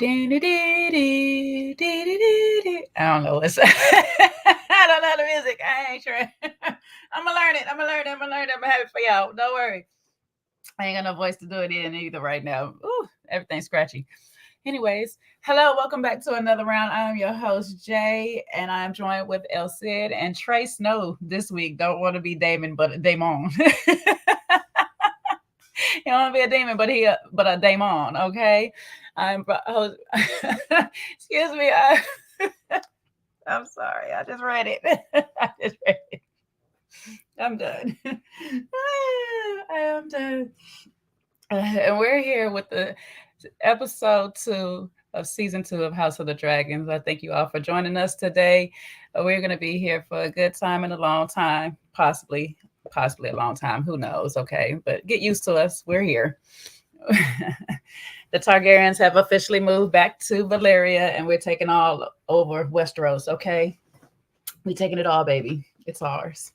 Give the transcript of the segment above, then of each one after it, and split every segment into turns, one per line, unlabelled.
I don't know. I don't know the music. I ain't sure. I'm gonna learn it. I'm gonna have it for y'all. Don't worry. I ain't got no voice to do it in either right now. Ooh, everything's scratchy. Anyways, hello, welcome back to another round. I'm your host, Jay, and I'm joined with El Cid and Trey Snow this week. Don't want to be Damon, but Damon. He don't want to be a demon, but a Damon, okay? Excuse me. I'm sorry. I just read it. I just read it. I'm done. I am done. And we're here with the episode 2 of season 2 of House of the Dragons. I thank you all for joining us today. We're going to be here for a good time and a long time, possibly a long time. Who knows? Okay, but get used to us. We're here. The Targaryens have officially moved back to Valyria, and we're taking all over Westeros. Okay, we're taking it all, baby. It's ours.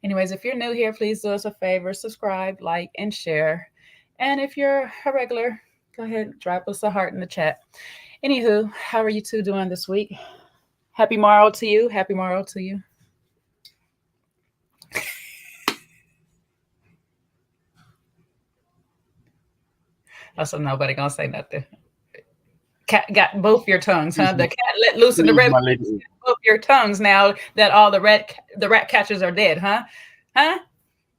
Anyways, if you're new here, please do us a favor, subscribe, like, and share. And if you're a regular, go ahead, drop us a heart in the chat. Anywho, how are you two doing this week? Happy morrow to you. Happy morrow to you. Also, nobody gonna say nothing. Cat got both your tongues, huh? The cat let loose in the red. Both your tongues now that all the rat catchers are dead, huh? Huh?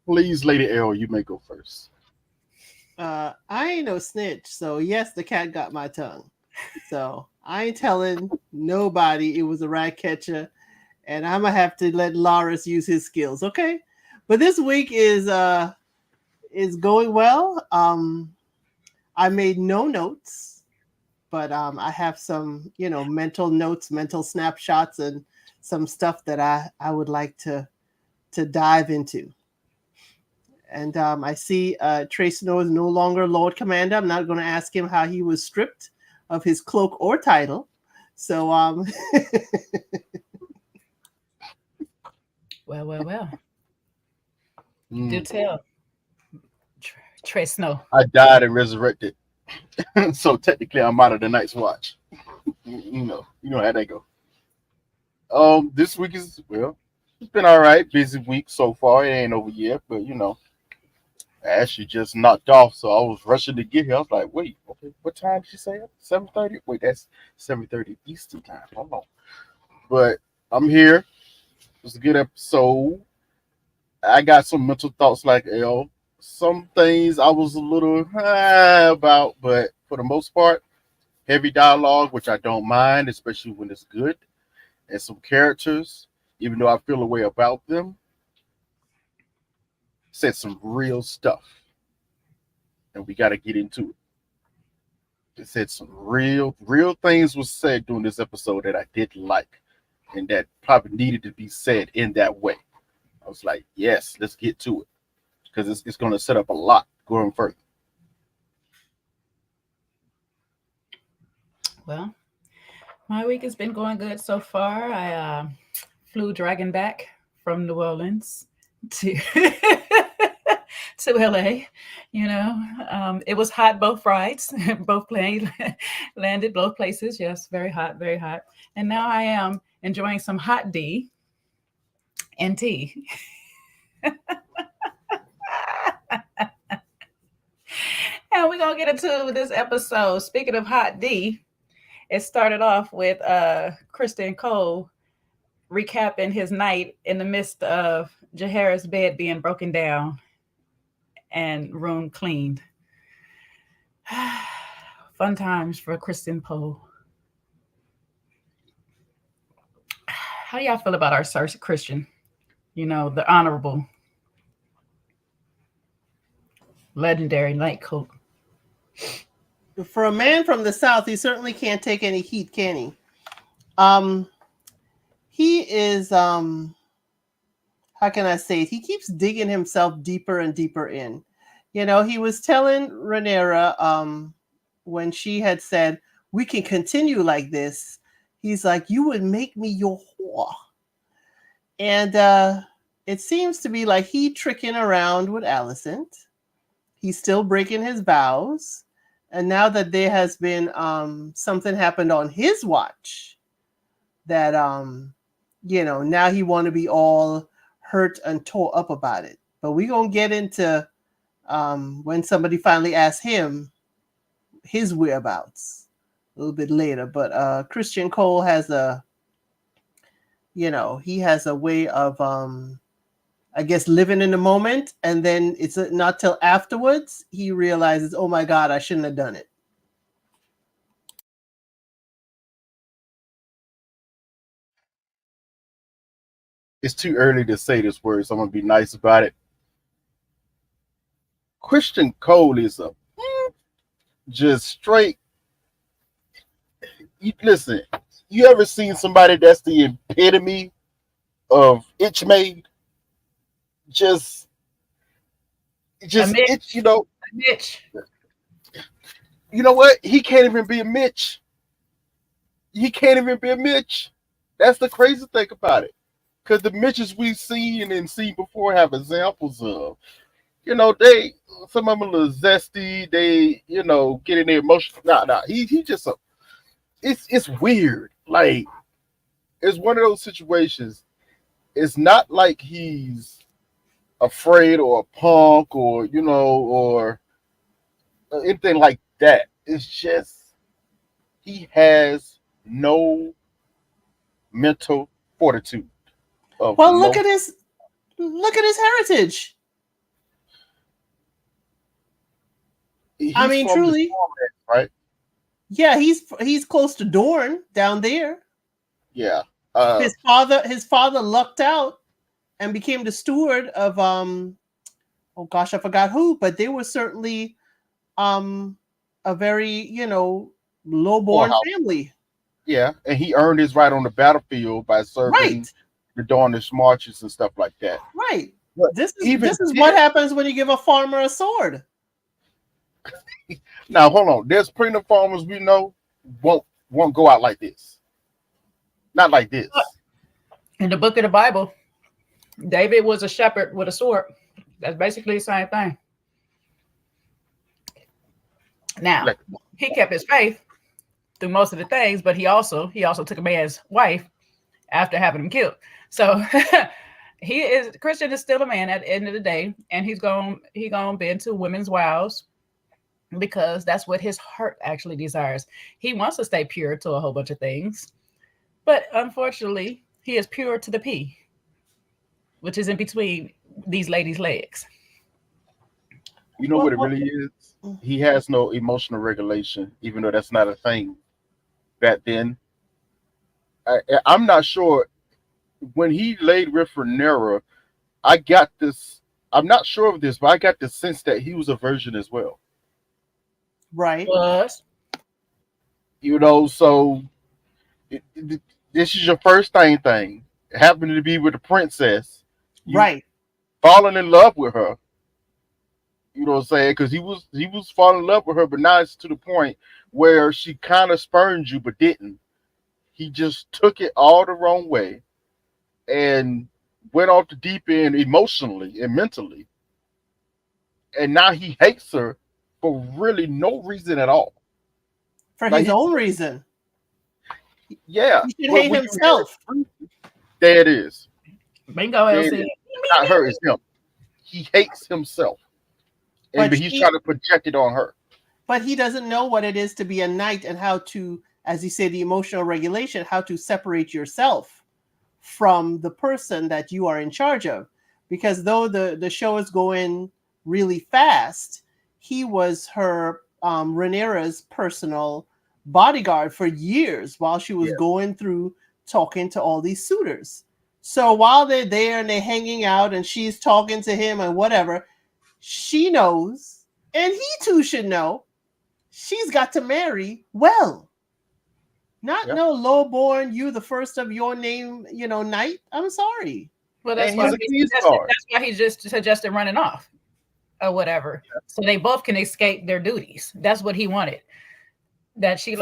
Please, Lady L, you may go first.
I ain't no snitch, so yes, the cat got my tongue. So I ain't telling nobody it was a rat catcher, and I'm gonna have to let Loras use his skills, okay? But this week is going well. I made no notes, but I have some, mental notes, mental snapshots, and some stuff that I would like to dive into. And I see Trey Snow is no longer Lord Commander. I'm not going to ask him how he was stripped of his cloak or title. So,
Well. Do tell. Trey Snow.
I died and resurrected. So technically I'm out of the Night's Watch. You know how that go. This week it's been all right. Busy week so far. It ain't over yet, but I actually just knocked off, so I was rushing to get here. I was like, wait, okay, what time did you say? 7:30? Wait, that's 7:30 Eastern time. Hold on. But I'm here. It was a good episode. I got some mental thoughts like L. Some things I was a little about, but for the most part, heavy dialogue, which I don't mind, especially when it's good, and some characters, even though I feel a way about them, said some real stuff, and we got to get into it. It said some real things was said during this episode that I didn't like, and that probably needed to be said in that way. I was like, yes, let's get to it, because it's going to set up a lot going further.
Well, my week has been going good so far. I flew dragon back from New Orleans to to LA. It was hot both rides. Both planes landed both places. Yes, very hot, very hot. And now I am enjoying some hot D and tea. And we're gonna get into this episode. Speaking of hot D, it started off with Kristen Cole recapping his night in the midst of Jaehaerys' bed being broken down and room cleaned. Fun times for Kristen Cole. How do y'all feel about our Sir Christian? The honorable, legendary Night Coat.
For a man from the South, he certainly can't take any heat, can he? He is, how can I say it? He keeps digging himself deeper and deeper in. He was telling Rhaenyra when she had said, we can continue like this. He's like, you would make me your whore. And it seems to be like he tricking around with Alicent. He's still breaking his vows. And now that there has been something happened on his watch that now he want to be all hurt and tore up about it. But we're gonna get into when somebody finally asks him his whereabouts a little bit later. But Christian Cole has he has a way of I guess living in the moment, and then it's not till afterwards he realizes, oh my God, I shouldn't have done it.
It's too early to say this word, so I'm gonna be nice about it. Christian Cole is a just straight. Listen, you ever seen somebody that's the epitome of itch made? Just itch,
Mitch.
You know what? He can't even be a Mitch. He can't even be a Mitch. That's the crazy thing about it. Because the Mitches we've seen and seen before have examples of, some of them a little zesty. They, get in their emotion. Nah. He just it's weird. Like, it's one of those situations. It's not like he's afraid or a punk or or anything like that. It's just he has no mental fortitude.
Well, look at his heritage. I mean, truly,
right?
Yeah, he's close to Dorne down there.
Yeah.
His father lucked out and became the steward of oh gosh, I forgot who, but they were certainly a very low-born family.
Yeah, and he earned his right on the battlefield by serving the Dornish marches and stuff like that.
Right. But this is what happens when you give a farmer a sword.
Now hold on. There's plenty of farmers we know won't go out like this. Not like this.
In the book of the Bible, David was a shepherd with a sword. That's basically the same thing. Now, he kept his faith through most of the things, but he also took a man's wife after having him killed. So Christian is still a man at the end of the day, and he's gonna bend to women's wiles because that's what his heart actually desires. He wants to stay pure to a whole bunch of things, but unfortunately, he is pure to the P, which is in between these ladies' legs.
You know what it really is? He has no emotional regulation, even though that's not a thing back then. I'm not sure. When he laid with Rhaenyra, I got this. I'm not sure of this, but I got the sense that he was a virgin as well.
Right.
So this is your first thing. Happening to be with a princess.
Right.
Falling in love with her. You know what I'm saying? Because he was falling in love with her, but now it's to the point where she kind of spurned you, but didn't. He just took it all the wrong way and went off the deep end emotionally and mentally. And now he hates her for really no reason at all.
For his own reason.
Yeah.
He should hate himself.
There it is.
Bingo, LC.
Not her, it's him. He hates himself. But he's trying to project it on her.
But he doesn't know what it is to be a knight and how to, as you say, the emotional regulation, how to separate yourself from the person that you are in charge of. Because though the show is going really fast, he was her Rhaenyra's personal bodyguard for years while she was going through talking to all these suitors. So while they're there and they're hanging out and she's talking to him and whatever, she knows, and he too should know, she's got to marry well. Not no low-born, you the first of your name, knight. I'm sorry.
Well, that's why he just suggested running off or whatever. Yeah. So they both can escape their duties. That's what he wanted. That she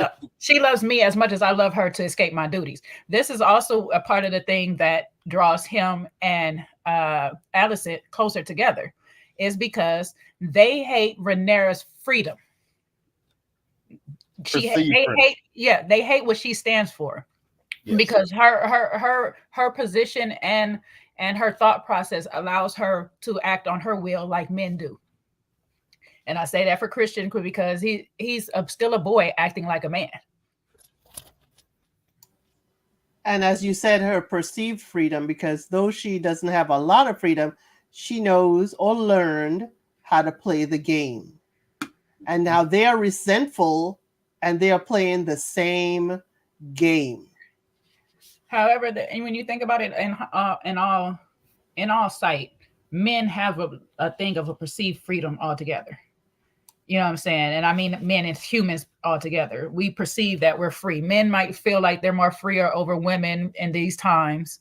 loves me as much as I love her to escape my duties. This is also a part of the thing that draws him and Alicent closer together, is because they hate Rhaenyra's freedom.
Perceived
they
freedom.
hate, yeah, they hate what she stands for,
Yes.
because her position and her thought process allows her to act on her will like men do. And I say that for Christian because he's still a boy acting like a man.
And as you said, her perceived freedom, because though she doesn't have a lot of freedom, she knows or learned how to play the game. And now they are resentful and they are playing the same game.
However, and when you think about it, in all sight, men have a thing of a perceived freedom altogether. You know what I'm saying? And I mean men and humans altogether. We perceive that we're free. Men might feel like they're more freer over women in these times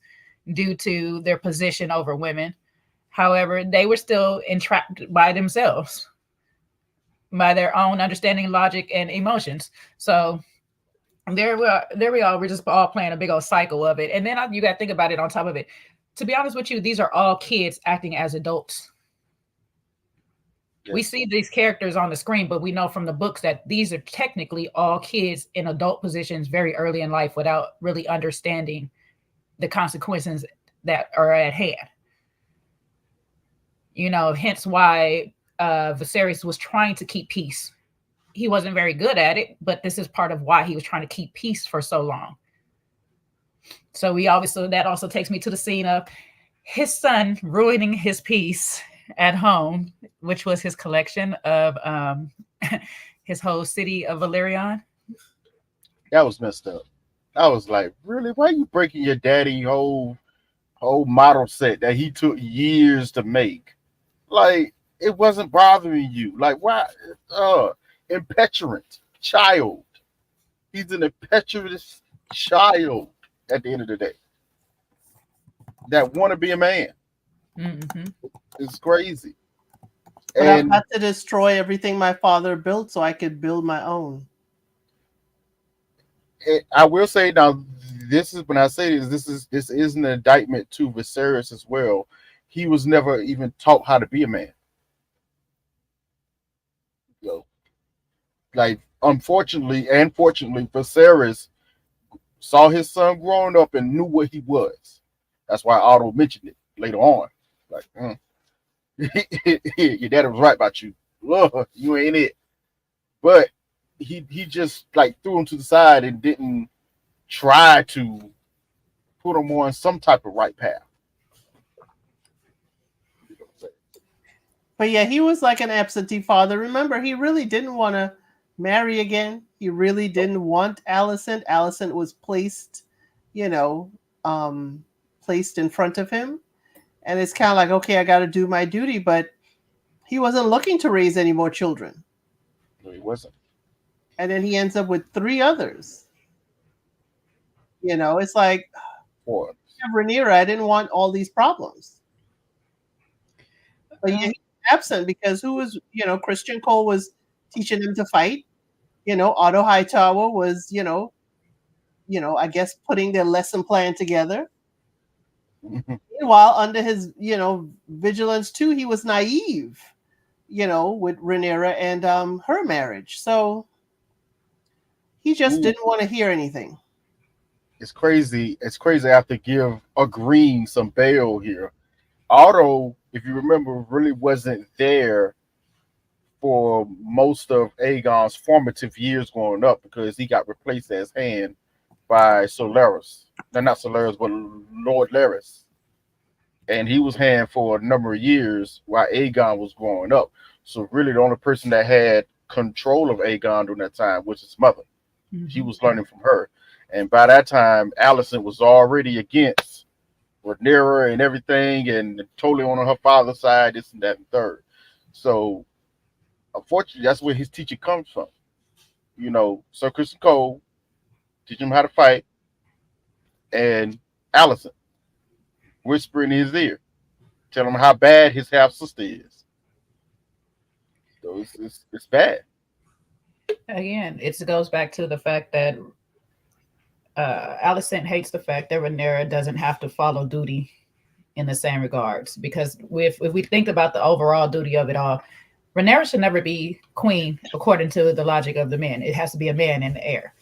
due to their position over women. However, they were still entrapped by themselves, by their own understanding, logic, and emotions. So there we are. We're just all playing a big old cycle of it. And then you got to think about it on top of it. To be honest with you, these are all kids acting as adults. We
Yes.
see these characters on the screen, but we know from the books that these are technically all kids in adult positions very early in life without really understanding the consequences that are at hand. You know, hence why Viserys was trying to keep peace. He wasn't very good at it, but this is part of why he was trying to keep peace for so long. So that also takes me to the scene of his son ruining his peace at home, which was his collection of his whole city of Valerian.
That was messed up. I was like, really? Why are you breaking your daddy whole model set that he took years to make? Like, it wasn't bothering you. Like, why? Impetulant child. He's an impetuous child at the end of the day that want to be a man.
Mm-hmm.
It's crazy.
But I've
And
got to destroy everything my father built so I could build my own.
I will say now, this is when I say this is an indictment to Viserys as well. He was never even taught how to be a man. You know, like unfortunately and fortunately, Viserys saw his son growing up and knew what he was. That's why Otto mentioned it later on. Like, your daddy was right about you. Ugh, you ain't it. But he just like threw him to the side and didn't try to put him on some type of right path.
But yeah, he was like an absentee father. Remember, he really didn't want to marry again. He really didn't want Alicent. Alicent was placed, you know, placed in front of him. And it's kind of like, okay, I got to do my duty. But he wasn't looking to raise any more children.
No, he wasn't.
And then he ends up with 3 others. You know, it's like,
For
Rhaenyra, I didn't want all these problems. But yeah, he's absent because who was, Christian Cole was teaching him to fight. Otto Hightower was, I guess putting their lesson plan together. Meanwhile, under his, vigilance too, he was naive, with Rhaenyra and her marriage. So he just didn't want to hear anything.
It's crazy. It's crazy. I have to give agreeing some bail here. Otto, if you remember, really wasn't there for most of Aegon's formative years growing up because he got replaced as hand by Solaris. No, not Solaris, but Lord Larys. And he was hand for a number of years while Aegon was growing up. So really the only person that had control of Aegon during that time was his mother. Mm-hmm. She was learning from her. And by that time, Alicent was already against Rhaenyra and everything and totally on her father's side, this and that and third. So unfortunately, that's where his teaching comes from. Sir Christian Cole teach him how to fight, and Alicent whispering in his ear, tell him how bad his half sister is. So it's bad.
Again, it goes back to the fact that Alicent hates the fact that Rhaenyra doesn't have to follow duty in the same regards. Because if we think about the overall duty of it all, Rhaenyra should never be queen according to the logic of the men. It has to be a man in the heir.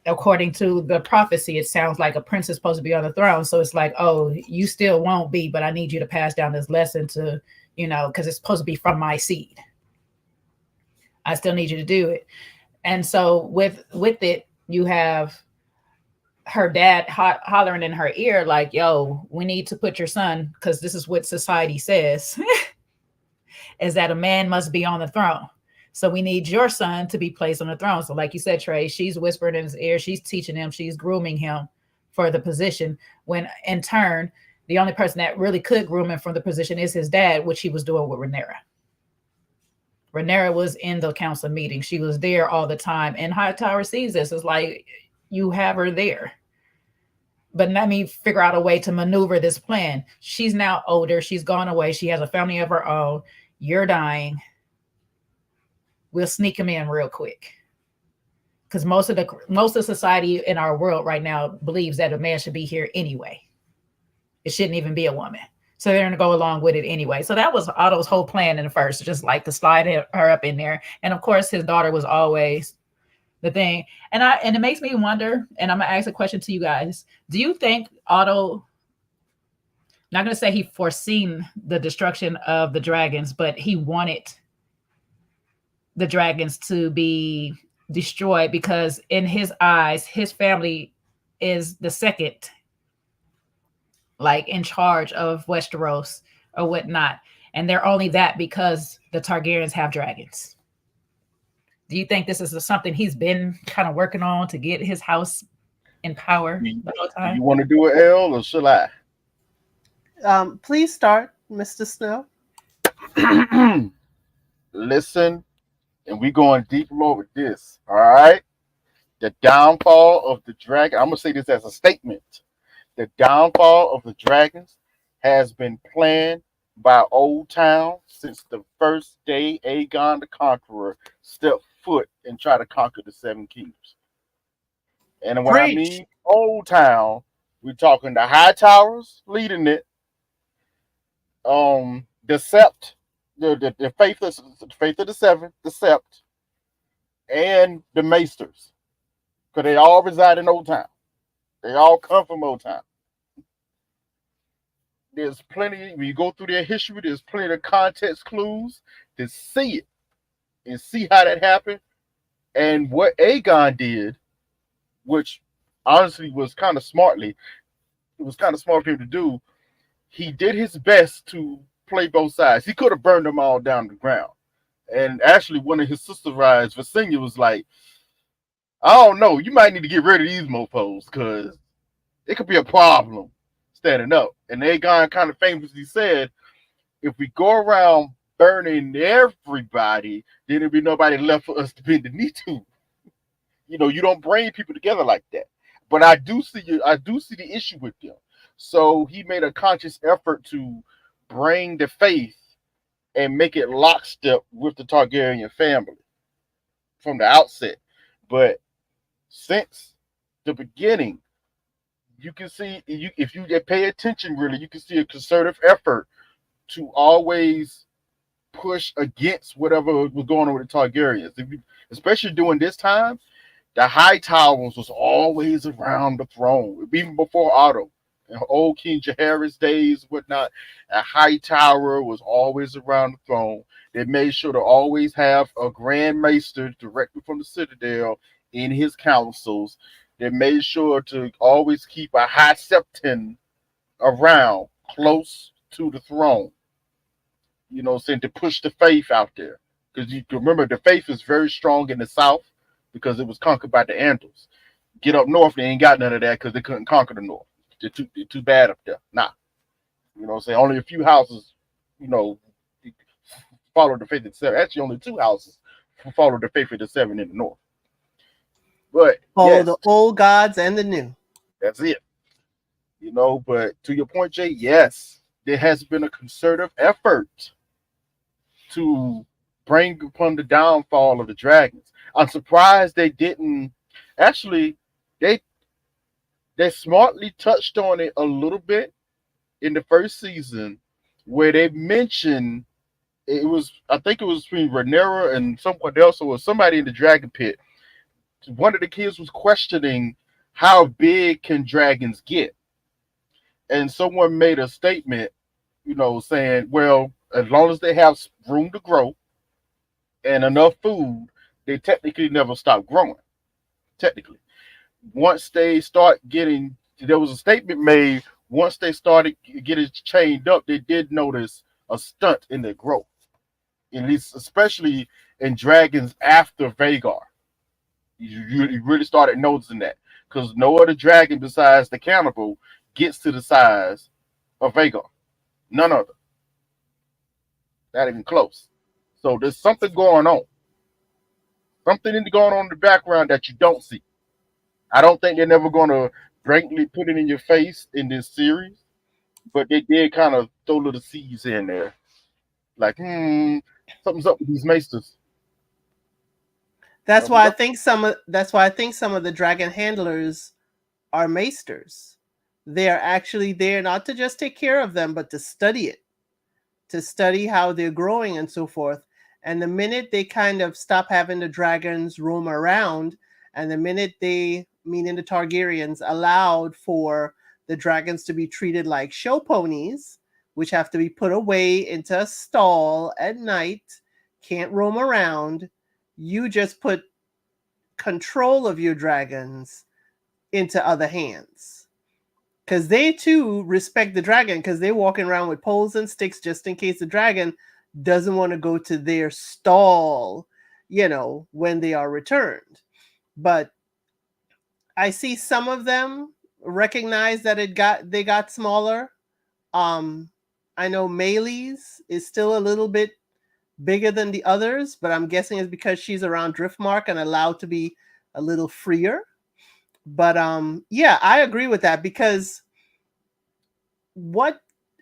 According to the prophecy, it sounds like a prince is supposed to be on the throne. So it's like, oh, you still won't be, but I need you to pass down this lesson to, because it's supposed to be from my seed. I still need you to do it. And so with it, you have her dad hollering in her ear, like, yo, we need to put your son, because this is what society says, is that a man must be on the throne. So we need your son to be placed on the throne. So like you said, Trey, she's whispering in his ear. She's teaching him. She's grooming him for the position, when in turn, the only person that really could groom him for the position is his dad, which he was doing with Rhaenyra. Rhaenyra was in the council meeting. She was there all the time. And Hightower sees this. It's like, you have her there. But let me figure out a way to maneuver this plan. She's now older. She's gone away. She has a family of her own. You're dying. We'll sneak him in real quick. Because most of society in our world right now believes that a man should be here anyway. It shouldn't even be a woman. So they're going to go along with it anyway. So that was Otto's whole plan in the first, just like to slide her up in there. And of course, his daughter was always the thing. And it makes me wonder, and I'm going to ask a question to you guys. Do you think Otto, I'm not going to say he foreseen the destruction of the dragons, but he wanted the dragons to be destroyed, because in his eyes, his family is the second, like, in charge of Westeros or whatnot. And they're only that because the Targaryens have dragons. Do you think this is something he's been kind of working on to get his house in power the whole time?
Do you want to do it, L, or shall I?
Please start, Mr. Snow.
Listen, and we going deep low with this, all right? The downfall of the dragon, I'm going to say this as a statement. The downfall of the dragons has been planned by Old Town since the first day Aegon the Conqueror stepped foot and tried to conquer the Seven Kingdoms. And when I mean Old Town, we're talking the High Towers leading it, the Sept, the faith of the Seven, the Sept, and the Maesters, because they all reside in Old Town. They all come from Old Town. There's plenty, when you go through their history, there's plenty of context clues to see it and see how that happened. And what Aegon did, which honestly was kind of smart for him to do, he did his best to play both sides. He could have burned them all down to the ground. And actually, one of his sister rides, Visenya, was like, I don't know, you might need to get rid of these mofos, because it could be a problem standing up. And Aegon kind of famously said, if we go around burning everybody, then there'll be nobody left for us to bend the knee to. You don't bring people together like that. But I do see the issue with them. So he made a conscious effort to bring the faith and make it lockstep with the Targaryen family from the outset. But since the beginning, you can see, if you pay attention really, you can see a concerted effort to always push against whatever was going on with the Targaryens. Especially during this time, the High Towers was always around the throne, even before Otto. In old King Jaehaerys days, whatnot, a High Tower was always around the throne. They made sure to always have a Grand Maester directly from the Citadel in his councils. They made sure to always keep a High Septon around, close to the throne. Saying to push the faith out there. Because you remember, the faith is very strong in the south because it was conquered by the Andals. Get up north, they ain't got none of that because they couldn't conquer the north. They're too bad up there. Nah. Only a few houses, follow the faith of the Seven. Actually, only 2 houses follow the faith of the Seven in the north. But
yes, the old gods and the new.
That's it. But to your point, Jay, yes, there has been a concerted effort to bring upon the downfall of the dragons. I'm surprised they didn't. Actually, they smartly touched on it a little bit in the first season, where they mentioned It was, I think it was between Rhaenyra and someone else, or somebody in the dragon pit. One of the kids was questioning how big can dragons get, and someone made a statement, saying, well, as long as they have room to grow and enough food, they technically never stop growing. Technically, once they start getting, there was a statement made. Once they started getting chained up, they did notice a stunt in their growth. At least, especially in dragons after Vagar, you really started noticing that because no other dragon besides the cannibal gets to the size of Vagar. None other, not even close. So there's something going on, going on in the background that you don't see. I don't think they're never going to blatantly put it in your face in this series, but they did kind of throw little seeds in there, like, something's up with these maesters.
That's why
Something's
I
up.
think some of the dragon handlers are maesters. They are actually there not to just take care of them, but to study it, to study how they're growing and so forth. And the minute they kind of stop having the dragons roam around, and the minute they, meaning the Targaryens, allowed for the dragons to be treated like show ponies, which have to be put away into a stall at night, can't roam around, you just put control of your dragons into other hands. Because they too respect the dragon, because they're walking around with poles and sticks just in case the dragon doesn't want to go to their stall, when they are returned. But I see some of them recognize that they got smaller. I know Maylee's is still a little bit bigger than the others, but I'm guessing it's because she's around Driftmark and allowed to be a little freer. But yeah, I agree with that, because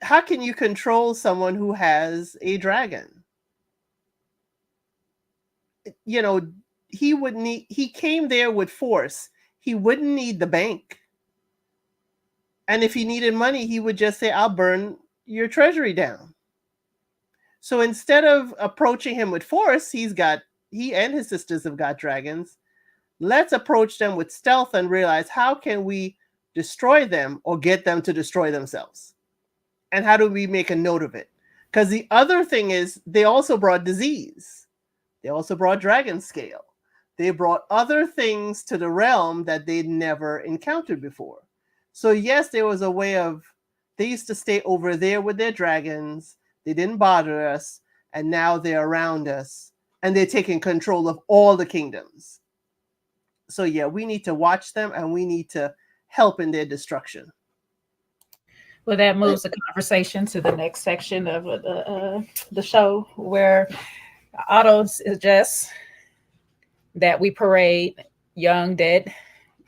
how can you control someone who has a dragon? He came there with force. He wouldn't need the bank. And if he needed money, he would just say, I'll burn your treasury down. So instead of approaching him with force, he and his sisters have got dragons. Let's approach them with stealth and realize, how can we destroy them or get them to destroy themselves? And how do we make a note of it? Because the other thing is, they also brought disease. They also brought dragon scale. They brought other things to the realm that they'd never encountered before. So yes, there was a way of, they used to stay over there with their dragons. They didn't bother us. And now they're around us. And they're taking control of all the kingdoms. So yeah, we need to watch them, and we need to help in their destruction.
Well, that moves the conversation to the next section of the show, where Otto suggests that we parade young, dead,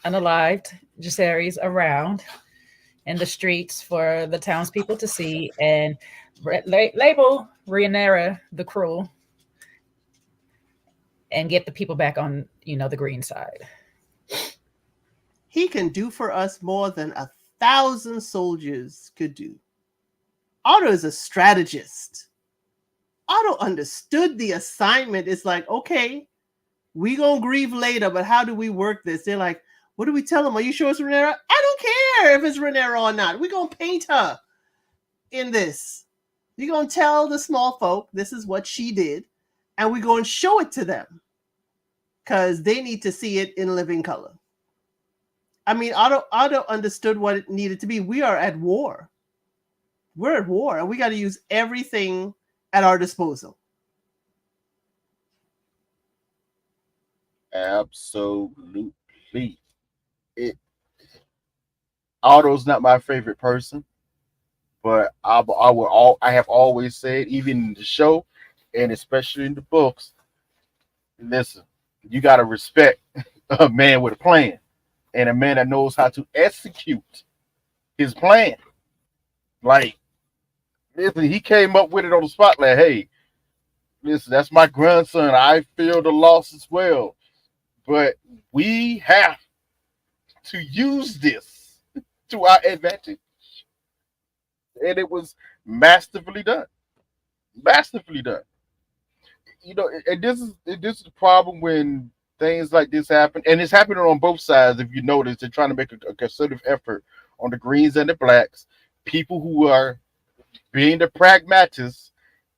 unalived Jaceres around in the streets for the townspeople to see, and label Rhaenyra the cruel, and get the people back on, the green side.
He can do for us more than 1,000 soldiers could do. Otto is a strategist. Otto understood the assignment. It's like, okay, we gonna grieve later, but how do we work this? They're like, what do we tell them? Are you sure it's Rhaenyra? I don't care if it's Rhaenyra or not. We're gonna paint her in this. We're gonna tell the small folk this is what she did, and we're gonna show it to them, because they need to see it in living color. I mean, Otto understood what it needed to be. We are at war. We're at war, and we got to use everything at our disposal.
Absolutely. Otto's not my favorite person, but I have always said, even in the show and especially in the books, listen, you got to respect a man with a plan and a man that knows how to execute his plan. Like, listen, he came up with it on the spot. Like, hey, listen, that's my grandson. I feel the loss as well, but we have to use this to our advantage, and it was masterfully done. masterfully done. And this is the problem when things like this happen, and it's happening on both sides. If you notice, they're trying to make a concerted effort on the greens and the blacks. People who are being the pragmatists,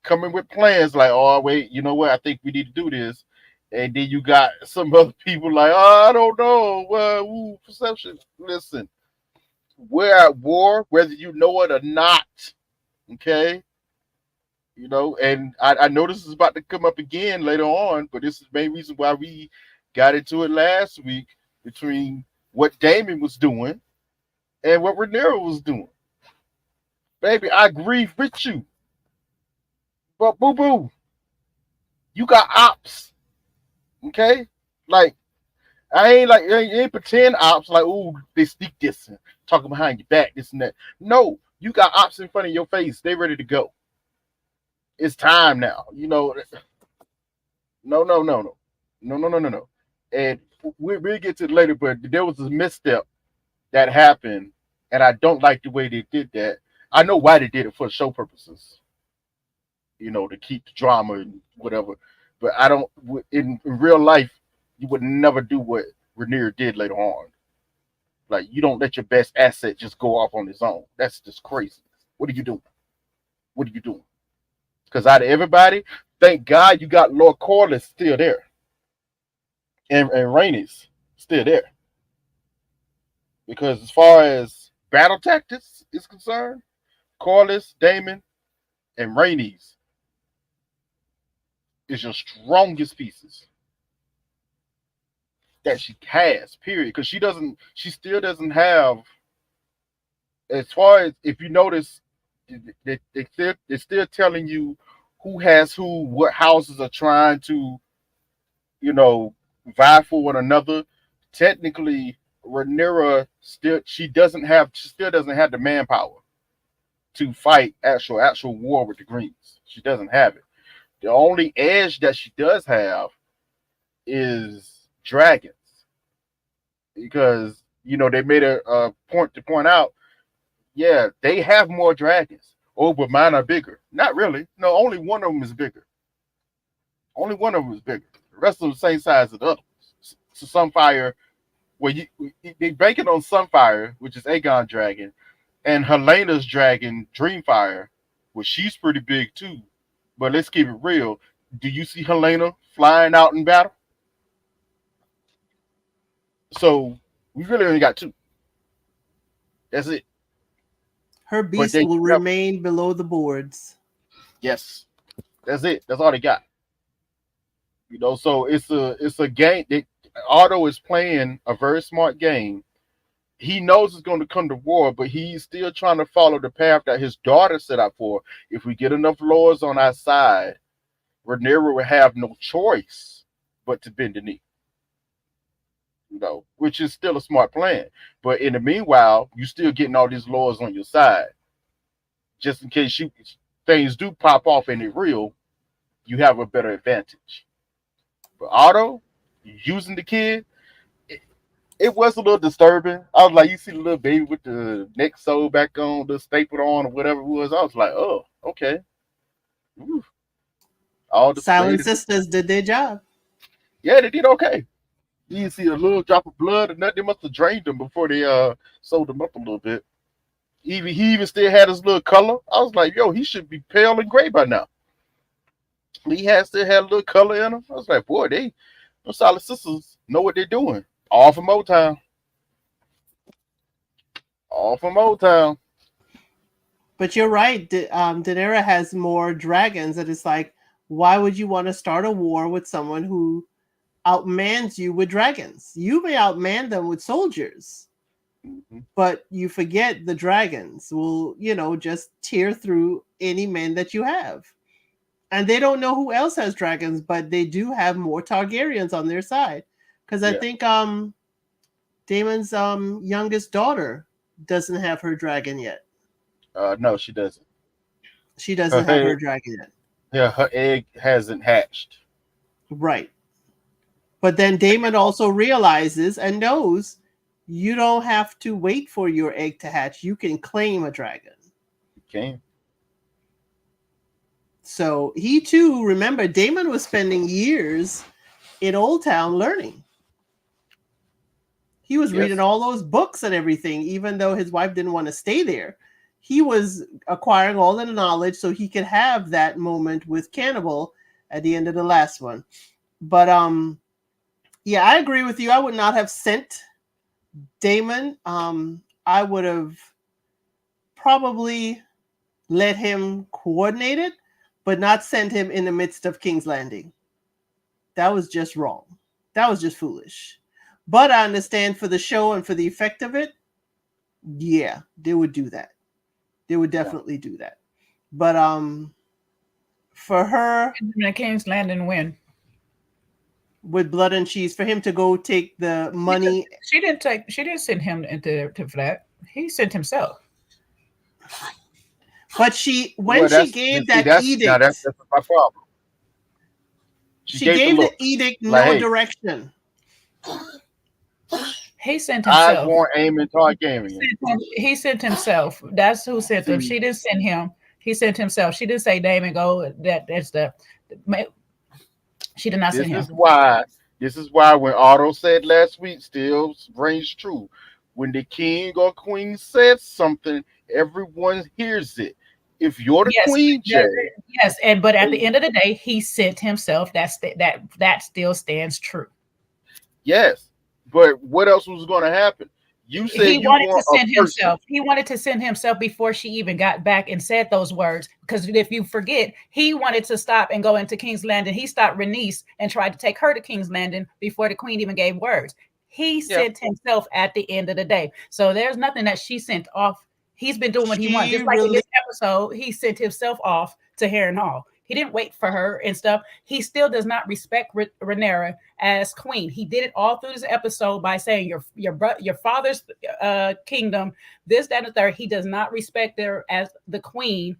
coming with plans like, oh wait, you know what? I think we need to do this. And then you got some other people like, oh, I don't know. Well, perception. Listen, we're at war, whether you know it or not. Okay, and I know this is about to come up again later on, but this is the main reason why we got into it last week between what Damon was doing and what Rhaenyra was doing. Baby, I agree with you, but boo boo, you got ops, okay? Like I ain't pretend ops like, oh, they sneak this and talking behind your back, this and that. No, you got ops in front of your face. They ready to go. It's time now. No, no, no, no, no, no, no, no, no. And we'll get to it later, but there was a misstep that happened, and I don't like the way they did that. I know why they did it for show purposes, to keep the drama and whatever. But I don't. In real life, you would never do what Rhaenyra did later on. Like, you don't let your best asset just go off on his own. That's just crazy. What are you doing? What are you doing? Because out of everybody, thank God you got Lord Corlys still there. And Rhaenys still there. Because as far as battle tactics is concerned, Corlys, Daemon, and Rhaenys is your strongest pieces that she has, period. Because she still doesn't have, as far as, if you notice, they're still telling you who has who, what houses are trying to, vie for one another. Technically, Rhaenyra still doesn't have the manpower to fight actual war with the Greens. She doesn't have it. The only edge that she does have is dragons, because they made a point to point out, yeah, they have more dragons. Oh, but mine are bigger. Not really. No, only one of them is bigger. Only one of them is bigger. The rest of them the same size as the other ones. So Sunfire, they bank it on Sunfire, which is Aegon dragon, and Helena's dragon, Dreamfire, which she's pretty big too. But let's keep it real. Do you see Helena flying out in battle? So we really only got two. That's it.
Her beast will remain below the boards.
Yes, that's it. That's all they got. So it's a game. Otto is playing a very smart game. He knows it's going to come to war, but he's still trying to follow the path that his daughter set out for. If we get enough lords on our side, Rhaenyra will have no choice but to bend the knee. Which is still a smart plan. But in the meanwhile, you're still getting all these lords on your side. Just in case things do pop off and it's real, you have a better advantage. But Otto, using the kid, it was a little disturbing. I was like, you see the little baby with the neck sewed back on, the stapled on, or whatever it was. I was like, oh, okay. Ooh. All the
Silent Sisters did their job.
Yeah, they did okay. You didn't see a little drop of blood or nothing. They must have drained them before they sewed them up a little bit. He even still had his little color. I was like, yo, he should be pale and gray by now. He still had a little color in him. I was like, boy, those Silent Sisters know what they're doing. All from Motown. All from Motown.
But you're right. Daenerys has more dragons, and it's like, why would you want to start a war with someone who outmans you with dragons? You may outman them with soldiers, but you forget the dragons will, just tear through any men that you have. And they don't know who else has dragons, but they do have more Targaryens on their side. Because I think Daemon's youngest daughter doesn't have her dragon yet.
No, she doesn't.
She doesn't have her dragon yet.
Yeah, her egg hasn't hatched.
Right. But then Daemon also realizes and knows you don't have to wait for your egg to hatch. You can claim a dragon.
You can.
So he too, remember, Damon was spending years in Old Town learning. He was reading all those books and everything, even though his wife didn't want to stay there. He was acquiring all the knowledge so he could have that moment with Cannibal at the end of the last one. But yeah, I agree with you. I would not have sent Damon. I would have probably let him coordinate it, but not send him in the midst of King's Landing. That was just wrong. That was just foolish. But I understand for the show and for the effect of it, yeah, they would do that. They would definitely do that. But for her,
King's Landing win
with Blood and Cheese, for him to go take the money.
She didn't send him for that. He sent himself.
But when she gave that edict,
that's my problem.
She gave the edict no direction.
He sent himself.
I want Eamon Targaryen.
He sent himself. That's who sent him. She didn't send him. He sent himself. She didn't say Damon go. That's the. She did not send him.
This is why when Otto said last week still rings true. When the king or queen says something, everyone hears it. If you're the queen, Jay.
Yes, but at the end of the day, he sent himself. That still stands true.
Yes. But what else was going to happen? You said
he wanted to send himself. He wanted to send himself before she even got back and said those words. Because if you forget, he wanted to stop and go into King's Landing. He stopped Rhaenys and tried to take her to King's Landing before the queen even gave words. He sent himself at the end of the day. So there's nothing that she sent off. He's been doing what he wants. Just like in this episode, he sent himself off to Harrenhal. He didn't wait for her and stuff. He still does not respect Rhaenyra as queen. He did it all through this episode by saying your father's kingdom, this, that, and the third. He does not respect her as the queen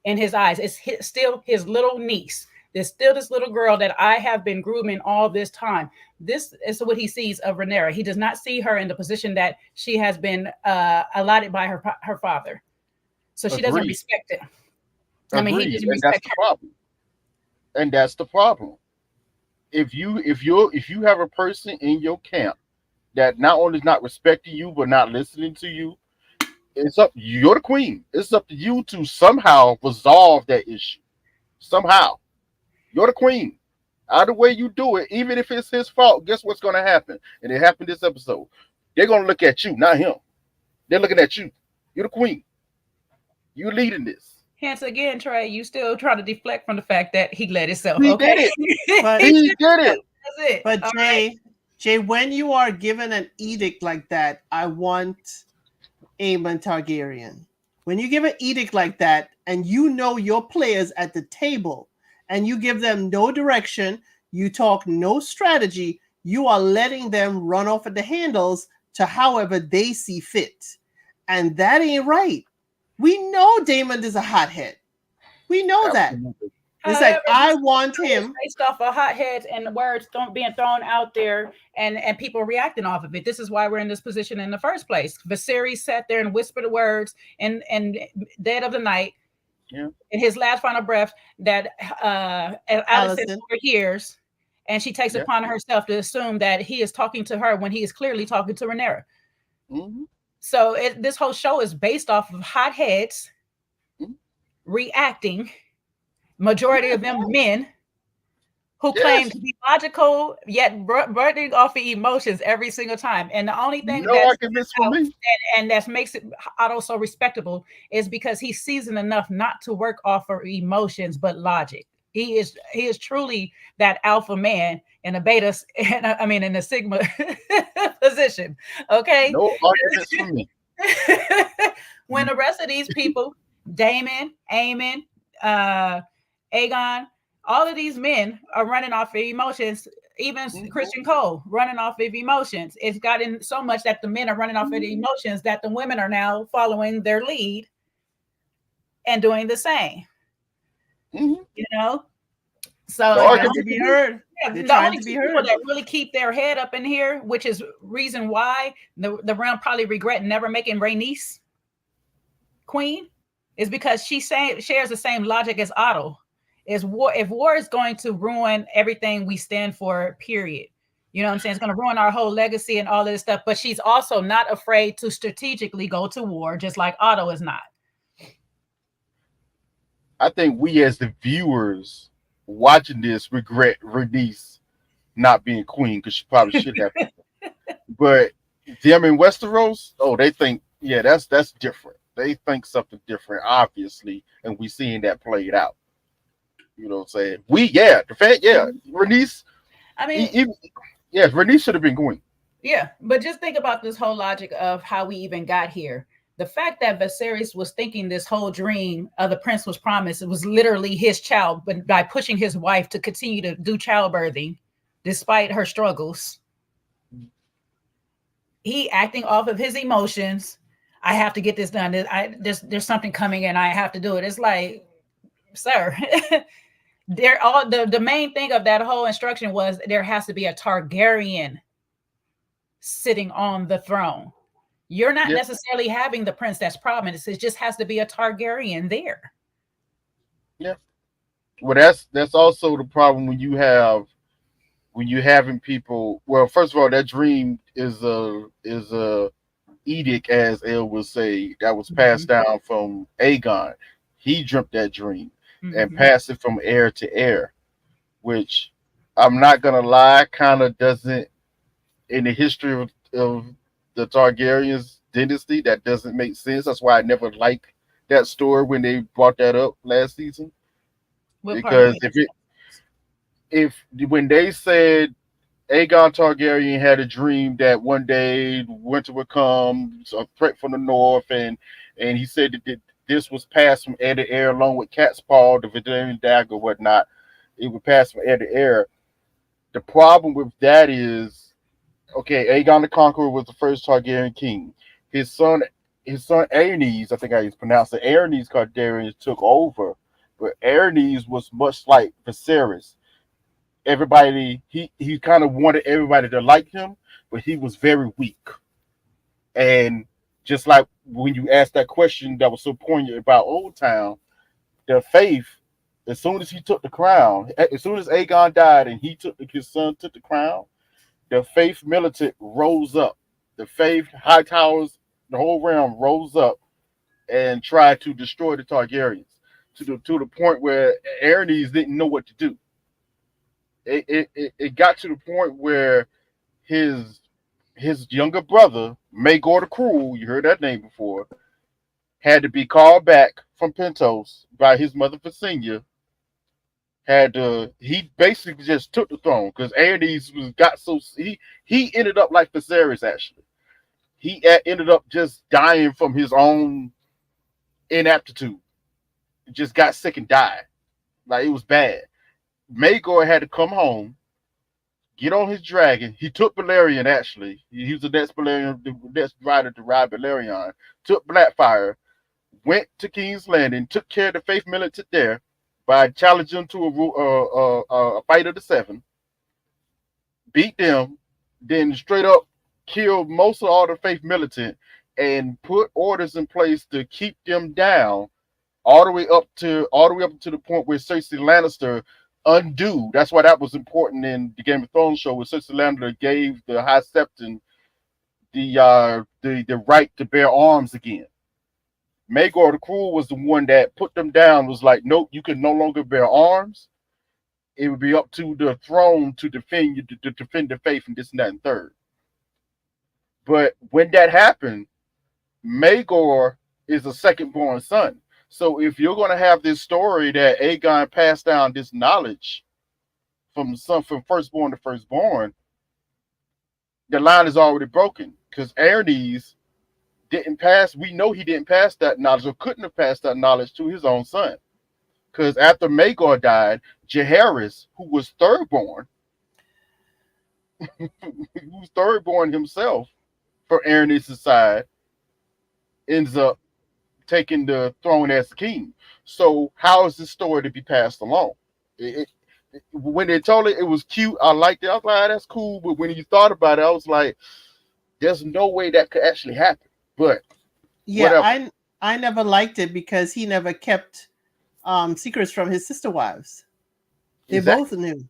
in his eyes. It's still his little niece. There's still this little girl that I have been grooming all this time. This is what he sees of Rhaenyra. He does not see her in the position that she has been allotted by her father. So she doesn't respect it. I mean, he didn't respect her.
And that's the problem. If you have a person in your camp that not only is not respecting you but not listening to you, you're the queen. It's up to you to somehow resolve that issue. Somehow. You're the queen. Either way you do it, even if it's his fault, guess what's going to happen? And it happened this episode. They're going to look at you, not him. They're looking at you. You're the queen. You're leading this.
Hence again, Trey, you still try to deflect from the fact that he let himself.
He did it. But he did it.
That's it.
But Jay, when you are given an edict like that, I want Aemon Targaryen. When you give an edict like that, and you know your players at the table, and you give them no direction, you talk no strategy, you are letting them run off at the handles to however they see fit. And that ain't right. We know Damon is a hothead. We know that. It's like, I want him.
Based off of hotheads and words being thrown out there and people reacting off of it. This is why we're in this position in the first place. Viserys sat there and whispered the words and dead of the night. Yeah. In his last final breath that Alicent overhears, and she takes upon herself to assume that he is talking to her when he is clearly talking to Rhaenyra. Mm-hmm. So this whole show is based off of hotheads reacting, majority of them men who claim to be logical, yet burning off of emotions every single time. And the only thing that makes it Otto so respectable is because he's seasoned enough not to work off of emotions, but logic. He is truly that alpha man in a beta, in the sigma position. Okay.
No arguments for me.
When the rest of these people, Damon, Aemon, Aegon, all of these men are running off of emotions. Even Christian Cole running off of emotions. It's gotten so much that the men are running off of the emotions that the women are now following their lead and doing the same. Mm-hmm. You know, so
they're trying to be heard.
The only people that really keep their head up in here, which is reason why the realm probably regret never making Rhaenys queen, is because she shares the same logic as Otto. Is war, if war is going to ruin everything we stand for, period. You know what I'm saying? It's going to ruin our whole legacy and all of this stuff. But she's also not afraid to strategically go to war, just like Otto is not.
I think we as the viewers watching this regret Rhaenys not being queen because she probably should have. But them in Westeros, oh, they think, yeah, that's different. They think something different, obviously, and we seeing that played out. You know what I'm saying? The fact, Rhaenys.
I mean,
Yes, Rhaenys should have been queen.
yeah, but just think about this whole logic of how we even got here. The fact that Viserys was thinking this whole dream of the prince was promised, it was literally his child, but by pushing his wife to continue to do childbirthing despite her struggles, he acting off of his emotions. I have to get this done. There's something coming and I have to do it. It's like, sir, the main thing of that whole instruction was there has to be a Targaryen sitting on the throne. You're not necessarily having the prince that's promised. It just has to be a Targaryen there.
Yeah. Well, that's also the problem when you're having people. Well, first of all, that dream is a edict, as El will say, that was passed down from Aegon. He dreamt that dream and passed it from heir to heir, which I'm not gonna lie, kind of doesn't, in the history of the Targaryens dynasty, that doesn't make sense. That's why I never liked that story when they brought that up last season. Because if when they said Aegon Targaryen had a dream that one day winter would come, a threat from the north, and he said that this was passed from heir to heir along with Cat's Paw, the Valyrian dagger, whatnot. It would pass from heir to heir. The problem with that is, okay, Aegon the Conqueror was the first Targaryen king. His son Aerys, I think I pronounced it, Aerys Targaryen took over, but Aerys was much like Viserys. Everybody, he kind of wanted everybody to like him, but he was very weak. And just like when you asked that question that was so poignant about Old Town, the faith, as soon as he took the crown, as soon as Aegon died and his son took the crown, the faith militant rose up. The faith high towers, the whole realm rose up and tried to destroy the Targaryens to the point where Aerys didn't know what to do. It got to the point where his younger brother, Maegor the Cruel, you heard that name before, had to be called back from Pentos by his mother Visenya. He basically just took the throne because Aerys he ended up like Viserys actually. He ended up just dying from his own inaptitude. He just got sick and died. Like, it was bad. Maegor had to come home, get on his dragon. He took Balerion, actually. He was the next rider to ride Balerion. Took Blackfyre, went to King's Landing, took care of the faith militant there by challenging them to a fight of the seven. Beat them, then straight up killed most of all the faith militant and put orders in place to keep them down all the way up to the point where Cersei Lannister undo. That's why that was important in the Game of Thrones show, where Cersei Lannister gave the High Septon the right to bear arms again. Maegor the Cruel was the one that put them down, was like, nope, you can no longer bear arms. It would be up to the throne to defend you, to defend the faith, and this and that and third. But when that happened, Maegor is a second-born son. So if you're going to have this story that Aegon passed down this knowledge from firstborn to firstborn, the line is already broken because Aerys didn't pass. We know he didn't pass that knowledge, or couldn't have passed that knowledge to his own son. Because after Maegor died, Jaehaerys, who was thirdborn, himself for Aerys' side, ends up taking the throne as king. So how is this story to be passed along? When they told it was cute, I liked it. I was like, that's cool. But when you thought about it, I was like, there's no way that could actually happen. But
yeah, whatever. I never liked it because he never kept secrets from his sister wives. They
Exactly.
both knew.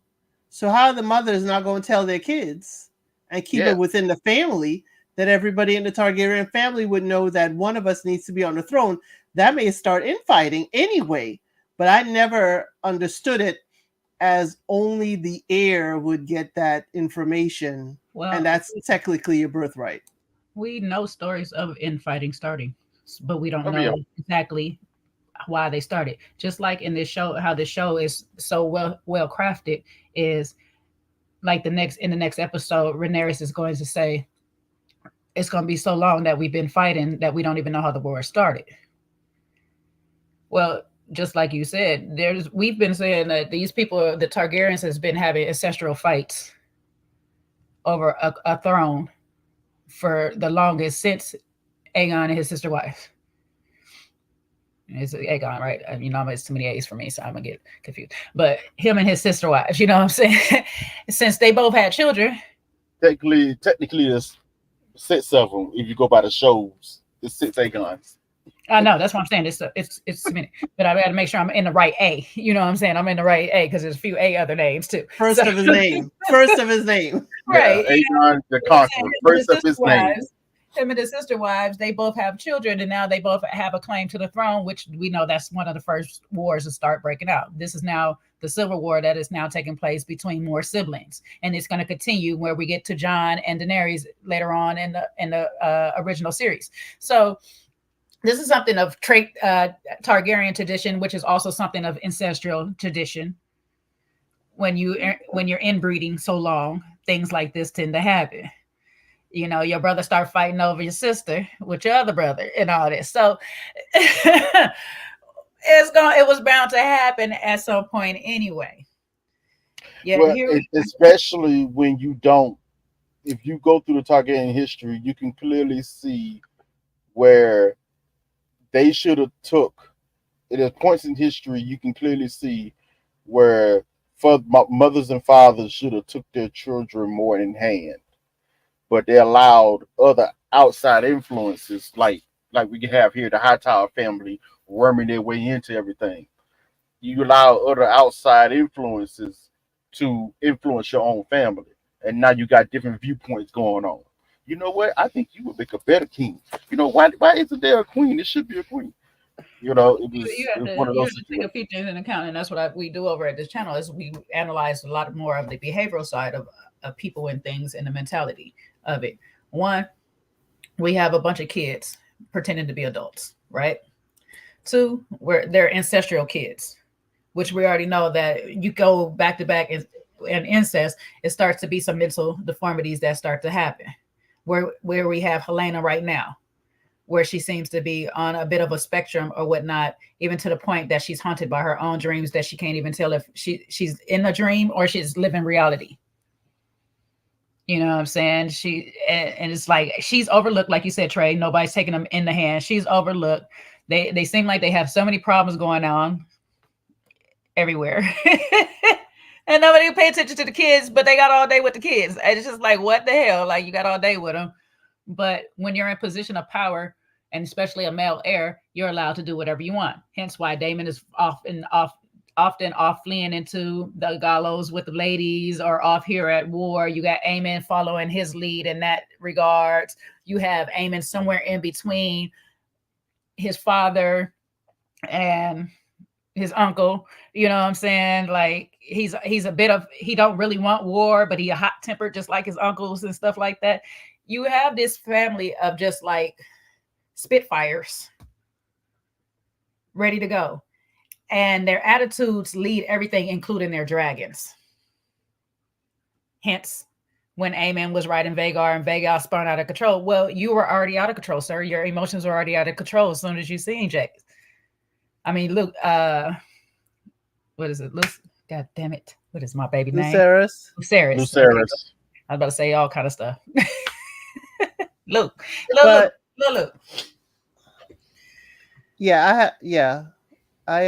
So how are the mothers not going to tell their kids and keep
Yeah.
it within the family that everybody in the Targaryen family would know that one of us needs to be on the throne? That may start infighting anyway, but I never understood it as only the heir would get that information,
Well,
and that's technically a birthright.
we know stories of infighting starting, but we don't
Oh yeah.
know exactly why they started. Just like in this show, how the show is so well crafted is like in the next episode, Rhaenyra is going to say it's going to be so long that we've been fighting that we don't even know how the war started. Well, just like you said, we've been saying that these people, the Targaryens, has been having ancestral fights over a throne for the longest since Aegon and his sister wife. It's Aegon, right? You know, it's too many A's for me, so I'm gonna get confused. But him and his sister wives, you know what I'm saying? Since they both had children.
Technically, there's 6 of them. If you go by the shows, it's 6 Aegons.
I know that's what I'm saying. It's too many, but I got to make sure I'm in the right A. You know what I'm saying? I'm in the right A because there's a few A other names too.
First of his name. First of his name.
Right?
Yeah, Aegon the Conqueror. First of his name.
Him and his sister wives, they both have children, and now they both have a claim to the throne, which we know that's one of the first wars to start breaking out. This is now the Civil War that is now taking place between more siblings, and it's going to continue where we get to Jon and Daenerys later on in the original series. So this is something of Targaryen tradition, which is also something of ancestral tradition. When you're inbreeding so long, things like this tend to happen. You know, your brother start fighting over your sister with your other brother and all this. So it was bound to happen at some point anyway. Yeah,
Well, especially when if you go through the Targaryen history, you can clearly see where they should have took. There's points in history you can clearly see where mothers and fathers should have took their children more in hand, but they allowed other outside influences like we have here, the Hightower family worming their way into everything. You allow other outside influences to influence your own family, and now you got different viewpoints going on. You know what? I think you would make a better king. You know, why isn't there a queen? It should be a queen. You know, it was one of those
you have to take a few things into account, and that's what we do over at this channel is we analyze a lot more of the behavioral side of people and things and the mentality of it. One, we have a bunch of kids pretending to be adults, right? Two, they're ancestral kids, which we already know that you go back to back and incest, it starts to be some mental deformities that start to happen. Where we have Helena right now, where she seems to be on a bit of a spectrum or whatnot, even to the point that she's haunted by her own dreams that she can't even tell if she's in a dream or she's living reality. You know what I'm saying? And it's like she's overlooked, like you said, Trey. Nobody's taking them in the hand. She's overlooked. They seem like they have so many problems going on everywhere. And nobody pay attention to the kids, but they got all day with the kids. And it's just like, what the hell? Like, you got all day with them. But when you're in position of power, and especially a male heir, you're allowed to do whatever you want. Hence why Daemon is often off fleeing into the gallows with the ladies or off here at war. You got Aemon following his lead in that regards. You have Aemon somewhere in between his father and his uncle. You know what I'm saying? Like he's a bit of, he don't really want war, but he a hot tempered just like his uncles and stuff like that. You have this family of just like spitfires ready to go. And their attitudes lead everything, including their dragons. Hence, when Aemon was riding Vhagar and Vhagar spun out of control, well, you were already out of control, sir. Your emotions were already out of control as soon as you seen Jake. I mean, look, what is it? Look, God damn it. What is my baby name?
Lucerys.
Lucerys.
Okay. I was about to say all kind of stuff. Look.
Yeah, I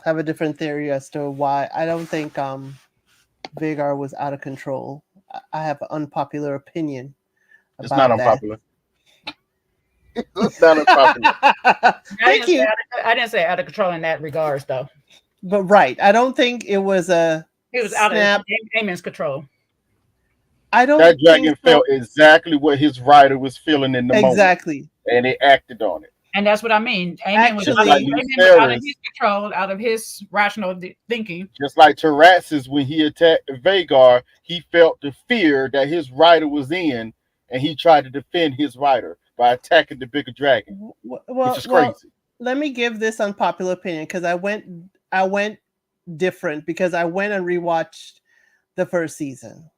have a different theory as to why I don't think Vhagar was out of control. I have an unpopular opinion about
it's not unpopular. It's not unpopular.
Thank you.
I didn't say out of control in that regards, though.
But right, I don't think it was a
It was out of
snap.
Damon's control.
I don't
That
think
dragon
so.
felt exactly what his rider was feeling in the moment,
Exactly.
and it acted on it.
And that's what I mean.
Just like
Actually,
Amen was out of
Lucerys,
his control, out of his rational thinking.
just like Taraxis, when he attacked Vagar, he felt the fear that his rider was in, and he tried to defend his rider by attacking the bigger dragon, which is crazy.
let me give this unpopular opinion because I went different because I went and rewatched the first season.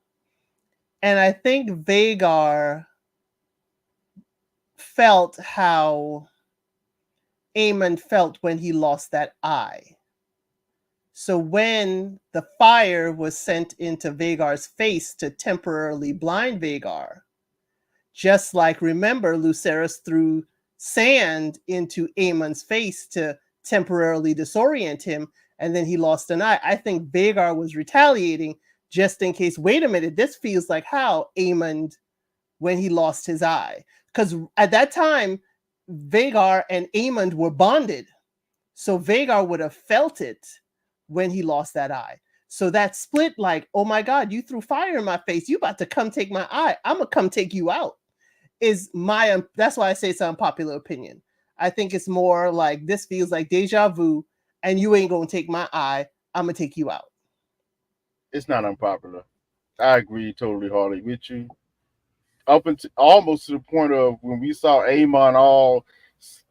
And I think Vagar felt how Aemon felt when he lost that eye. So when the fire was sent into Vagar's face to temporarily blind Vagar, just like remember Lucerys threw sand into Aemon's face to temporarily disorient him, and then he lost an eye. I think Vagar was retaliating just in case, wait a minute, this feels like how Aemon when he lost his eye. Because at that time, Vagar and Aemon were bonded. So Vagar would have felt it when he lost that eye. So that split, like, oh my God, you threw fire in my face. You about to come take my eye. I'm going to come take you out. That's why I say it's an unpopular opinion. I think it's more like this feels like deja vu and you ain't going to take my eye. I'm going to take you out.
It's not unpopular. I agree totally, Harley, with you. Up until almost to the point of when we saw Aemon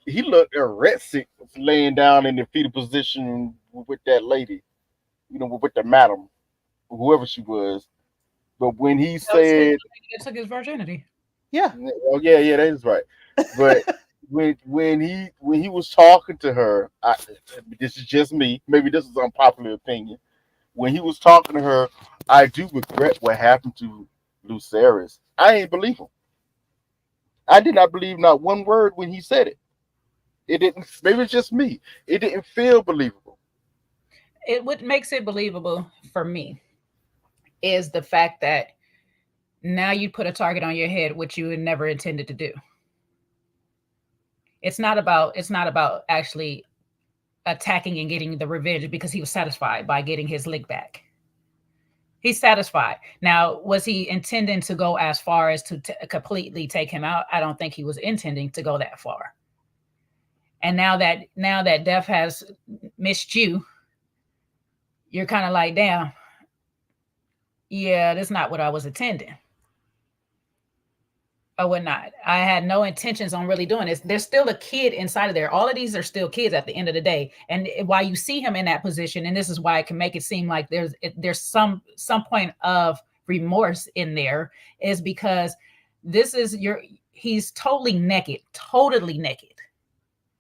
he looked erratic laying down in the fetal position with that lady, with the madam, whoever she was. But when he said,
it took his virginity.
Yeah.
Oh yeah, that is right. But when he was talking to her, this is just me. Maybe this is unpopular opinion. When he was talking to her, I do regret what happened to Lucerys. I ain't believe him. I did not believe not one word when he said it. It didn't. Maybe it's just me. It didn't feel believable.
What makes it believable for me is the fact that now you put a target on your head, which you had never intended to do. It's not about actually attacking and getting the revenge because he was satisfied by getting his lick back. He's satisfied. Now, was he intending to go as far as to completely take him out? I don't think he was intending to go that far. And now that death has missed you, you're kind of like, damn, yeah, that's not what I was intending. Or whatnot. I had no intentions on really doing this. There's still a kid inside of there. All of these are still kids at the end of the day. And why you see him in that position, and this is why it can make it seem like there's some point of remorse in there, is because he's totally naked.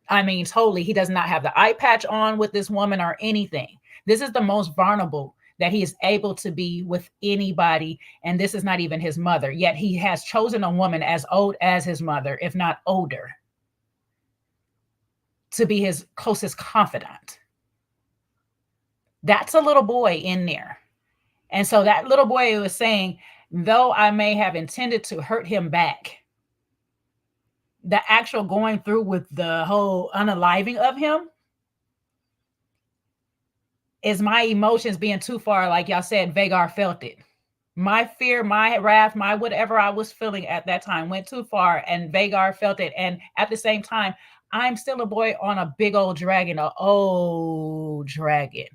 I mean, totally. He does not have the eye patch on with this woman or anything. This is the most vulnerable that he is able to be with anybody. And this is not even his mother. Yet he has chosen a woman as old as his mother, if not older, to be his closest confidant. That's a little boy in there. And so that little boy was saying, though I may have intended to hurt him back, the actual going through with the whole unaliving of him is my emotions being too far. Like y'all said, Vagar felt it. My fear, my wrath, my whatever I was feeling at that time went too far, and Vagar felt it. And at the same time, I'm still a boy on a big old dragon, an old dragon.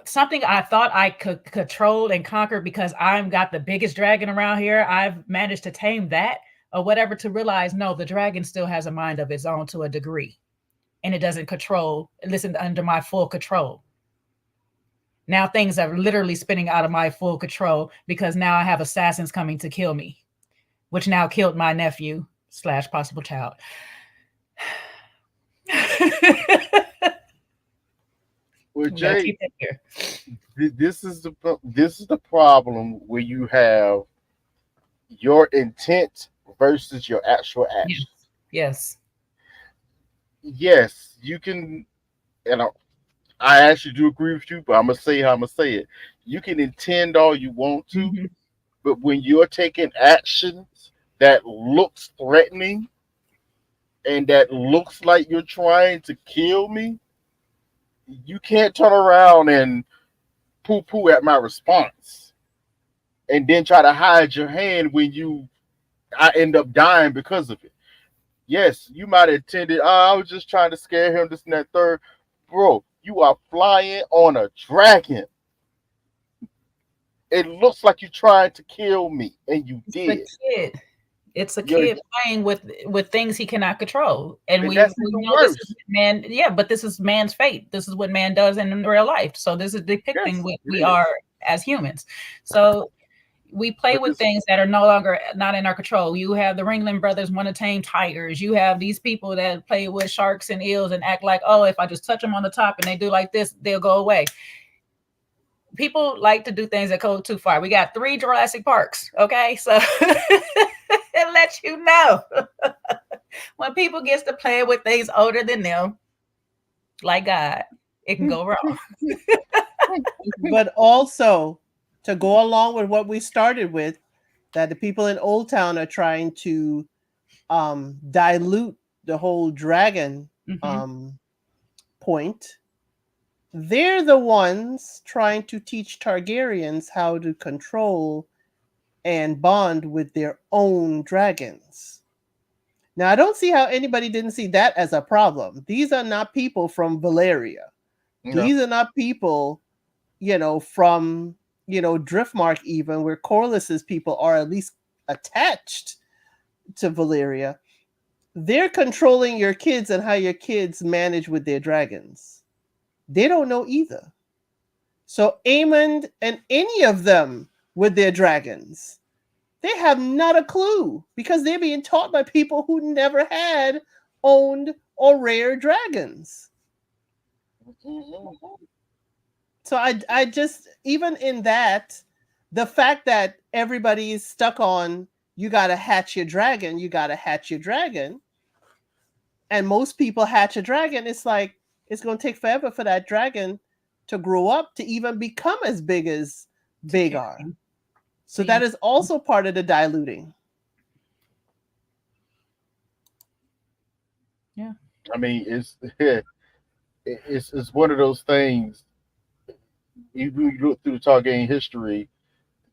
Something I thought I could control and conquer because I've got the biggest dragon around here. I've managed to tame that or whatever, to realize, no, the dragon still has a mind of its own to a degree. And it doesn't listen under my full control. Now things are literally spinning out of my full control because now I have assassins coming to kill me, which now killed my nephew / possible child.
Well, Jay, this is the problem where you have your intent versus your actual action.
Yes.
Yes, you can, and I actually do agree with you, but I'm gonna say how I'm gonna say it. You can intend all you want to, But when you're taking actions that looks threatening and that looks like you're trying to kill me, you can't turn around and poo-poo at my response and then try to hide your hand when I end up dying because of it. Yes, you might have intended, I was just trying to scare him, this and that third. Bro, you are flying on a dragon. It looks like you're trying to kill me, and you
It's a
did.
kid. It's a
You're,
kid playing with things he cannot control, and
and
we
that's even
know this is
worse.
man. Yeah, but this is man's fate. This is what man does in real life. So this is depicting
Yes,
what
it
we
is.
are as humans. So we play
But
with
this,
things that are no longer not in our control. You have the Ringling brothers want to tame tigers. You have these people that play with sharks and eels and act like, oh, if I just touch them on the top and they do like this, they'll go away. People like to do things that go too far. We got 3 Jurassic Parks, okay? So it lets you know when people gets to play with things older than them, like God, it can go wrong.
But also, to go along with what we started with, that the people in Old Town are trying to dilute the whole dragon
Mm-hmm.
point. They're the ones trying to teach Targaryens how to control and bond with their own dragons. Now, I don't see how anybody didn't see that as a problem. These are not people from Valeria.
you know,
These are not people, from, Driftmark, even where Corliss's people are at least attached to Valeria. They're controlling your kids and how your kids manage with their dragons. They don't know either. So Aemond and any of them with their dragons, they have not a clue because they're being taught by people who never had owned or rare dragons. So I just, even in that, the fact that everybody is stuck on, you got to hatch your dragon, and most people hatch a dragon, it's like it's going to take forever for that dragon to grow up to even become as big as Vagar. So that is also part of the diluting.
Yeah.
I mean, it's one of those things. You look through the Targaryen history,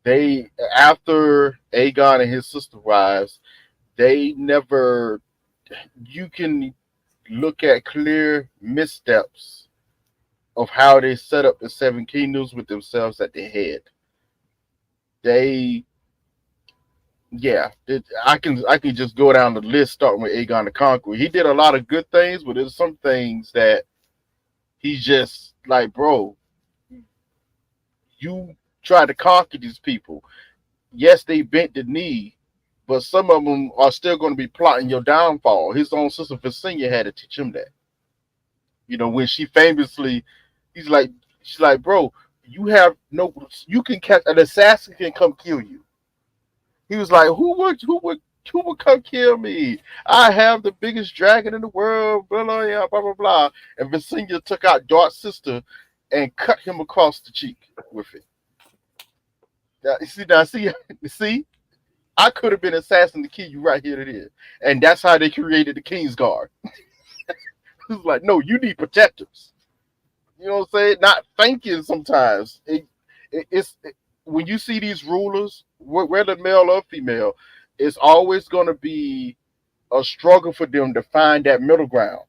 they after Aegon and his sister wives, they never. You can look at clear missteps of how they set up the Seven Kingdoms with themselves at the head. They, yeah, I can just go down the list starting with Aegon the Conqueror. He did a lot of good things, but there's some things that he's just like, bro, you try to conquer these people. Yes, they bent the knee, but some of them are still going to be plotting your downfall. His own sister Visenya had to teach him that. When she famously, she's like, bro, you can catch an assassin can come kill you. He was like, who would come kill me? I have the biggest dragon in the world, blah blah yeah, blah blah blah. And Visenya took out Dart's sister and cut him across the cheek with it. See, I could have been assassin to kill you right here. It is, and that's how they created the King's Guard. It's like, no, you need protectors. You know what I'm saying? Not thinking sometimes. It's when you see these rulers, whether male or female, it's always going to be a struggle for them to find that middle ground.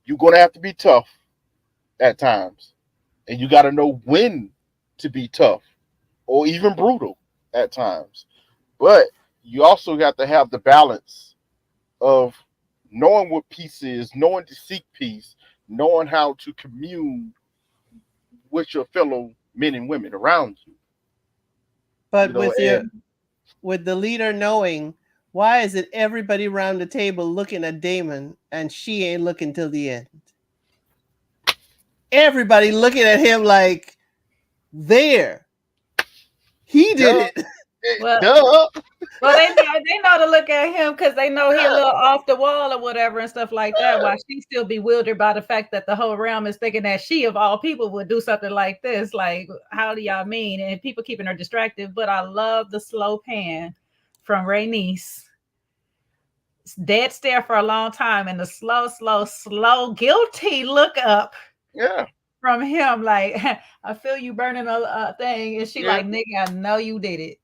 You're going to have to be tough at times, and you got to know when to be tough or even brutal at times. But you also got to have the balance of knowing what peace is, knowing to seek peace, knowing how to commune with your fellow men and women around you.
But
And
with the leader knowing, why is it everybody around the table looking at Damon and she ain't looking till the end? Everybody looking at him like, there. He did it.
Well,
Duh.
well, they know to look at him because they know he a little off the wall or whatever and stuff like that. While she still bewildered by the fact that the whole realm is thinking that she of all people would do something like this. Like, how do y'all mean? And people keeping her distracted. But I love the slow pan from Rhaenys. Dead stare for a long time, and the slow guilty look up
Yeah.
from him. Like, I feel you burning a thing, and she
Yeah.
like, nigga, I know you did it.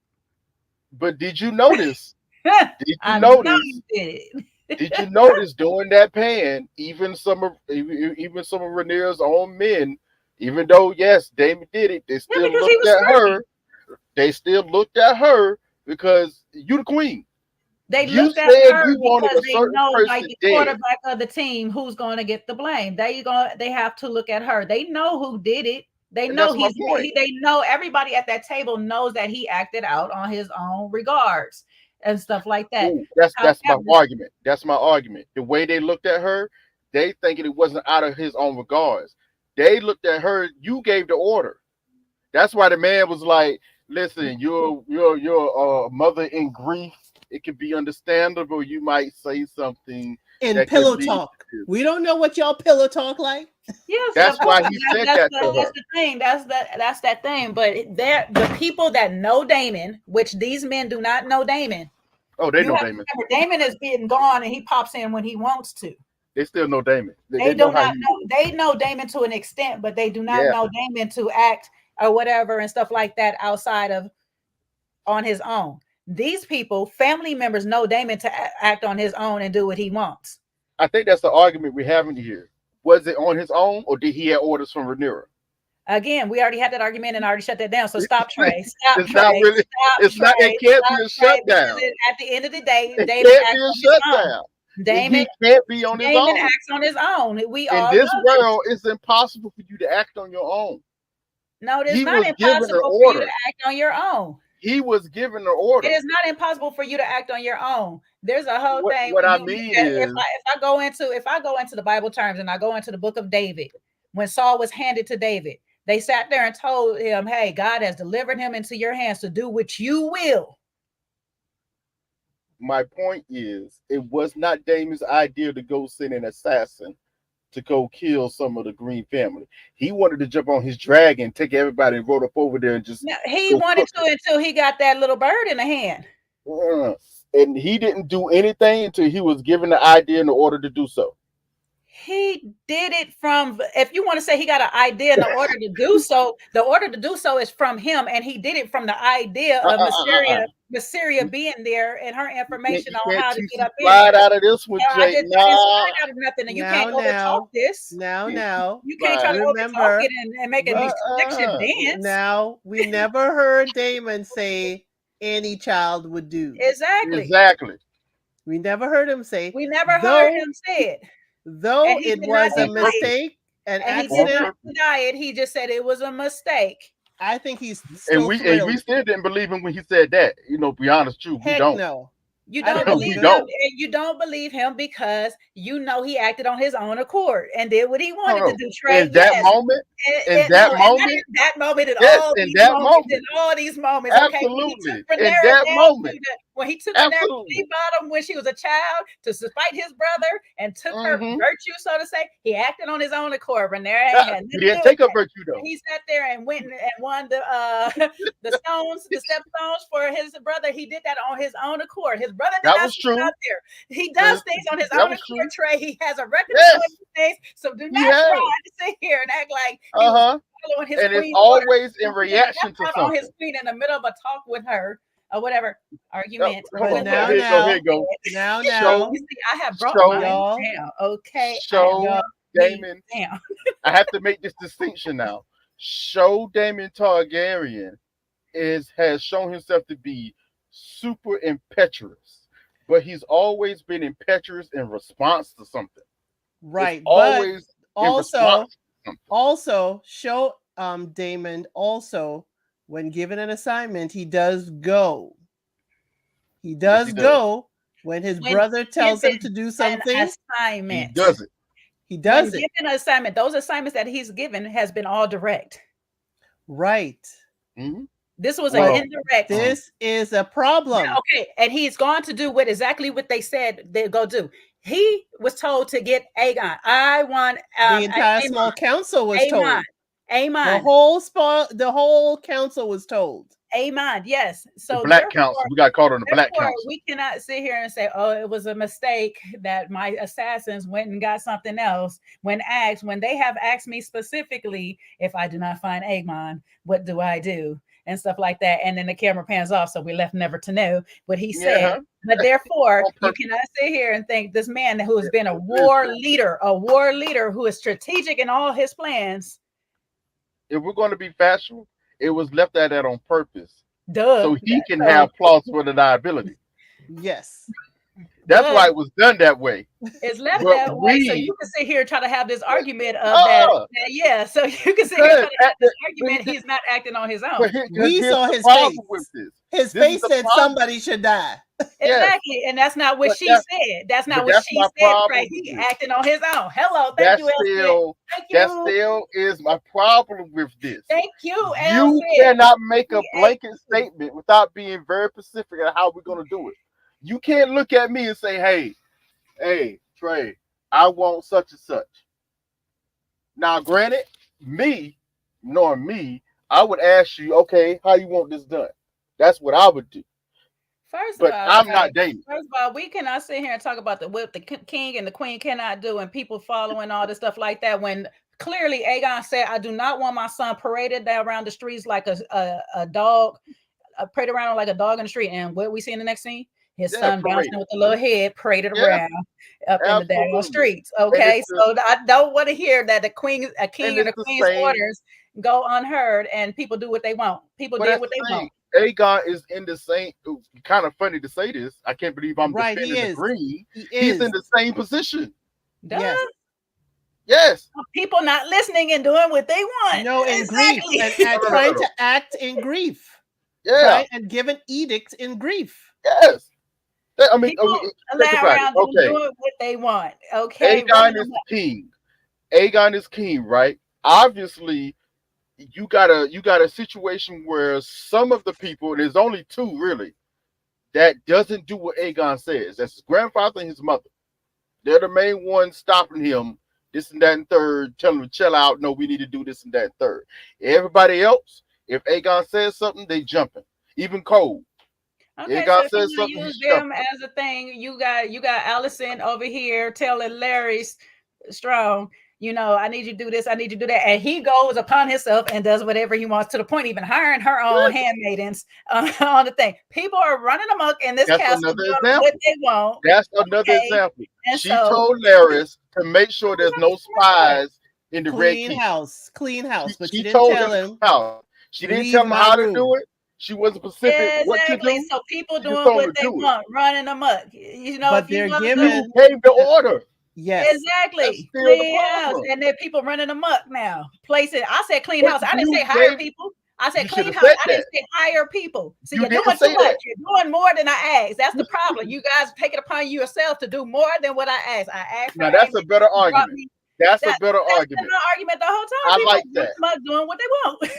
But did you notice? Did
I
you
know
notice?
you did it.
Did you notice during that pan, even some of Rhaenyra's own men, even though yes, Damon did it, they
Yeah,
still
because he
looked
was
at
screaming.
her. They still looked at her because you the queen.
They
You
looked at
said
her
you wanted
because
a
they
certain
know, like
person
the
dead.
quarterback of the team, who's going to get the blame. They have to look at her. They know who did it. They
And
know
that's my point.
they know everybody at that table knows that he acted out on his own regards and stuff like that.
Ooh, that's my
However,
argument. That's my argument. The way they looked at her, they thinking it wasn't out of his own regards. They looked at her. You gave the order. That's why the man was like, "Listen, you're a mother in grief. It can be understandable. You might say something
In
that
pillow
could be."
talk. We don't know what y'all pillow talk like.
yes,
That's
of course.
why he said that to
That's
her.
the thing. That's that thing. But the people that know Damon, which these men do not know Damon.
Oh, they
You
know
have to
Damon.
remember, Damon is being gone, and he pops in when he wants to.
They still know Damon.
They
They
do
know how
not
he
know.
is.
They know Damon to an extent, but they do not
Yeah.
know Damon to act or whatever and stuff like that outside of on his own. These people, family members, know Damon to act on his own and do what he wants.
I think that's the argument we're having here. Was it on his own, or did he have orders from Rhaenyra?
Again, we already had that argument and already shut that down. So stop, Trey. Stop,
It's not
Trey.
really.
Stop,
It's not. It
Trey.
can't
Stop,
be a
Trey. Because
shutdown.
at the end of the day,
It
Damon
can't
acts
be a
on his own.
shutdown.
Damon,
He can't be on his
Damon
own.
acts on his own. We
In
all
this
know this.
world, it's impossible for you to act on your own.
No, it is
He
not
was given an
impossible for you to
order.
act on your own.
He was given an
It
order.
is not impossible for you to act on your own. There's a whole thing.
What I mean is,
If I go into the Bible terms and I go into the book of David, when Saul was handed to David, they sat there and told him, "Hey, God has delivered him into your hands to do what you will."
my point is, it was not Damon's idea to go send an assassin to go kill some of the Green family. He wanted to jump on his dragon, take everybody and rode up over there and just.
No, he wanted to until he got that little bird in the hand.
And he didn't do anything until he was given the idea and the order to do so.
He did it from, if you want to say he got an idea and the order to do so, the order to do so is from him, and he did it from the idea of Mysteria being there and her information on how to get up in
there.
there.
Out of this one,
I didn't slide out of nothing, and you can't overtalk this.
Now,
you can't try to overtalk it and make a distraction dance.
Now, we never heard Damon say any child would do.
Exactly.
We never heard him say.
We never heard him say it.
Though it was a mistake,
and he did not deny it. He just said it was a mistake.
I think he's
and we still didn't believe him when he said that. You know, be honest, true.
Heck
we don't.
No.
You don't believe him. And you don't believe him because you know he acted on his own accord and did what he wanted to do. Trey,
in that moment, in that moment,
in all these moments.
Absolutely. Okay? In that moment.
When he took her down to the bottom when she was a child to spite his brother and took her virtue, so to say, he acted on his own accord. Rhaenyra
he didn't take her virtue though.
He sat there and went and won the stones, the stepstones for his brother. He did that on his own accord. His brother did not sit out there. He does things on his own accord. Trey, he has a record of things. So do not try to sit here and act like he was following his
and
queen.
It's always in reaction to something.
On his queen in the middle of a talk with her. Or whatever argument.
Now,
here go.
Now.
You see, I have brought mine down. Okay.
Damon. I have to make this distinction now. Damon Targaryen has shown himself to be super impetuous, but he's always been impetuous in response to something.
Right.
It's always
also show Damon also. When given an assignment, he does go. He does go when his brother tells him to do something.
Assignment.
He does it.
He does it.
Given an assignment, those assignments that he's given has been all direct.
Right.
Mm-hmm.
This was
Well,
an indirect.
This is a problem.
Yeah, okay, and he's going to do exactly what they said they'll go do. He was told to get Aegon. I want
The entire small council was told.
Aemon.
The whole council was told.
Aemon, yes. So
the Black Council. We got caught on the Black Council.
We cannot sit here and say, "Oh, it was a mistake that my assassins went and got something else." When they have asked me specifically, if I do not find Aemon, what do I do? And stuff like that. And then the camera pans off, so we left never to know what he said.
Yeah.
But therefore, you cannot sit here and think this man who has been a war leader who is strategic in all his plans.
If we're going to be factual, it was left at that on purpose.
Duh.
So he can have plausible deniability.
Yes.
That's why it was done that way.
It's left that way, so you can sit here and try to have this argument of that. Yeah, so you can sit here and try to have this argument. He's not acting on his own.
We saw his face. His face said somebody should die.
Exactly, and that's not what she said. That's not what she said. Right? He acting on his own. Hello, thank you.
That still is my problem with this.
Thank you.
You cannot make a blanket statement without being very specific on how we're going to do it. You can't look at me and say, hey, Trey, I want such and such. Now, granted, knowing me, I would ask you, okay, how you want this done? That's what I would do.
First of all,
I'm not dating.
First of all, we cannot sit here and talk about what the king and the queen cannot do and people following all this stuff like that when clearly Aegon said, I do not want my son paraded down around the streets like a dog, paraded around like a dog in the street. And what we see in the next scene? His son bouncing with a little head, paraded around up in the damn streets. Okay, so I don't want to hear that a king and the queen's orders go unheard and people do what they want. People did what they want.
Aegon is in the same. Kind of funny to say this. I can't believe I'm defending the green. He's in the same position.
Yes.
Yes.
People not listening and doing what they want.
No, in grief and trying to act in grief.
Yeah,
right? And give an edict in grief.
Yes. I mean,
allow around doing what they want. Okay.
Aegon is king. Aegon is king, right? Obviously, you got a situation where some of the people, there's only two really, that doesn't do what Aegon says. That's his grandfather and his mother. They're the main ones stopping him, this and that and third, telling him to chill out. No, we need to do this and that and third. Everybody else, if Aegon says something, they jumping. Even Cole.
Okay,
Aegon
so
says something,
use them as a thing. You got Allison over here telling Larry Strong, you know, I need you to do this, I need you to do that. And he goes upon himself and does whatever he wants, to the point even hiring her own handmaidens on the thing. People are running amok in this castle doing what they want.
That's another example. And she told Larys to make sure there's no spies in the Red King.
Clean house. But she
didn't
tell him.
She didn't tell him how to do it. She wasn't specific what to do.
So people doing what they want, running amok. You know,
but
if
you gave the order.
Yes,
exactly. Clean house, and then people running amok now. Placing, I said clean house. I didn't say hire people. I said clean house. I didn't say hire people. So you're doing too much. You're doing more than I asked. That's the problem. You guys take it upon yourself to do more than what I asked. I asked.
Now that's a better argument. That's a better argument.
That's argument the whole time.
I like that.
Doing what they want.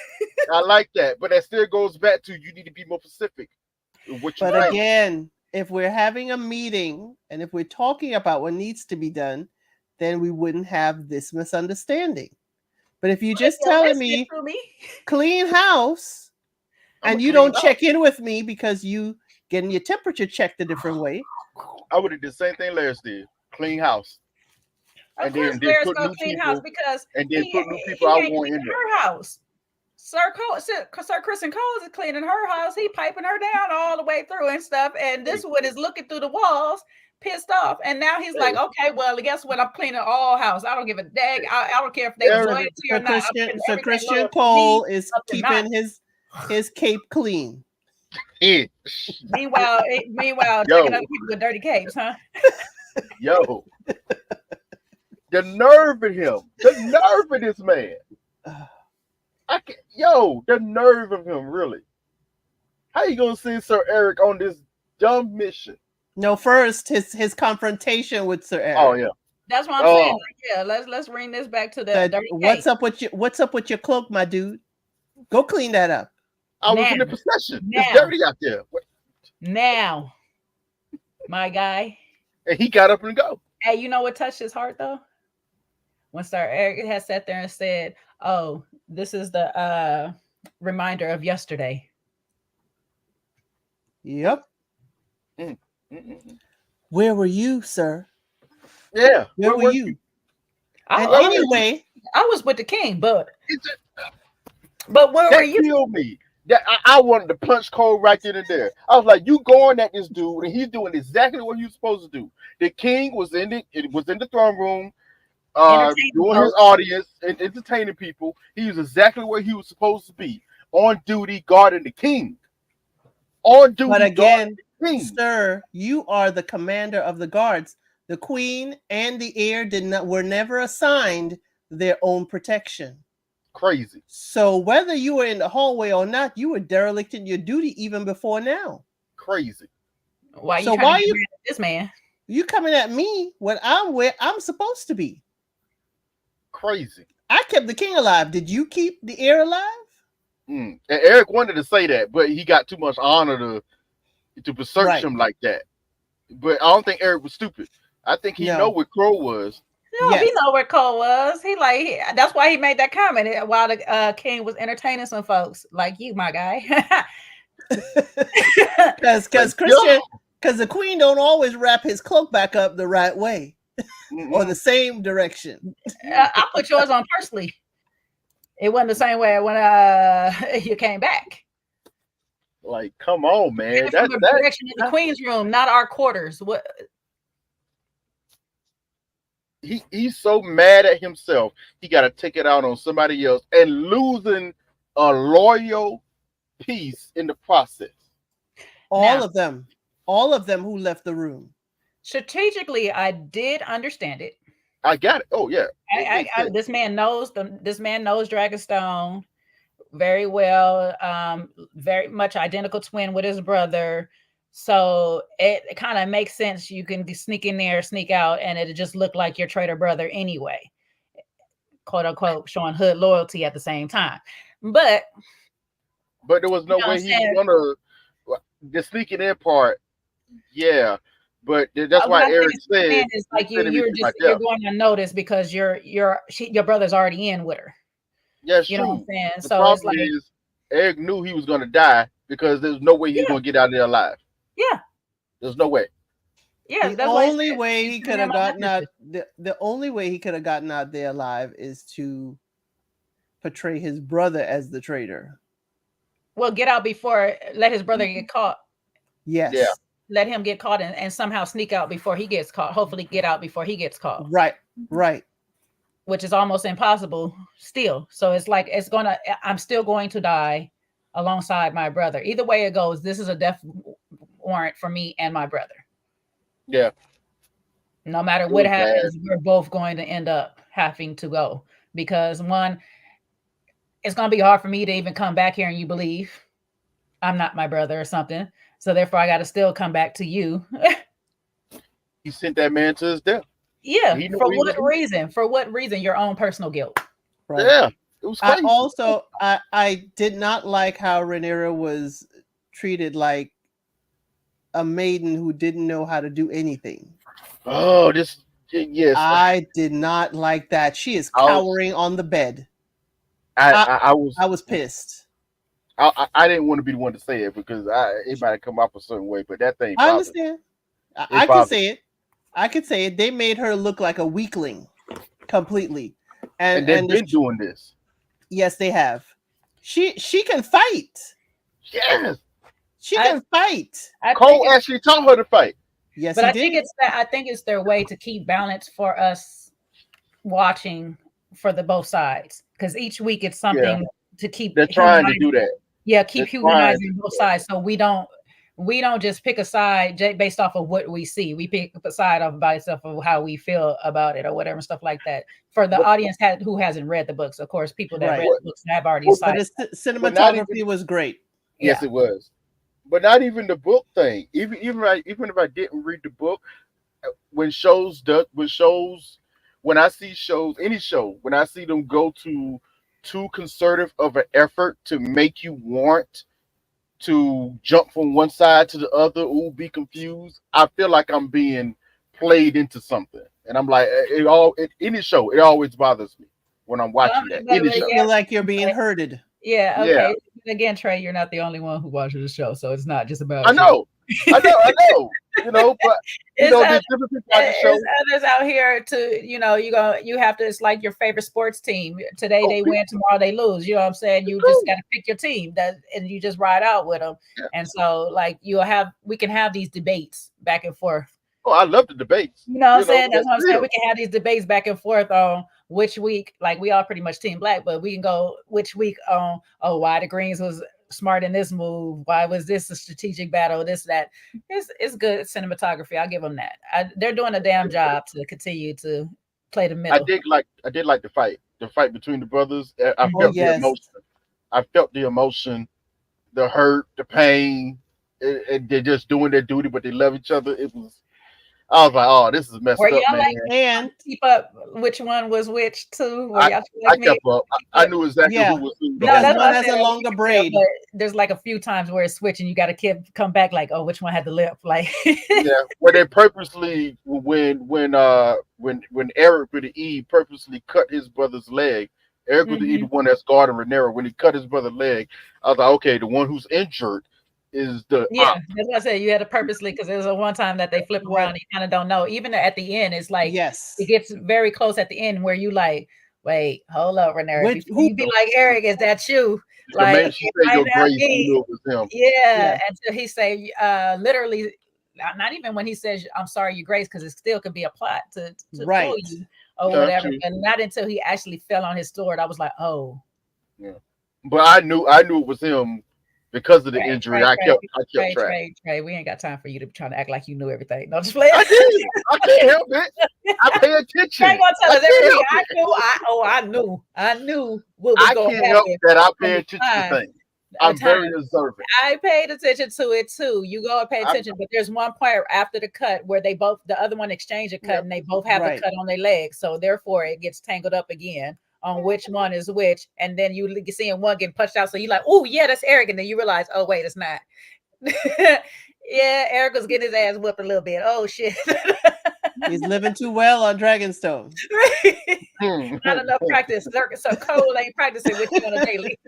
I like that, but that still goes back to you need to be more specific.
But again, if we're having a meeting and if we're talking about what needs to be done, then we wouldn't have this misunderstanding. But if you're just telling me clean house and you don't check in with me because you getting your temperature checked a different way,
I would have did the same thing Larry did. Clean house.
Of course, Larry's gonna clean house because
and then put new people I want in
her house. Sir Kristen Cole is cleaning her house. He piping her down all the way through and stuff. And this one is looking through the walls, pissed off. And now he's like, okay, well, guess what? I'm cleaning all house. I don't give a dag. I don't care if they was loyalty or not.
So Christian Cole is keeping his cape clean.
Yeah.
Meanwhile, taking other people with dirty capes, huh?
Yo. The nerve in him. The nerve of this man. The nerve of him, really. How you gonna send Sir Eric on this dumb mission?
No, first his confrontation with Sir Eric.
Oh yeah,
that's what I'm saying. Like, yeah, let's bring this back to the dirty
what's up with your cloak, my dude? Go clean that up.
I was
Now,
in the procession. It's
now,
dirty out there.
now, my guy.
And he got up and go.
Hey, you know what touched his heart though? When Sir Eric had sat there and said, "Oh, this is the reminder of yesterday."
Yep.
Mm, mm, mm.
Where were you, sir?
Yeah.
Where were you?
I,
And
Where
I,
were you?
anyway,
I was with the king, but
It's a-
where were
That
you?
killed me. That I wanted to punch Cole right then and there. I was like, "You going at this dude, and he's doing exactly what he was supposed to do." The king was in the throne room,
Entertaining
doing his
folks.
audience and entertaining people. He was exactly where he was supposed to be, on duty, guarding the king. On duty,
but again,
guarding the king.
sir, you are the commander of the guards. The queen and the heir were never assigned their own protection.
Crazy.
So whether you were in the hallway or not, you were derelict in your duty even before now.
Crazy.
Why you
So
trying
why
to get
you
rid of this man?
you coming at me when I'm where I'm supposed to be?
Crazy.
I kept the king alive. Did you keep the heir alive?
And Eric wanted to say that, but he got too much honor to beseech
Right.
him like that. But I don't think Eric was stupid. I think he
No.
know what Crow was.
No,
Yes.
he know where Cole was. That's why he made that comment while the king was entertaining some folks like you, my guy.
Because Christian, because the queen don't always wrap his cloak back up the right way or the same direction.
I put yours on personally. It wasn't the same way when you came back.
Like, come on, man.
From the direction of the queen's room, not our quarters. What?
He's so mad at himself. He got to take it out on somebody else and losing a loyal piece in the process.
All of them who left the room.
Strategically, I did understand it.
I got it. Oh yeah.
This man knows Dragonstone very well. Very much identical twin with his brother. So it kind of makes sense. You can sneak in there, sneak out, and it just look like your traitor brother anyway, quote unquote, showing hood loyalty at the same time. But
there was no way he was gonna the sneaking in part. Yeah, but that's why Eric said
it's like you're going unnoticed because your brother's already in with her.
Yeah, it's
you
true.
know what I'm saying?
The
so
problem is Eric knew he was gonna die because there's no way he's gonna get out of there alive.
Yeah.
There's no way.
Yeah,
the only way he could have gotten out. The only way he could have gotten out there alive is to portray his brother as the traitor.
Well, get out before let his brother get caught.
Yes.
Yeah.
Let him get caught and somehow sneak out before he gets caught. Hopefully, get out before he gets caught.
Right. Right.
Which is almost impossible still. So it's like I'm still going to die alongside my brother. Either way it goes, this is a death warrant for me and my brother.
Yeah.
No matter what happens, we're both going to end up having to go because one, it's going to be hard for me to even come back here and you believe I'm not my brother or something. So therefore I got to still come back to you.
He sent that man to his death.
Yeah. For what reason? For what reason? Your own personal guilt.
Right.
Yeah. It was crazy.
I did not like how Rhaenyra was treated like a maiden who didn't know how to do anything.
Oh, yes.
I did not like that. She is cowering on the bed.
I
was pissed.
I didn't want to be the one to say it because it might have come off a certain way, but that thing.
I understand. I can say it. I could say it. They made her look like a weakling, completely.
And they've been doing this.
Yes, they have. She can fight.
Yes,
she can fight.
Cole actually taught her to fight.
Yes,
but I think it's their way to keep balance for us watching for the both sides because each week it's something to keep.
They're trying to do that.
Yeah, keep humanizing both sides, so we don't just pick a side based off of what we see. We pick a side based off of how we feel about it or whatever, stuff like that. For the audience who hasn't read the books, of course, people that read the books have already decided.
But the cinematography was great.
Yes, it was. But not even the book thing. Even if I didn't read the book, when I see shows, any show, when I see them go to too conservative of an effort to make you want to jump from one side to the other, ooh, be confused. I feel like I'm being played into something, and I'm like, any show, it always bothers me when I'm watching that. Any
You
show,
feel like you're being herded.
Yeah,
yeah,
okay. Again, Trey, you're not the only one who watches the show, so it's not just
I
about you.
know, you know, but
It's
there's different people on the show.
There's others out here to, you have to, it's like your favorite sports team. Today
Oh,
they
people,
win, tomorrow they lose. You know what I'm saying? You just got to pick your team and you just ride out with them.
yeah.
And so like we can have these debates back and forth.
Oh, I love the debates.
You know what I'm
You know,
saying? That's what I'm saying.
still,
We can have these debates back and forth on which week, like we all pretty much team black, but we can go which week on, oh, why the Greens was smart in this move. Why was this a strategic battle? This, that. It's good cinematography. I'll give them that. They're doing a damn job to continue to play the middle.
I did like the fight between the brothers. I
Mhm.
Oh
felt the
yes.
emotion. I felt the emotion, the hurt, the pain. They're just doing their duty, but they love each other. I was like, oh, this is messed
Were
up,
y'all
man.
like
And
keep up which one was which too? Were
I,
y'all
I
like me?
kept up. I knew exactly
yeah,
who was who the
No,
because
whole
that's
one
what
time.
I
has
said.
a
Like,
longer
you can tell,
braid.
but there's like a few times where it's switching. You got to come back like, oh, which one had the lip? Like,
Yeah, where they purposely when Eric with the E purposely cut his brother's leg. Eric with the E, the
Mhm.
one that's guarding Renera. When he cut his brother's leg, I was like, okay, the one who's injured is the
Yeah,
op.
that's what I said. You had to purposely, because there was a one time that they flip
What?
around. You kind of don't know. Even at the end, it's like it
Yes.
gets very close at the end where you like, wait, hold up, Renera.
Which
Before
who?
you be like, Eric, is that you?
The
Like,
man she
it
said
might
your
not
grace, you
be.
knew it was him.
Yeah,
Yeah.
until he say, literally, not even when he says, "I'm sorry, your grace," because it still could be a plot to fool
Right.
you or
Yeah,
whatever.
true.
But not until he actually fell on his sword, I was like, oh,
Yeah, but I knew it was him because of the
Trey,
injury.
Trey, Trey,
I kept
Trey,
track.
Trey, Trey. We ain't got time for you to try to act like you knew everything. No, just play
I
it.
did. I can't help it. I pay
Trey
attention.
gonna tell
I
us
can't
everything.
help it.
I knew what was
I
gonna
can't help
happen
that I
from
pay
the
attention to
time.
things. I'm very observant.
I paid attention to it too. You go and pay
I,
attention, but there's one part after the cut where the other one exchange a cut
yeah,
and they both have the
Right.
cut on their legs. So therefore it gets tangled up again on which one is which. And then you seeing one getting punched out. So you're like, oh yeah, that's Eric. And then you realize, oh wait, it's not. Yeah, Eric was getting his ass whipped a little bit. Oh shit.
He's living too well on Dragonstone.
Not enough practice. So Cole ain't practicing with you on a daily.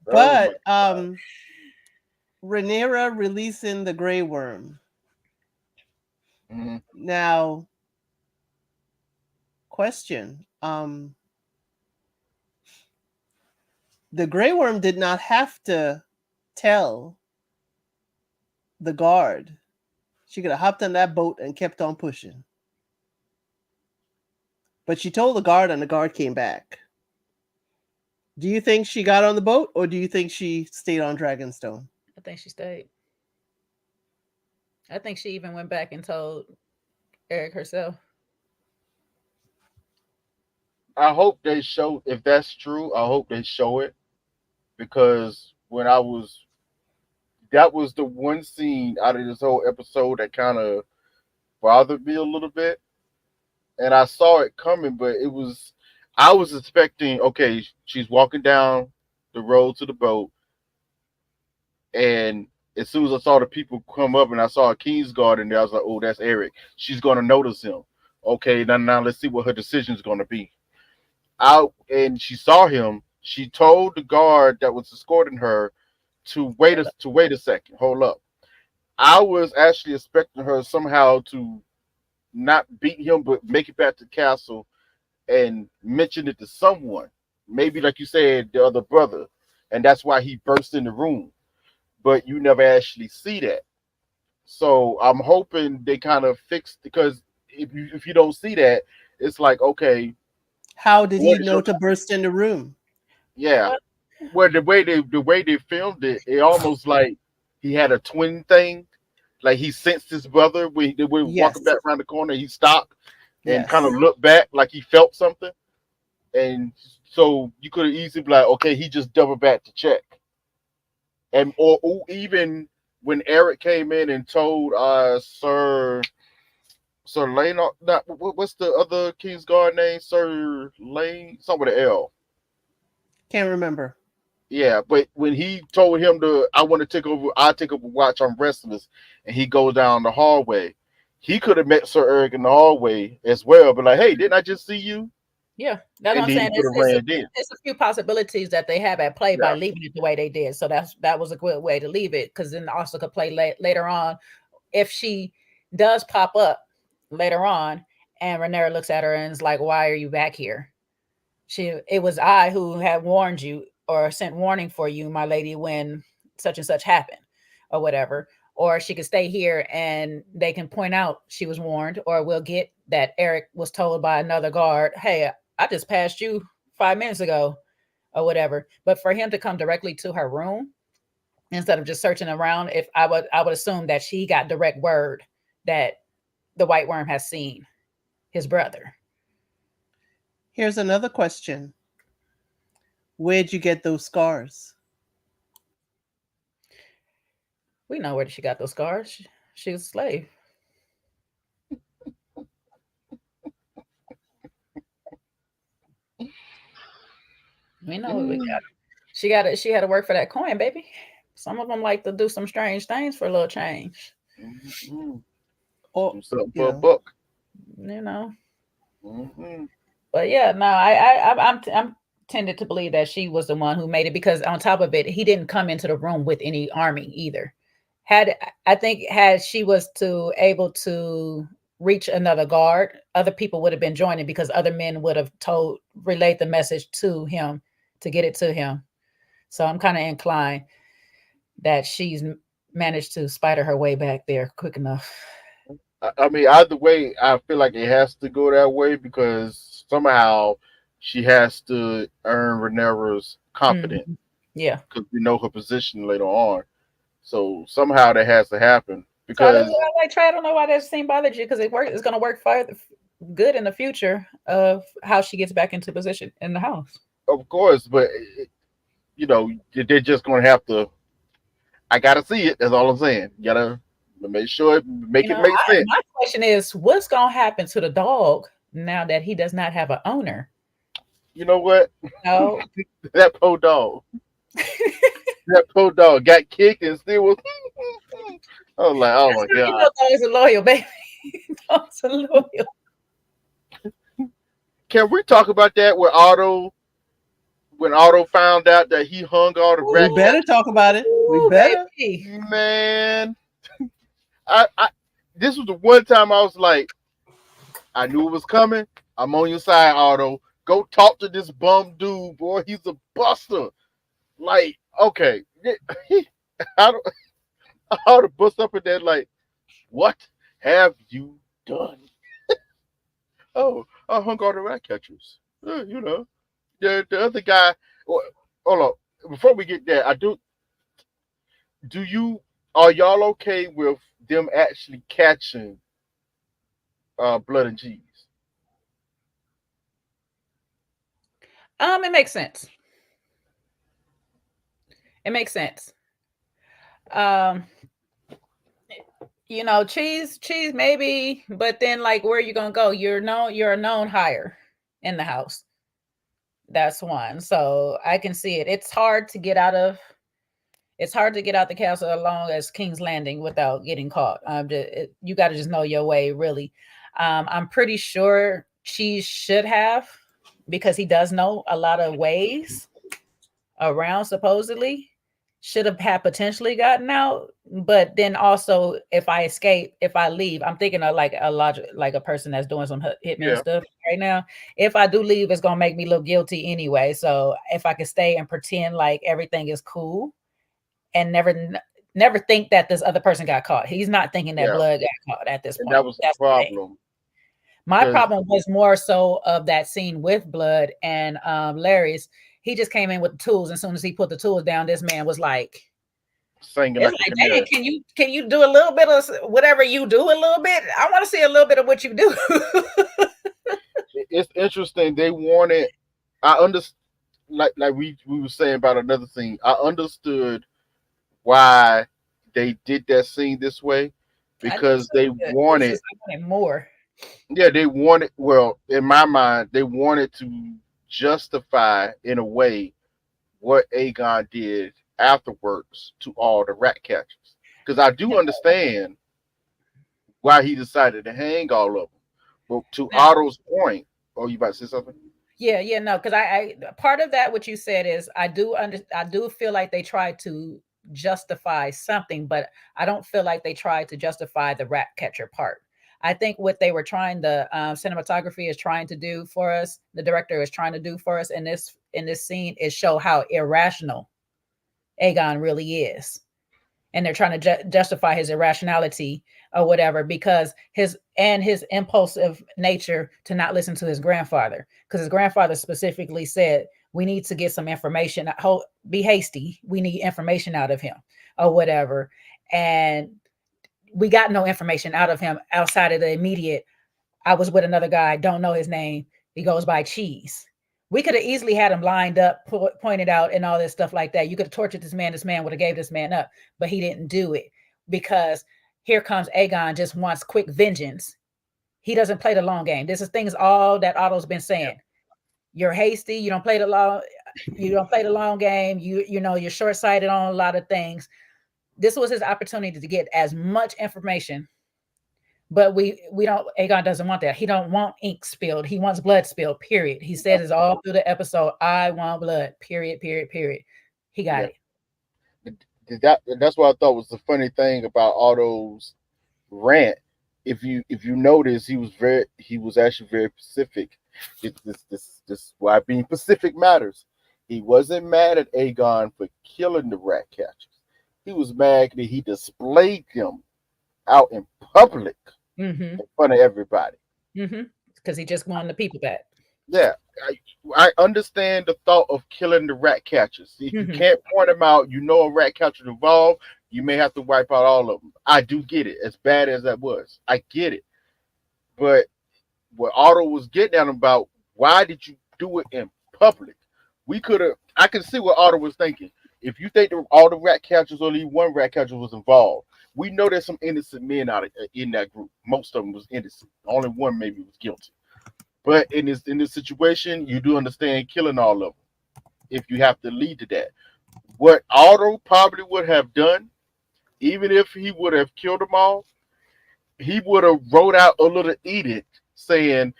oh my
But Rhaenyra releasing the Grey Worm.
Mhm.
Now, question. The Grey Worm did not have to tell the guard. She could have hopped on that boat and kept on pushing. But she told the guard and the guard came back. Do you think she got on the boat or do you think she stayed on Dragonstone?
I think she stayed. I think she even went back and told Eric herself.
I hope they show if that's true. I hope they show it because that was the one scene out of this whole episode that kind of bothered me a little bit, and I saw it coming, but I was expecting okay, she's walking down the road to the boat, and as soon as I saw the people come up and I saw a Kingsguard in there, I was like, oh, that's Eric. She's gonna notice him. Okay, now let's see what her decision is gonna be. Out and she saw him. She told the guard that was escorting her to wait a second. Hold up. I was actually expecting her somehow to not beat him, but make it back to the castle and mention it to someone. Maybe like you said, the other brother, and that's why he burst in the room. But you never actually see that. So I'm hoping they kind of fix because if you don't see that, it's like okay,
How did he
what is
know
your
to burst in the room?
yeah?
Well,
Where the way they filmed it, it almost like he had a twin thing. Like he sensed his brother when they were walking
Yes.
back around the corner. He stopped and kind
Yes.
of looked back like he felt something. And so you could have easily be like, okay, he just doubled back to check. And or even when Eric came in and told Sir Lane, not what's the other King's Guard name? Sir Lane, something with an L.
Can't remember.
Yeah, but when he told him I want to take over, I'll take over watch on restless, and he goes down the hallway, he could have met Sir Eric in the hallway as well, but like, hey, didn't I just see you?
Yeah, that's what
And
I'm
then he
saying.
could have ran in.
It's a few possibilities that they have at play by
Yeah,
leaving it the way they did. So that was a good way to leave it, because then also could play later on if she does pop up later on, and Rhaenyra looks at her and is like, "Why are you back here?" It was I who had warned you or sent warning for you, my lady, when such and such happened, or whatever. Or she could stay here and they can point out she was warned, or we'll get that Eric was told by another guard, "Hey, I just passed you 5 minutes ago," or whatever. But for him to come directly to her room instead of just searching around, if I would assume that she got direct word that the White Worm has seen his brother.
Here's another question. Where'd you get those scars?
We know where she got those scars. She was a slave. We know what we got. She had to work for that coin, baby. Some of them like to do some strange things for a little change.
mm-hmm.
Or,
Do something
you
for a
know,
buck.
You know.
Mm-hmm.
But yeah, no, I'm tended to believe that she was the one who made it, because on top of it, he didn't come into the room with any army either. Had I think had she was to able to reach another guard, other people would have been joining, because other men would have relayed the message to him to get it to him. So I'm kind of inclined that she's managed to spider her way back there quick enough.
I mean, either way, I feel like it has to go that way because somehow she has to earn Rhaenyra's confidence
Mhm. Yeah.
because we know her position later on. So somehow that has to happen
So I
because,
I don't know why that scene bothered you, because it's going to work good in the future of how she gets back into position in the house.
of course, but you know, they're just going to have to. I gotta see it. That's all I'm saying. You gotta make sure make it make sense.
My question is, what's going to happen to the dog now that he does not have an owner?
You know what?
No.
That poor dog. That poor dog got kicked and still was. I was like, oh
That's
my
how you
god.
know dogs are loyal, baby. Dogs are loyal.
Can we talk about that with Otto? When Otto found out that he hung all the
we
rat
better talk about it. We
Ooh,
better.
baby.
man, I this was the one time I was like, I knew it was coming. I'm on your side, Otto. Go talk to this bum dude, boy. He's a buster. Like, okay, I don't. I ought to bust up in there like, what have you done? Oh, I hung all the rat catchers. You know, the other guy. Hold on. Before we get there, I do. Do you are y'all okay with them actually catching blood and cheese?
It makes sense. It makes sense. Um, cheese maybe, but then like where are you gonna go? You're a known hire in the house. That's one. So I can see it. It's hard to get out the castle along as King's Landing without getting caught. You got to just know your way, really. I'm pretty sure Cheese should have, because he does know a lot of ways around, supposedly. Should have had potentially gotten out, but then also if I leave, I'm thinking of like a logic, like a person that's doing some hitman
Yeah,
stuff right now. If I do leave, it's gonna make me look guilty anyway. So if I can stay and pretend like everything is cool and never think that this other person got caught. He's not thinking that
yeah,
blood got caught at this
and that
point.
was the
That's the thing.
problem
My
because
problem was more so of that scene with Blood and Larry's. He just came in with the tools. As soon as he put the tools down, this man was like,
singing
it's
like a
like, dang,
canary.
can you do a little bit of whatever you do a little bit? I want to see a little bit of what you do.
It's interesting. They wanted. I understand. Like we were saying about another thing. I understood why they did that scene this way
I did
because
too.
they
It's
wanted.
just I wanted more.
Yeah, they wanted. Well, in my mind, they wanted to justify in a way what Aegon did afterwards to all the rat catchers. Because I do understand why he decided to hang all of them. But to
Now,
Otto's point, oh, you about to say something?
yeah, no, because I part of that what you said is I do feel like they tried to justify something, but I don't feel like they tried to justify the rat catcher part. I think what they were trying, the cinematography is trying to do for us, the director is trying to do for us in this scene is show how irrational Aegon really is, and they're trying to justify his irrationality or whatever because his impulsive nature to not listen to his grandfather, because his grandfather specifically said we need to get some information, be hasty, we need information out of him or whatever, and we got no information out of him outside of the immediate. I was with another guy, don't know his name, he goes by Cheese. We could have easily had him lined up, pointed out, and all this stuff like that. You could have tortured this man. This man would have gave this man up, but he didn't do it because here comes Aegon, just wants quick vengeance. He doesn't play the long game. This is things all that Otto's been saying. You're hasty. You don't play the long. You don't play the long game. You know you're short sighted on a lot of things. This was his opportunity to get as much information. But we don't. Aegon doesn't want that. He don't want ink spilled. He wants blood spilled. Period. He says it's all through the episode. I want blood. Period. Period. Period. He got it.
That's what I thought was the funny thing about Otto's rant. If you notice, he was actually very specific. This why being Pacific matters. He wasn't mad at Aegon for killing the rat catchers. He was mad that he displayed them out in public in front of everybody.
Because he just wanted the people back.
Yeah, I understand the thought of killing the rat catchers. If you can't point them out, you know a rat catcher involved, you may have to wipe out all of them. I do get it. As bad as that was, I get it. But what Otto was getting at about, why did you do it in public? I can see what Otto was thinking. If you think all the rat catchers, only one rat catcher was involved, we know there's some innocent men in that group. Most of them was innocent. Only one maybe was guilty. But in this situation, you do understand killing all of them if you have to lead to that. What Otto probably would have done, even if he would have killed them all, he would have wrote out a little edict saying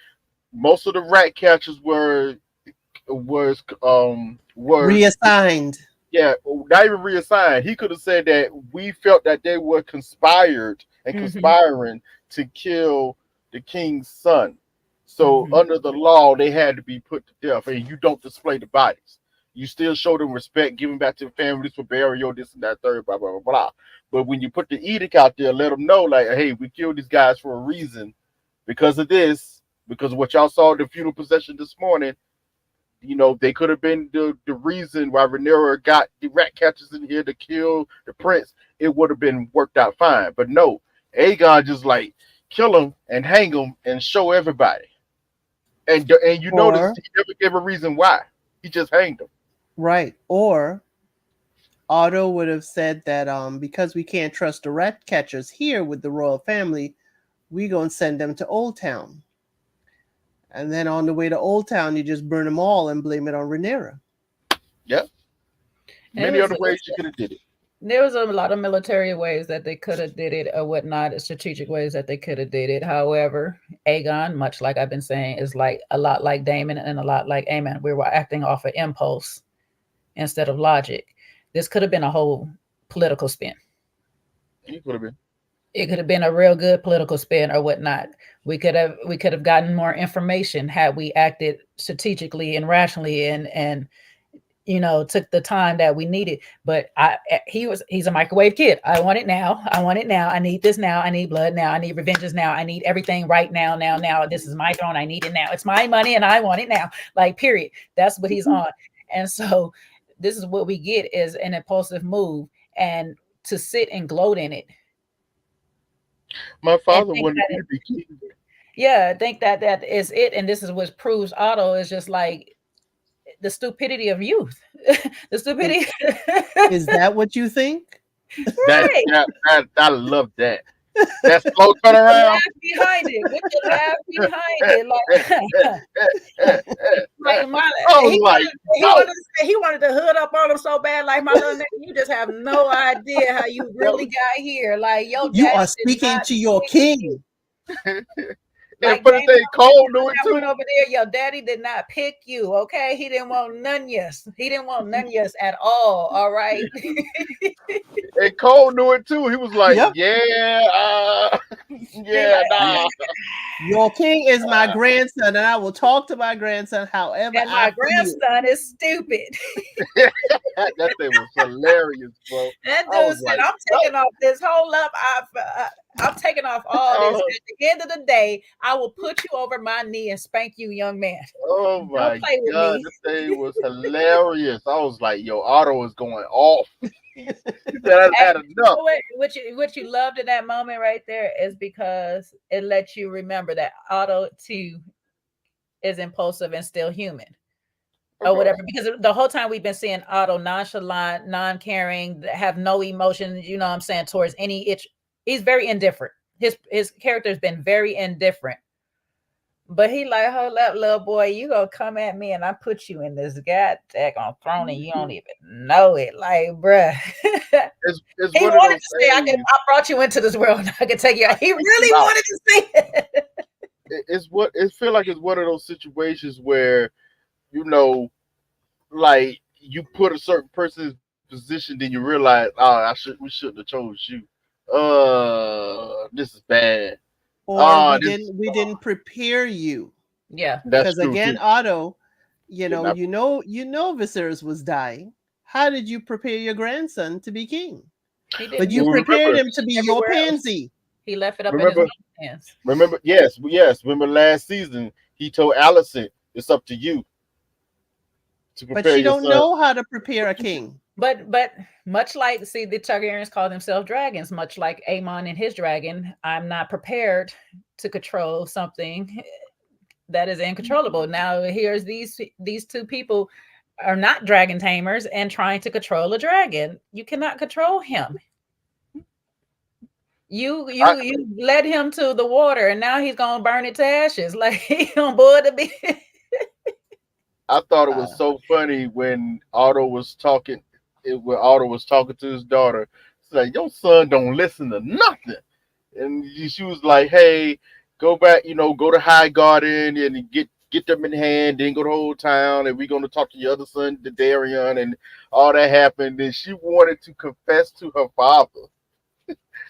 most of the rat catchers were
reassigned.
Yeah, not even reassigned. He could have said that we felt that they were conspiring to kill the king's son. So under the law, they had to be put to death, and you don't display the bodies. You still show them respect, giving back to the families for burial, this and that, third, blah, blah, blah, blah. But when you put the edict out there, let them know, like, hey, we killed these guys for a reason, because of this, because of what y'all saw at the funeral procession this morning. You know, they could have been the reason why Rhaenyra got the rat catchers in here to kill the prince. It would have been worked out fine. But no, Aegon just like kill them and hang them and show everybody. And you notice he never gave a reason why. He just hanged them.
Right. Or Otto would have said that because we can't trust the rat catchers here with the royal family, we gonna send them to Old Town. And then on the way to Old Town, you just burn them all and blame it on Rhaenyra.
Yep. Many other ways you could have did it.
There was a lot of military ways that they could have did it or whatnot, strategic ways that they could have did it. However, Aegon, much like I've been saying, is like a lot like Daemon and a lot like Aemon. We were acting off of impulse instead of logic. This could have been a whole political spin.
It could have been.
It could have been a real good political spin or whatnot. We could have gotten more information had we acted strategically and rationally and you know, took the time that we needed. But he's a microwave kid. I want it now. I want it now. I need this now. I need blood now. I need revenges now. I need everything right now. Now. This is my throne. I need it now. It's my money and I want it now. Like, period. That's what he's on. And so this is what we get is an impulsive move, and to sit and gloat in it.
My father wanted me to be king.
Yeah, I think that is it. And this is what proves Otto is just like the stupidity of youth. The stupidity.
Is that what you think?
Right.
I love that. That slow turnaround.
Behind it. With the laugh behind it. Like
was like,
he wanted to hood up on him so bad, like my little nigga. You just have no idea how you really got here. Like your
You
daddy
are
did
speaking
not
to your
pick
king.
And
like
for the
James
thing, Cole knew it
went
too.
over there. Your daddy did not pick you, okay? He didn't want none yes. He didn't want none yes at all right?
And Cole knew it too. He was like,
Yep.
yeah, yeah, nah.
Your king is my grandson, and I will talk to my grandson however
And
I
my
feel.
grandson is stupid.
That thing was hilarious, bro.
That
I
dude
was
said,
like,
I'm taking off this whole up. I'm taking off all this. At the end of the day, I will put you over my knee and spank you, young man.
oh
Don't
my
play with
God,
me.
this thing was hilarious. I was like, yo, Otto is going off. He said, I've had enough.
What you loved in that moment right there is because it lets you remember that Otto too is impulsive and still human. Or whatever, because the whole time we've been seeing Otto nonchalant, non-caring, have no emotion, you know what I'm saying, towards any itch. He's very indifferent. His character's been very indifferent. But he like, hold up, little boy, you gonna come at me and I put you in this goddamn throne and you don't even know it. Like, bruh.
It's
He
one of
wanted
those
to say,
things.
I brought you into this world. I can take you out. He really wanted to say it.
It feel like it's one of those situations where, you know, like you put a certain person's position, then you realize, oh, we shouldn't have chose you. This is bad.
Or we didn't prepare you.
Yeah,
that's
Because
true
again,
too.
Otto, you know Viserys was dying. How did you prepare your grandson to be king? But you prepared him to be your pansy.
He left it up in his hands.
Remember, yes. Remember last season, he told Allison, it's up to you to prepare.
But she don't know how to prepare a king.
But much like, see, the Targaryens call themselves dragons, much like Aemon and his dragon, I'm not prepared to control something that is uncontrollable. Now, here's these two people are not dragon tamers and trying to control a dragon. You cannot control him. You led him to the water, and now he's gonna burn it to ashes. Like he on board to be.
I thought it was so funny when Otto was talking. When Otto was talking to his daughter, it's like, your son don't listen to nothing, and she was like, "Hey, go back, go to High Garden and get them in hand, then go to Old Town, and we're gonna talk to your other son, the Darion," and all that happened. And she wanted to confess to her father.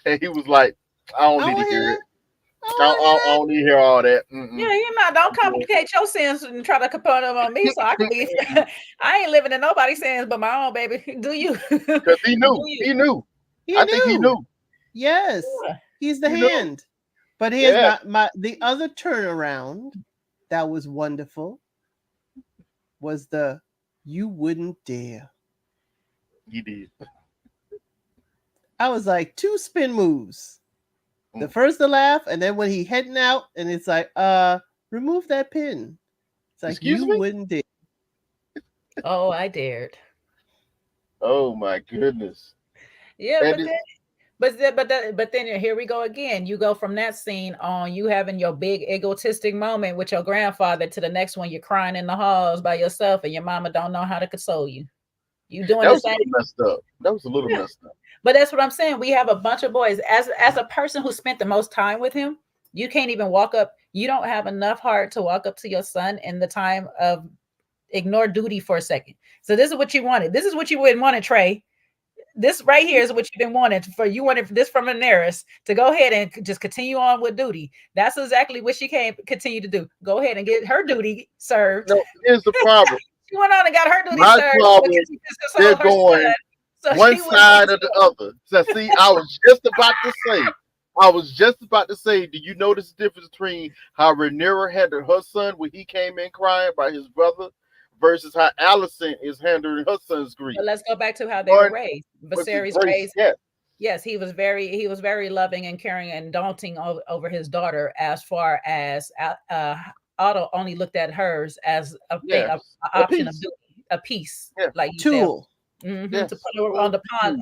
And he was like, I don't need to hear it. I don't need to hear all that. Mm-mm.
Yeah, don't complicate your sins and try to put them on me so I can be. I ain't living in nobody's sins but my own, baby. Do you?
Because he knew. He knew. I think he knew.
Yes. Yeah. He's the hand. But here's the other turnaround that was wonderful was the you wouldn't dare.
He did.
I was like, 2 spin moves. The first to laugh, and then when he heading out, and it's like, remove that pin. It's like,
Excuse me?
Wouldn't dare.
Oh, I dared.
Oh my goodness.
Yeah, but then here we go again. You go from that scene on you having your big egotistic moment with your grandfather to the next one you're crying in the halls by yourself and your mama don't know how to console you. You doing the same.
That was a little messed up.
But that's what I'm saying. We have a bunch of boys. As a person who spent the most time with him, you can't even walk up. You don't have enough heart to walk up to your son in the time of ignore duty for a second. So this is what you wanted. This is what you wouldn't want, Trey. This right here is what you've been wanting for. You wanted this from Daenerys to go ahead and just continue on with duty. That's exactly what she can continue to do. Go ahead and get her duty served.
No, here's the problem.
She went on and got her duty
My
served.
problem, they're going one side or the other. So see, I was just about to say, do you notice the difference between how Rhaenyra handled her son when he came in crying by his brother versus how Alicent is handling her son's grief?
But let's go back to how they were raised. Viserys raised. Yes, he was very loving and caring and daunting over his daughter. As far as Otto only looked at hers as a option of duty, a piece, like
tool.
To put her on the pawn,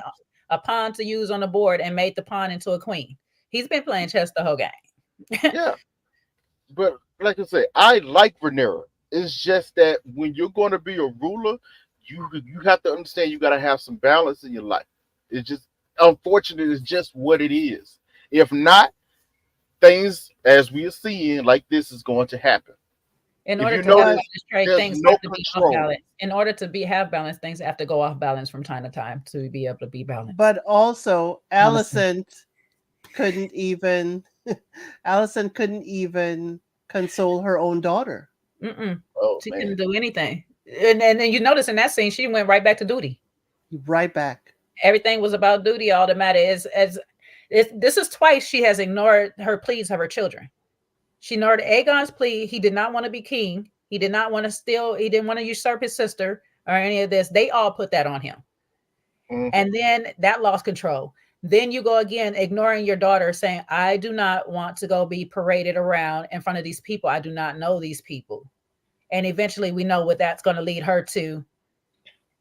a pawn to use on the board, and made the pawn into a queen. He's been playing chess the whole game.
Yeah, but like I say, I like Rhaenyra. It's just that when you're going to be a ruler, you have to understand you got to have some balance in your life. It's just unfortunate. It's just what it is. If not, things as we are seeing like this is going to happen.
In
If
order
you
to have
notice,
balance, trade,
there's
things
no
have to be off
control.
balance. In order to have balance, things have to go off balance from time to time to be able to be balanced.
But also,
Honestly.
Allison couldn't even Allison couldn't even console her own daughter.
Mm-mm.
Oh
She
man,
couldn't do anything. And then you notice in that scene, she went right back to duty.
Right back.
Everything was about duty. All that mattered is this is twice she has ignored her pleas of her children. She ignored Aegon's plea. He did not want to be king. He did not want to steal. He didn't want to usurp his sister or any of this. They all put that on him. And then that lost control. Then you go again, ignoring your daughter, saying, I do not want to go be paraded around in front of these people. I do not know these people. And eventually we know what that's going to lead her to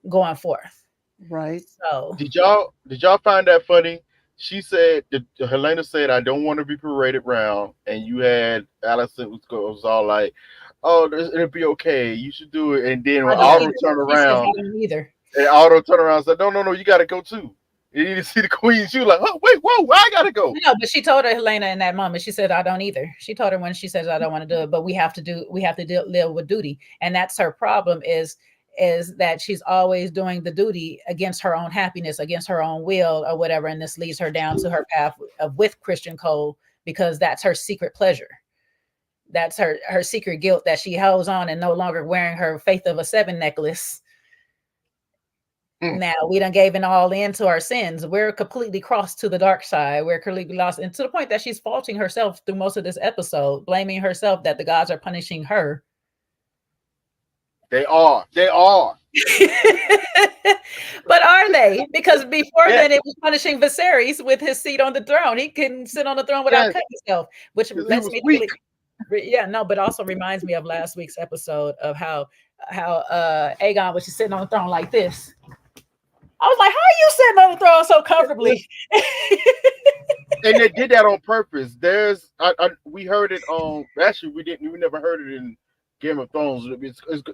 going forth.
Right.
So
did y'all find that funny? She said, Helena said, "I don't want to be paraded around," and you had Allison was all like, "Oh, it'll be okay. You should do it." And then when
I don't
Otto
either.
turned
She says,
around,
I don't either.
and Otto turned around and said, "No, no, no, you got to go too. You need to see the queen." She was like, "Oh, wait, whoa, I gotta go."
No, but she told her Helena in that moment. She said, "I don't either." She told her when she says, "I don't want to do it," but we have to live with duty, and that's her problem. Is that she's always doing the duty against her own happiness, against her own will, or whatever, and this leads her down to her path of with Christian Cole because that's her secret pleasure. That's her secret guilt that she holds on and no longer wearing her Faith of a Seven necklace. Now we done gave it all in to our sins. We're completely crossed to the dark side. We're completely lost, and to the point that she's faulting herself through most of this episode, blaming herself that the gods are punishing her.
They are. They are.
But are they? Because before
Yes,
then it was punishing Viserys with his seat on the throne. He couldn't sit on the throne without
yes,
cutting himself, which
because he
lets
was
me
weak.
yeah, no, but also reminds me of last week's episode of how Aegon was just sitting on the throne like this. I was like, how are you sitting on the throne so comfortably?
And they did that on purpose. We heard it on. Actually, we never heard it in Game of Thrones.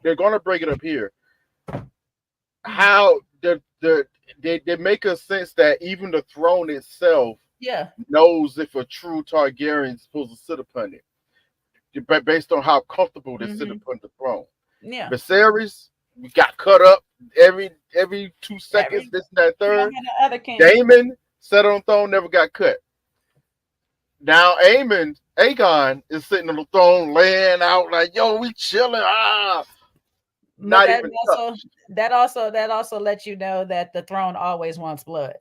They're going to break it up here. How they make a sense that even the throne itself
Yeah.
knows if a true Targaryen is supposed to sit upon it, based on how comfortable they sit upon the throne.
Yeah.
Viserys, we got cut up every 2 seconds. This and that third.
Other king.
Daemon sat on the throne, never got cut. Now Aegon is sitting on the throne, laying out like, "Yo, we chilling." Not
But
even touched.
that also lets you know that the throne always wants blood.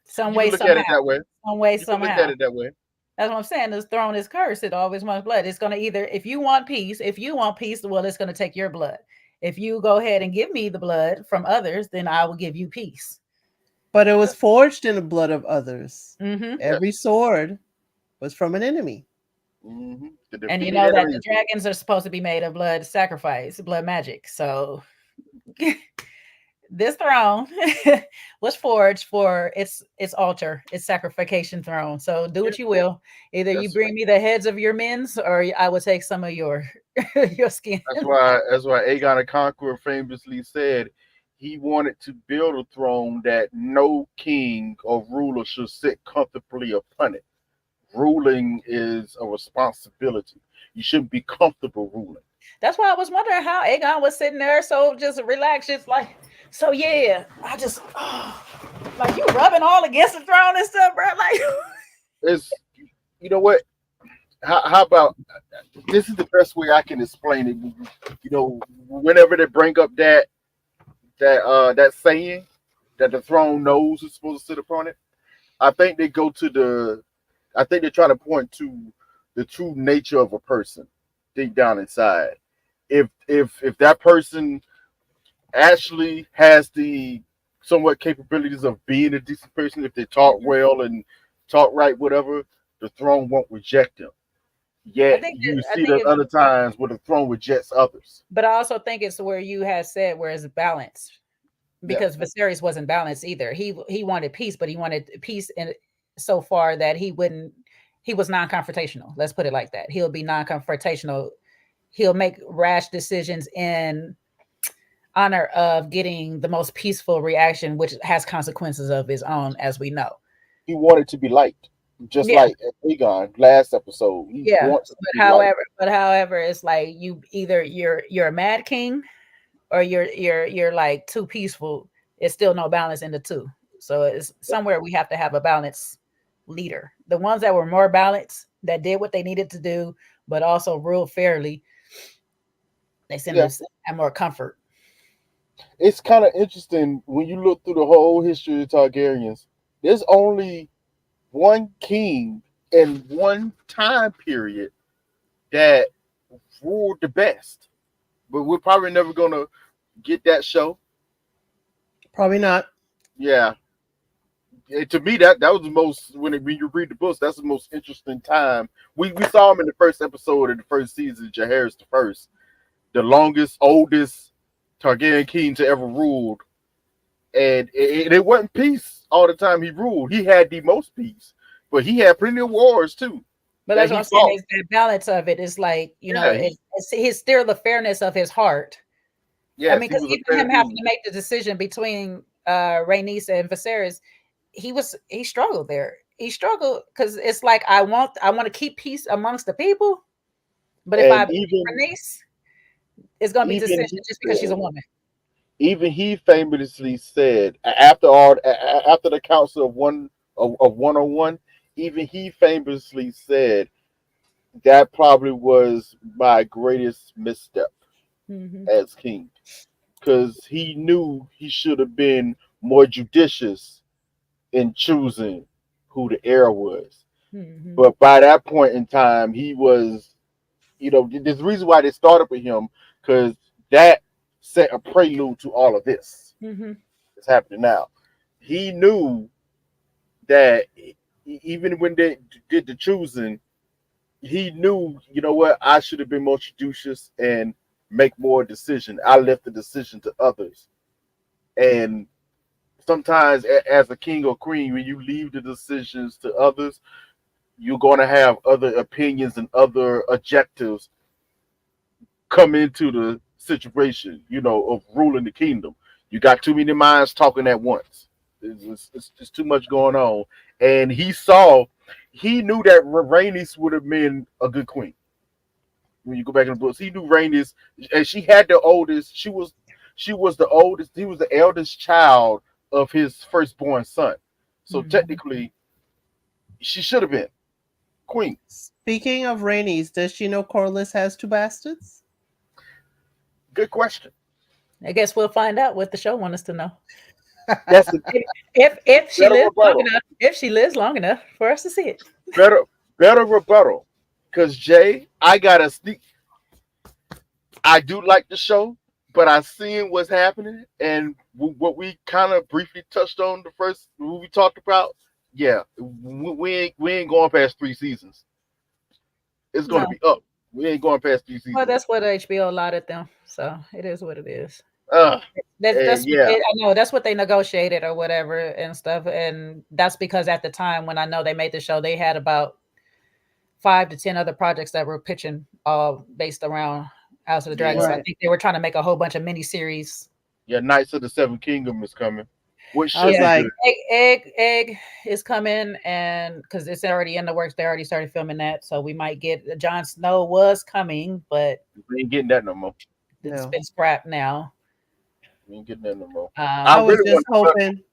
Some
You
way,
can look at it
somehow.
that way.
Some way,
You can look
somehow.
at it that way.
That's what I'm saying. This throne is cursed. It always wants blood. It's gonna either, if you want peace, well, it's gonna take your blood. If you go ahead and give me the blood from others, then I will give you peace.
But it was forged in the blood of others.
Mm-hmm.
Every sword was from an enemy.
Mm-hmm.
And you know that the dragons are supposed to be made of blood sacrifice, blood magic. So this throne was forged for its altar, its sacrification throne. So do what you will. Either you bring me the heads of your men's, or I will take some of your your skin.
That's why Aegon the Conqueror famously said he wanted to build a throne that no king or ruler should sit comfortably upon it. Ruling is a responsibility. You shouldn't be comfortable ruling.
That's why I was wondering how Aegon was sitting there so just relaxed, just like, so yeah, I just like you rubbing all against the throne and stuff, bro. Like,
it's, you know what? How about this is the best way I can explain it. You know, whenever they bring up that saying that the throne knows it's supposed to sit upon it, I think they they're trying to point to the true nature of a person deep down inside. If that person actually has the somewhat capabilities of being a decent person, if they talk well and talk right, whatever, the throne won't reject them. Yet you see that other times where the throne rejects others.
But I also think it's where you had said where it's balanced, because Viserys wasn't balanced either. He wanted peace, but he wanted peace in so far that he was non-confrontational. Let's put it like that. He'll be non-confrontational. he'll make rash decisions in honor of getting the most peaceful reaction, which has consequences of his own, as we know.
He wanted to be liked, just
Yeah,
like Aegon last episode. He
yeah.
wants to
But
be liked.
however, it's like you either you're a mad king or you're like too peaceful. It's still no balance in the two. So it's somewhere we have to have a balanced leader. The ones that were more balanced, that did what they needed to do, but also ruled fairly, they seem
Yeah,
to have more comfort.
it's kind of interesting when you look through the whole history of Targaryens. There's only one king in one time period that ruled the best, but we're probably never gonna get that show.
Probably not.
Yeah, to me that was the most when you read the books, that's the most interesting time. We saw him in the first episode of the first season, Jaehaerys the First, the longest, oldest Targaryen king to ever ruled, and it wasn't peace all the time he ruled. He had the most peace, but he had plenty of wars too
But
that
that's what
he
I'm saying
fought.
is the balance of it is like,
Yeah,
it's his still the fairness of his heart. I
yes,
mean,
he
because
was a
even
fair
him having
dude.
to make the decision between Rhaenys and Viserys, he struggled there. He struggled because it's like I want to keep peace amongst the people, but if I
And
pick
even
Rhaenys, it's gonna be
even
decision
he
just because she's a
said,
woman.
even he famously said after all after the council of 101, even he famously said that probably was my greatest misstep
Hmm.
as king, because he knew he should have been more judicious in choosing who the heir was.
Hmm.
But by that point in time, he was, there's a reason why they started with him, because that set a prelude to all of this
Hmm.
that's happening now. He knew that even when they did the choosing, he knew, you know what, I should have been more judicious and make more decision. I left the decision to others. And sometimes as a king or queen, when you leave the decisions to others, you're going to have other opinions and other objectives come into the situation, of ruling the kingdom. You got too many minds talking at once. It's too much going on. And he knew that Rhaenys would have been a good queen. When you go back in the books, he knew Rhaenys, and she had the oldest. She was the oldest. He was the eldest child of his firstborn son. So
Hmm.
technically, she should have been queen.
Speaking of Rainey's, does she know Corlys has two bastards?
Good question.
I guess we'll find out what the show wants us to know.
That's a
If she
better
lives long
rebuttal.
enough, if she lives long enough for us to see it.
Better better rebuttal. Cause Jay, I gotta sneak. I do like the show, but I seen what's happening, and what we kind of briefly touched on the first what we talked about. Yeah, we ain't going past 3 seasons. It's gonna
No.
be up. We ain't going past three
Well,
seasons.
that's what HBO allotted them. So it is what it is.
Uh,
That's what
yeah,
I know that's what they negotiated or whatever and stuff. And that's because at the time when I know they made the show, they had about 5 to 10 other projects that were pitching all based around House of the Dragon.
yeah,
So I
Right.
think they were trying to make a whole bunch of miniseries.
yeah. Knights of the Seven Kingdom is coming, which
I
should
was
Yeah.
be
like,
good.
Egg is coming and because it's already in the works, they already started filming that. So we might get Jon Snow was coming, but
We ain't getting that no more.
it's
no.
been scrapped now.
We ain't getting that no more. I
I
Um,
was
really
just
want to.
hoping.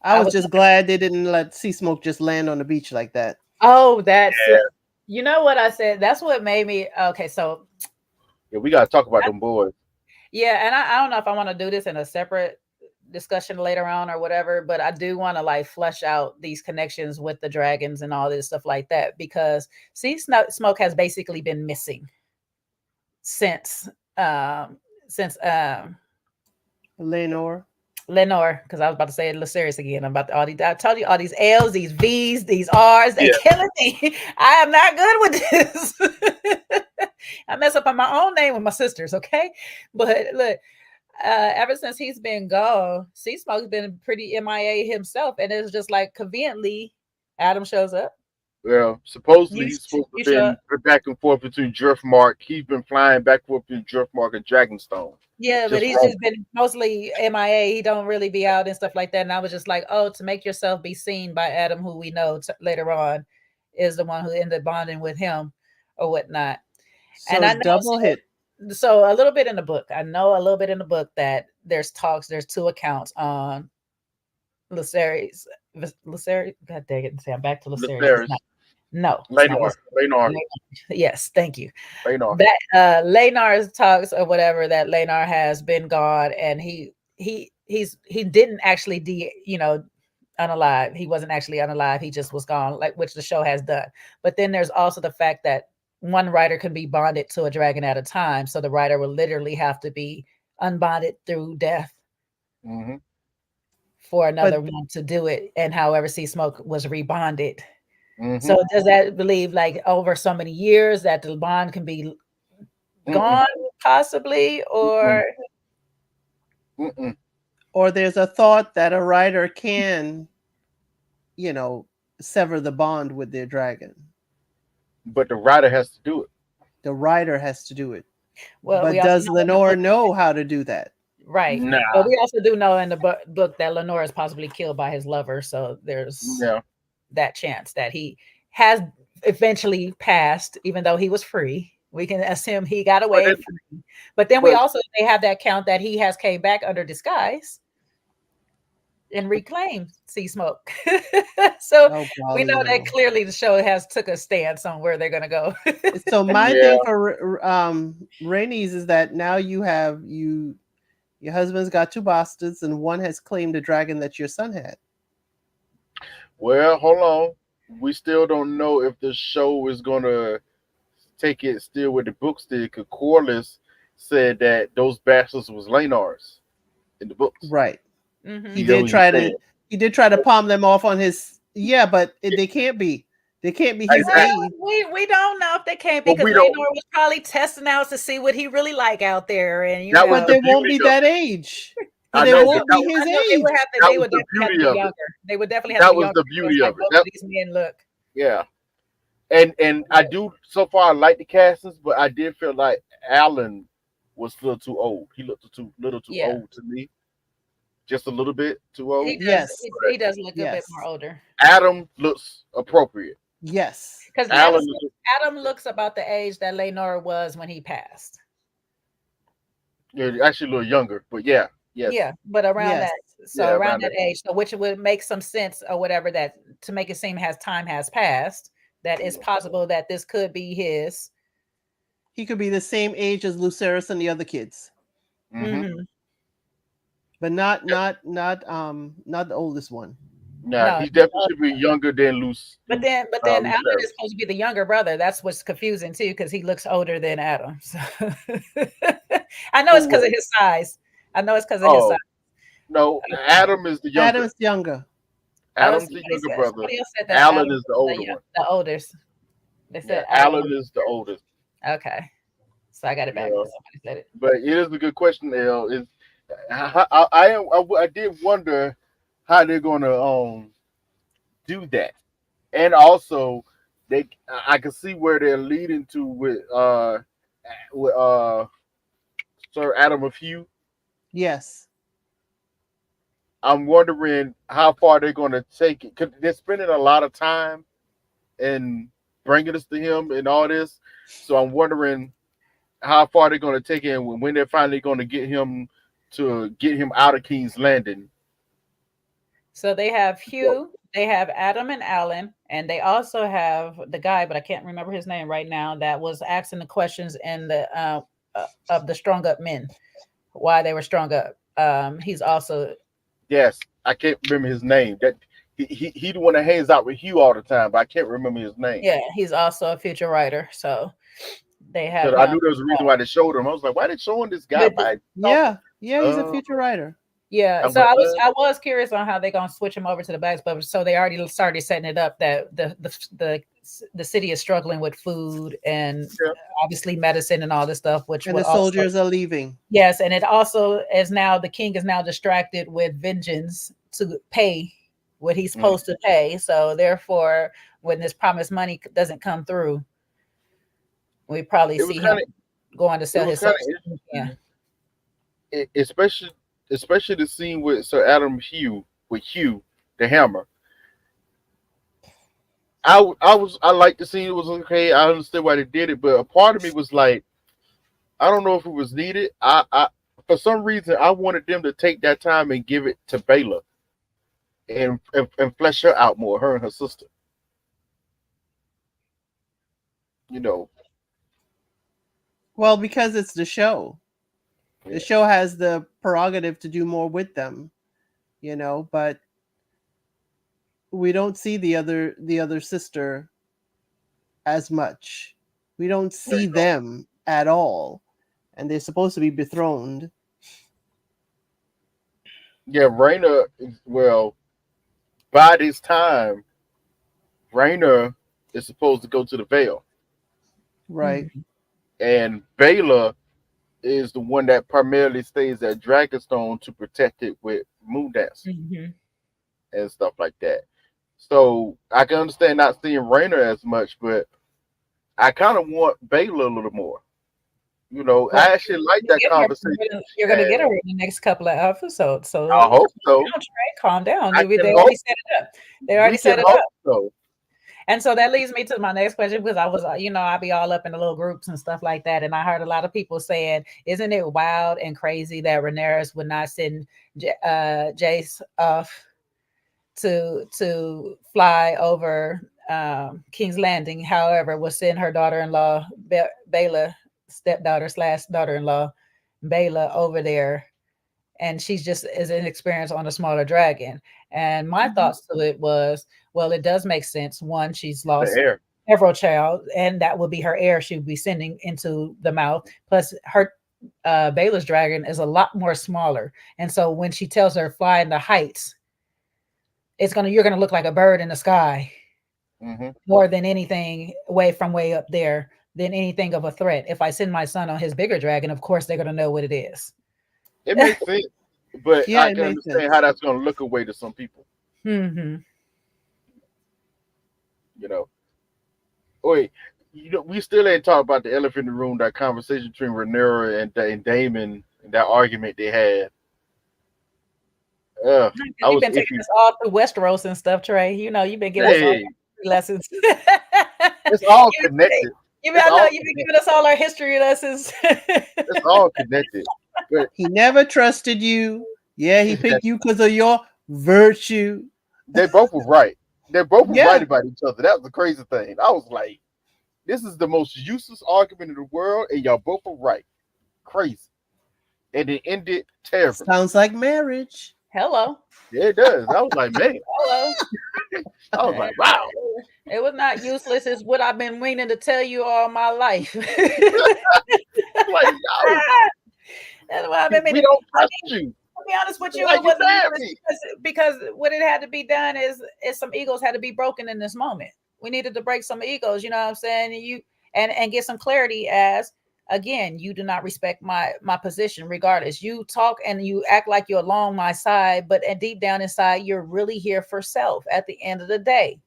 I
I
was
was
just glad they didn't let Sea Smoke just land on the beach like that.
Oh, that's you know what I said. That's what made me okay. So
Yeah, we gotta talk about them boys.
yeah, and I don't know if I want to do this in a separate discussion later on or whatever, but I do want to like flesh out these connections with the dragons and all this stuff like that because Smoke has basically been missing since um since
Lenore.
Lenore, because I was about to say it serious again. I'm about to all these. I told you all these L's, these V's, these R's. They
Yeah,
killing me. I am not good with this. I mess up on my own name with my sisters. Okay, but look, ever since he's been gone, Sea Smoke's been pretty MIA himself, and it's just like conveniently, Adam shows up.
Well, supposedly
You
he's supposed to
you
have
sure?
been back and forth between Driftmark. He's been flying back and forth between Driftmark and Dragonstone.
Yeah, but
Just
he's
roaming.
just been mostly MIA. He don't really be out and stuff like that. And I was just like, oh, to make yourself be seen by Adam, who we know later on is the one who ended up bonding with him or whatnot.
So
And I
it's
know
double hit.
so a little bit in the book. I know a little bit in the book that there's talks. There's two accounts on Lucerys. Lucerys. God dang it! See, I'm back to Lucerys. It's not.
Lucerys.
No, it's not.
Lanar. Lanar.
Yes, thank you.
Lanar.
That Lenar's talks or whatever that Lenar has been gone, and he didn't actually unalive. He wasn't actually unalive. He just was gone, like which the show has done. But then there's also the fact that one rider can be bonded to a dragon at a time, so the rider will literally have to be unbonded through death
Mm-hmm.
for another
But
one to do it. And however, Sea Smoke was rebonded.
Mm-hmm.
So does that believe like over so many years that the bond can be
Mm-mm.
gone possibly, or
Mm-mm.
or there's a thought that a rider can, you know, sever the bond with their dragon.
But the rider has to do it.
The rider has to do it.
well, we
But
also
does
know in the
Lenore
book,
know how to do that?
right?
Nah.
But we also do know in the book that Lenore is possibly killed by his lover, so there's
Yeah.
that chance that he has eventually passed, even though he was free. We can assume he got
But
away
it,
free. But then
but
they have that count that he has came back under disguise and reclaimed Sea Smoke. So
Oh
we
golly,
know that
no.
clearly the show has took a stance on where they're gonna go.
So my
yeah.
thing for Rainey's is that now you have your husband's got two bastards and one has claimed the dragon that your son had.
Well, hold on. We still don't know if the show is gonna take it still with the books did. Because Corliss said that those bastards was Lanar's in the books.
Right.
Mhm.
He
He
did
only
try
said
to palm them off on his but they can't be. They can't be his
exactly.
age.
We don't know if they can't be
But
because
we
Lenore
don't.
was probably testing out to see what he really like out there, and
That was
But
the
they won't
beauty
be
of
that
it.
age.
I
They
know, but
won't be his
I know they
age.
would have to.
that
They
was
would
the
definitely have to
beauty
be
of it.
younger. They would definitely have to
That
be
was
younger.
the
Because
beauty
like
of it.
both of
That
these men look.
yeah. And I do so far I like the castings, but I did feel like Alan was a little too old. He looked too little too
Yeah,
old to me. Just a little bit too
he
old.
does.
Yes.
He does look a bit more
Yes.
older.
Adam looks appropriate.
Yes.
Because
Alan
Adam looks about the age that Lenore was when he passed.
is actually a little younger, but yeah, yes.
Yeah, but around
Yes.
that, so
Yeah,
around
around
that
that.
age, so which would make some sense or whatever that to make it seem as time has passed, that it's possible that this could be his.
He could be the same age as Lucerys and the other kids.
Mm-hmm.
But not the oldest one.
Nah,
No,
he definitely should be younger than Luce.
but then Alan
Lucerys.
is supposed to be the younger brother. That's what's confusing too, because he looks older than Adam. So I know it's because of his size. I know it's because of his
Oh
size.
no, Adam is the younger.
Adam's younger.
Adam's the younger brother.
Somebody else said that
Alan
Adam
is the older one.
the oldest. They
Yeah,
said
Alan is the oldest.
Okay, so I got it back.
Yeah.
Somebody said it.
But it is a good question, L. Is I did wonder how they're gonna do that, and also I can see where they're leading to with Sir Adam a few.
Yes.
I'm wondering how far they're gonna take it because they're spending a lot of time in bringing us to him and all this. So I'm wondering how far they're gonna take it and when they're finally gonna get him out of King's Landing.
So they have Hugh, they have Adam and Alan, and they also have the guy, but I can't remember his name right now, that was asking the questions in the of the strung up men, why they were strung up. He's also
Yes, I can't remember his name. That he the one that hangs out with Hugh all the time, but I can't remember his name.
yeah, he's also a future writer. So they have
Because I
him.
knew there was a reason why they showed him. I was like, why they showing this guy?
But
Yeah, he's a future writer.
Yeah,
I'm
so
like,
I was curious on how they're gonna switch him over to the backs, but so they already started setting it up that the city is struggling with food and obviously medicine and all this stuff, which
And
will
the soldiers are leaving.
yes, and it also is now the king is now distracted with vengeance to pay what he's supposed to pay. So therefore, when this promised money doesn't come through, we probably
It was
see him
kind of
going to
it
sell
was
his
kind
soul.
of
Yeah.
interesting, especially the scene with Sir Adam Hugh with Hugh the Hammer. I liked the scene. It was okay. I understood why they did it, but a part of me was like, I don't know if it was needed. I for some reason I wanted them to take that time and give it to Bayla and flesh her out more, her and her sister. You know,
Well, because it's the show.
yeah,
The show has the prerogative to do more with them, but we don't see the other sister as much. We don't see them at all. And they're supposed to be dethroned.
yeah. Raina, well, by this time, Raina is supposed to go to the Veil,
Right.
and Bayla is the one that primarily stays at Dragonstone to protect it with Moondance
Mm-hmm.
and stuff like that. So I can understand not seeing Raina as much, but I kind of want Bayla a little more. You know,
Well,
I actually like that
get her.
conversation she
You're gonna get
had.
her in the next couple of episodes. So
I hope so.
calm down.
I
They
can
already
hope.
set it up. They already
We can
set it
hope
up.
so.
And so that leads me to my next question because I was, I be all up in the little groups and stuff like that. And I heard a lot of people saying, isn't it wild and crazy that Rhaenyra would not send Jace off to fly over King's Landing? However, will send her daughter-in-law, Bayla, stepdaughter slash daughter-in-law, Bayla over there. And she's just as inexperienced on a smaller dragon. And my thoughts to it was, well, it does make sense. One, she's
The
lost
air.
several child, and that would be her heir she would be sending into the mouth. Plus, her Baylor's dragon is a lot more smaller, and so when she tells her fly in the heights, you're gonna look like a bird in the sky
Hmm.
more than anything way up there than anything of a threat. If I send my son on his bigger dragon, of course they're gonna know what it is.
It makes sense, but
Yeah,
I
it
can
makes
understand
sense.
how that's going to look away to some people.
Mm-hmm.
You know. Wait, we still ain't talked about the elephant in the room. That conversation between Rhaenyra and Damon, and that argument they had. I
You've
was
been taking
iffy.
us all through Westeros and stuff, Trey. You've been giving us all
Hey,
lessons.
it's all connected. It's
I know
all
you've been
connected.
giving us all our history lessons.
It's all connected. But
He never trusted you. Yeah, he picked you because of your virtue.
they both were right. They both were right
Yeah.
about each other. That was the crazy thing. I was like, this is the most useless argument in the world, and y'all both were right. Crazy. And it ended terribly.
Sounds like marriage.
Hello.
Yeah, it does. I was like, man.
Hello.
I was like, wow.
It was not useless. It's what I've been meaning to tell you all my life.
Like, yo,
That's why I've been
we
meaning.
don't
I
trust
mean,
you.
to be honest with you,
Why
it
you
wasn't
mad at
useless
me?
because what it had to be done is some egos had to be broken in this moment. We needed to break some egos, you know what I'm saying? And get some clarity as again, you do not respect my position regardless. You talk and you act like you're along my side, but deep down inside, you're really here for self at the end of the day.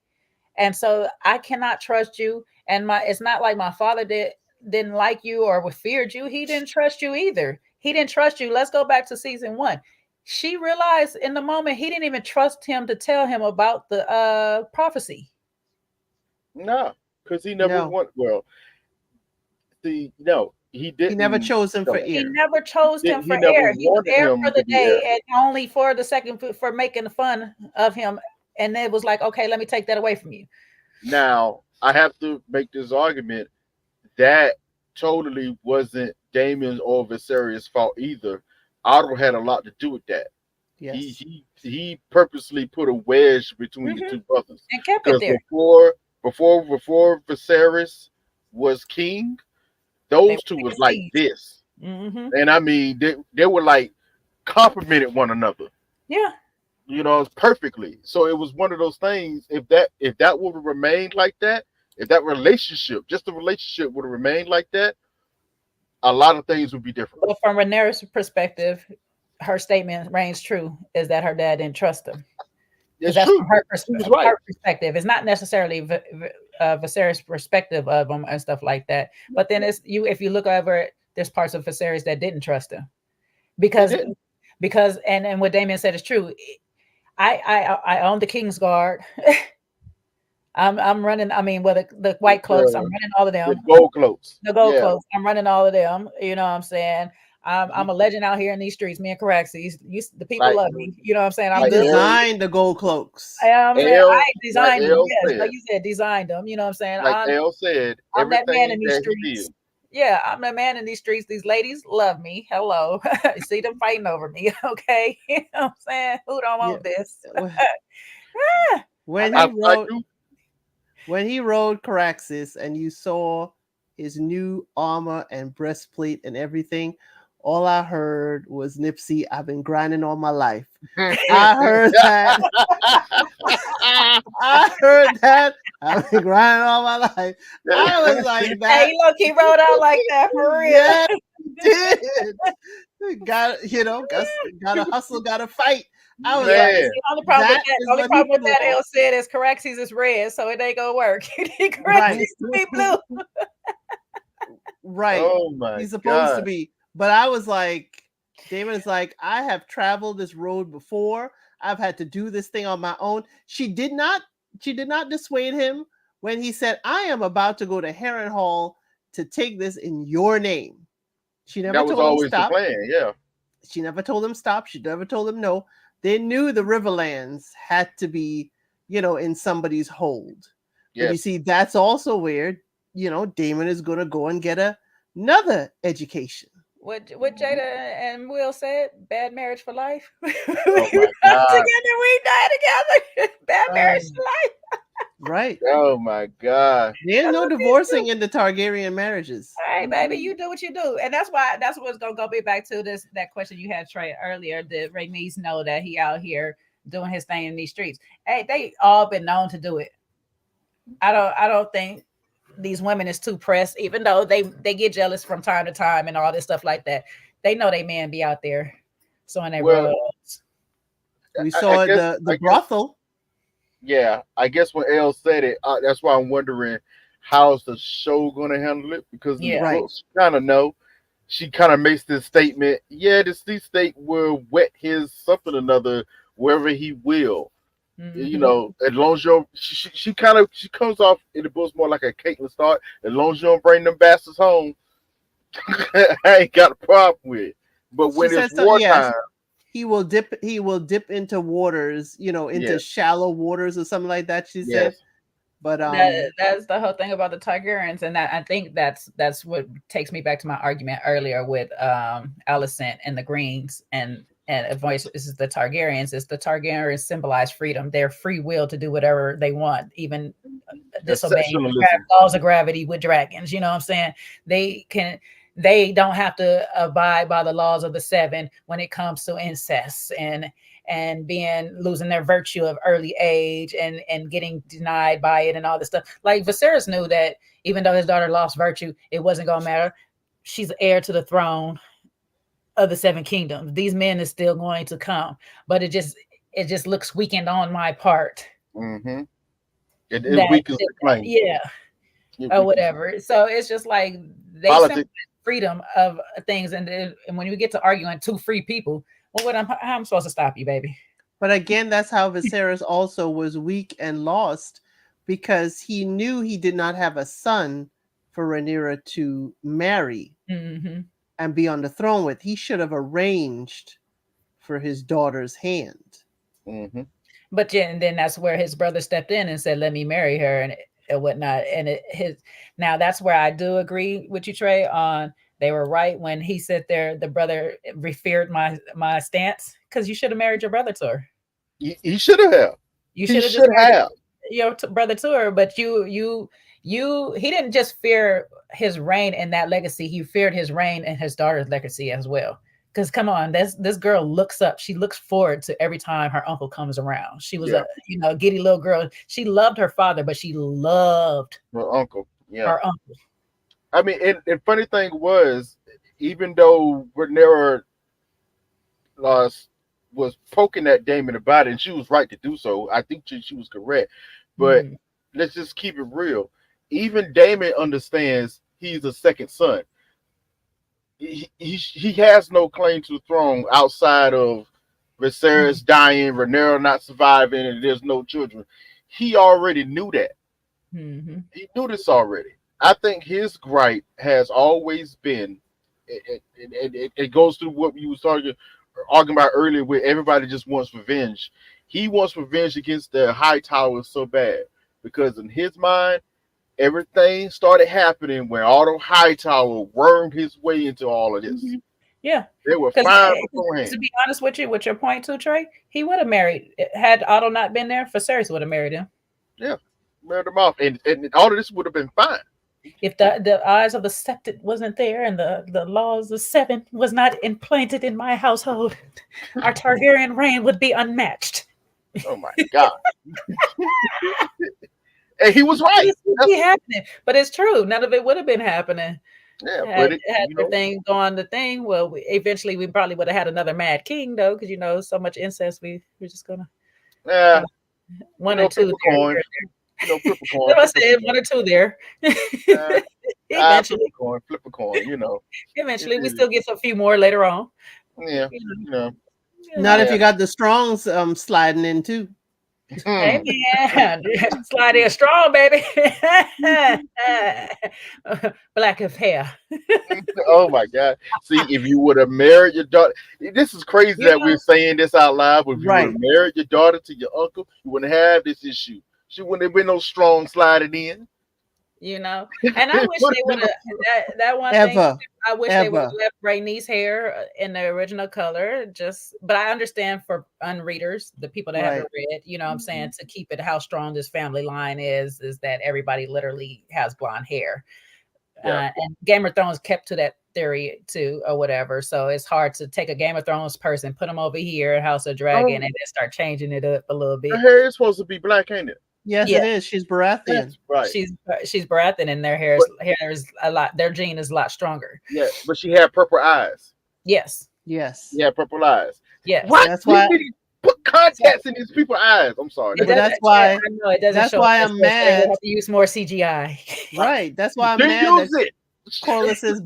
And so I cannot trust you. And it's not like my father didn't like you or feared you. He didn't trust you either. He didn't trust you. Let's go back to season 1. She realized in the moment he didn't even trust him to tell him about the prophecy.
No, because he never
No.
won. Well, see, no, he
He never
didn't.
chose him for
No,
He
heir.
never chose him
he
for
never
air. He was
wanted
there for
him
the
to be
day
heir.
and only for the second for making fun of him. And it was like, okay, let me take that away from you.
Now, I have to make this argument that totally wasn't Damon or Viserys' fault either. Otto had a lot to do with that.
Yes.
He purposely put a wedge between the
Mhm.
two brothers
And kept it
because
there.
before Viserys was king,
They
those
were
two was
taking
like
seeds.
this,
Mm-hmm.
and I mean they were like complimented one another,
Yeah.
perfectly. So it was one of those things. If that would have remained like that, if that relationship, just the relationship would have remained like that, a lot of things would be different.
But from Rhaenyra's perspective, her statement reigns true is that her dad didn't trust him. because
It's
that's
true.
from her,
She was right.
her perspective. It's not necessarily Viserys' perspective of him and stuff like that. But then it's you. If you look over it, there's parts of Viserys that didn't trust him because and what Damien said is true. I own the King's Guard. I'm running. I mean, well, the white cloaks. I'm running all of
The
them.
gold cloaks.
The gold
Yeah.
cloaks. I'm running all of them. You know what I'm saying? I'm a legend out here in these streets. Me and Caraxes. The people love me. You know what I'm saying?
He
I'm good.
designed the gold cloaks.
I'm saying I designed them. Yes,
said,
like you said, designed them. You know what I'm saying?
Like Elle said,
I'm that man in these
that
streets. Yeah, I'm the man in these streets. These ladies love me. Hello. See them fighting over me. Okay. You know what I'm saying? Who don't want this?
When he rode Caraxes and you saw his new armor and breastplate and everything, all I heard was, Nipsey, I've been grinding all my life. I heard that. I heard that. I've been grinding all my life. I was like that.
Hey, look, he rode out like that for real.
Yeah, he did. Gotta hustle, gotta fight. I was like,
the only problem with that, Elle said, is Caraxes is red, so it ain't gonna work. Caraxes be blue.
Right.
Oh my
He's supposed to be. But I was like, Damon is like, I have traveled this road before. I've had to do this thing on my own. She did not dissuade him when he said, I am about to go to Harrenhal to take this in your name. She never told him stop.
The plan, yeah.
She never told him stop. She never told him no. They knew the Riverlands had to be, in somebody's hold. Yes. But you see, that's also where, Damon is going to go and get another education.
What Jada and Will said, bad marriage for life.
Oh
we die together, we die together. Bad marriage for life.
Right.
Oh my God.
There's no divorcing in the Targaryen marriages.
All right, baby, you do what you do. And that's what's gonna go back to that question you had, Trey, earlier. Did Rhaenys know that he out here doing his thing in these streets? Hey, they all been known to do it. I don't think these women is too pressed, even though they get jealous from time to time and all this stuff like that. They know they men be out there sewing their robes.
We saw the brothel.
Yeah, I guess when Elle said it, that's why I'm wondering how's the show going to handle it, because the books kind of know. She kind of makes this statement. Yeah, the sea state will wet his something or another wherever he will. Mm-hmm. As long as she comes off in the books more like a Caitlyn Stark. As long as you don't bring them bastards home, I ain't got a problem with it. But when it's wartime,
he will dip into waters, into shallow waters or something like that. She said. But
that's the whole thing about the Targaryens, and that I think that's what takes me back to my argument earlier with Alicent and the Greens and voice is the Targaryens. Is the Targaryens symbolize freedom, their free will to do whatever they want, even disobeying laws of gravity with dragons. You know what I'm saying? They don't have to abide by the laws of the seven when it comes to incest and losing their virtue of early age and getting denied by it and all this stuff. Like Viserys knew that even though his daughter lost virtue, it wasn't gonna matter. She's heir to the throne of the seven kingdoms. These men is still going to come, but it just looks weakened on my part.
Mm-hmm. It weakens the claim.
Yeah. Or whatever. So it's just like they freedom of things, and when you get to arguing two free people, well, how am I supposed to stop you, baby?
But again, that's how Viserys also was weak and lost, because he knew he did not have a son for Rhaenyra to marry and be on the throne with. He should have arranged for his daughter's hand.
Mm-hmm.
But and then that's where his brother stepped in and said, "Let me marry her," and whatnot. And now that's where I do agree with you, Trey, on they were right when he said the brother referred my stance, because you should have married your brother to her.
He should have.
You should have your brother to her, but he didn't just fear his reign and that legacy. He feared his reign and his daughter's legacy as well. Because come on, this girl looks up. She looks forward to every time her uncle comes around. She was a giddy little girl. She loved her father, but she loved
her uncle. Yeah,
her uncle.
I mean, and funny thing was, even though Rhaenyra lost was poking at Damon about it, and she was right to do so. I think she was correct. But let's just keep it real. Even Damon understands he's a second son. He has no claim to the throne outside of Viserys dying, Rhaenyra not surviving, and there's no children. He already knew that. He knew this already. I think his gripe has always been, it goes through what you was arguing about earlier, where everybody just wants revenge. He wants revenge against the High Towers so bad because in his mind, everything started happening when Otto Hightower wormed his way into all of this.
Yeah.
They were fine beforehand.
To be honest with you, with your point too, Trey, he would have married, had Otto not been there, Viserys would have married him.
Yeah, married him off. And all of this would have been fine.
If the eyes of the septet wasn't there and the laws of seven was not implanted in my household, our Targaryen reign would be unmatched.
Oh my God. And he was right.
That's happening, but it's true. None of it would have been happening.
Yeah,
had the thing gone the thing. Well, eventually we probably would have had another Mad King though, because so much incest. We're just gonna one or two
coin. Flip a coin.
I said one or two there. Eventually,
flip a coin.
Eventually, we still get a few more later on.
Yeah,
Not if you got the Strongs sliding in too.
Hey man, slide in strong, baby. Black of hair.
Oh my God! See, if you would have married your daughter, this is crazy that we're saying this out loud. But if you would have married your daughter to your uncle, you wouldn't have this issue. She wouldn't have been no strong sliding in.
And I wish they would have that one thing. I wish they would have left Rhaenys hair in the original color. But I understand for unreaders, the people that haven't read, what I'm saying, to keep it how strong this family line is that everybody literally has blonde hair. And Game of Thrones kept to that theory too, or whatever. So it's hard to take a Game of Thrones person, put them over here at House of Dragon, and then start changing it up a little bit.
Her hair is supposed to be black, ain't it?
Yes, it is. She's Baratheon.
Right.
She's Baratheon, and their hair is a lot. Their gene is a lot stronger.
Yeah, but she had purple eyes.
Yes.
She had purple eyes.
Yeah.
What?
That's why.
Put contacts in these people's eyes. I'm sorry.
That's why.
I know it doesn't.
That's why I'm mad.
They have to use more CGI.
Right. That's why I'm mad. Corliss's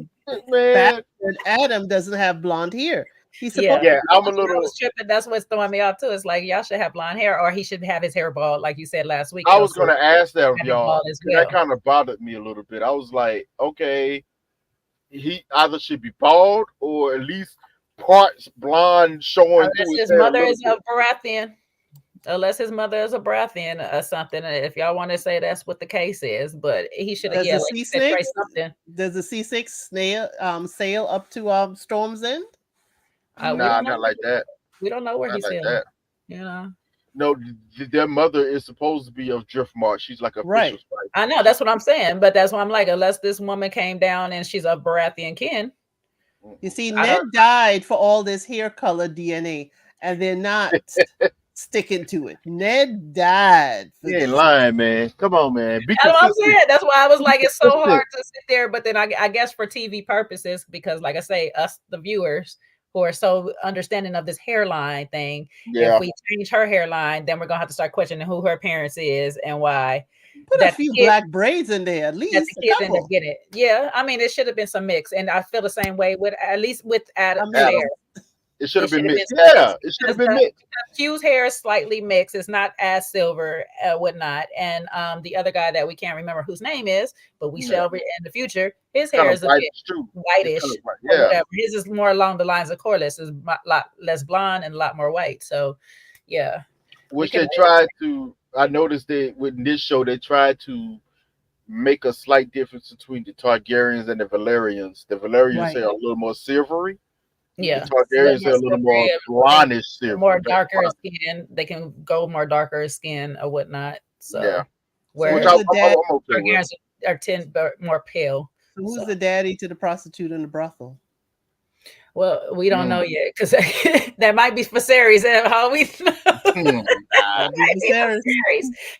bastard Adam doesn't have blonde hair. He's supposed
I'm a little
tripping. That's what's throwing me off too. It's like y'all should have blonde hair, or he should have his hair bald, like you said last week.
I was going to ask that of y'all.
Well.
That kind of bothered me a little bit. I was like, okay, he either should be bald or at least parts blonde showing.
Unless his mother is a Baratheon. Unless his mother is a Baratheon or something. If y'all want to say that's what the case is, but he should have something.
Does the C6 sail up to Storm's End?
Nah, not like that.
We don't know where he's
like
at.
No, their mother is supposed to be of Driftmark. She's like a
right.
I know, that's what I'm saying, but that's why I'm like, unless this woman came down and she's a Baratheon kin.
You see, Ned died for all this hair color DNA, and they're not sticking to it. Ned died.
He ain't lying, man. Come on, man.
That's what I'm saying. That's why I was like, it's so hard to sit there. But then I guess for TV purposes, because like I say, us the viewers who are so understanding of this hairline thing, if we change her hairline, then we're gonna have to start questioning who her parents is and why.
Put a few black braids in there, at least.
That the kids end up getting it. Yeah, I mean, it should have been some mix, and I feel the same way with at least with Adam's hair.
It should have been mixed. Yeah, it should have been mixed.
Hugh's hair is slightly mixed. It's not as silver, whatnot. And the other guy that we can't remember whose name is, but we shall in the future. His hair is a bit whitish. Whatever. His is more along the lines of Corliss. Is a lot less blonde and a lot more white. So, yeah.
Which they tried to. I noticed that with this show, they tried to make a slight difference between the Targaryens and the Valerians. The Valerians are a little more silvery.
Yeah,
the Targaryens are a little more blondish silver,
more darker skin. They can go more darker skin or whatnot. So, whereas Targaryens are more pale.
So who's the daddy to the prostitute in the brothel?
Well, we don't know yet because that might be Viserys. How we know?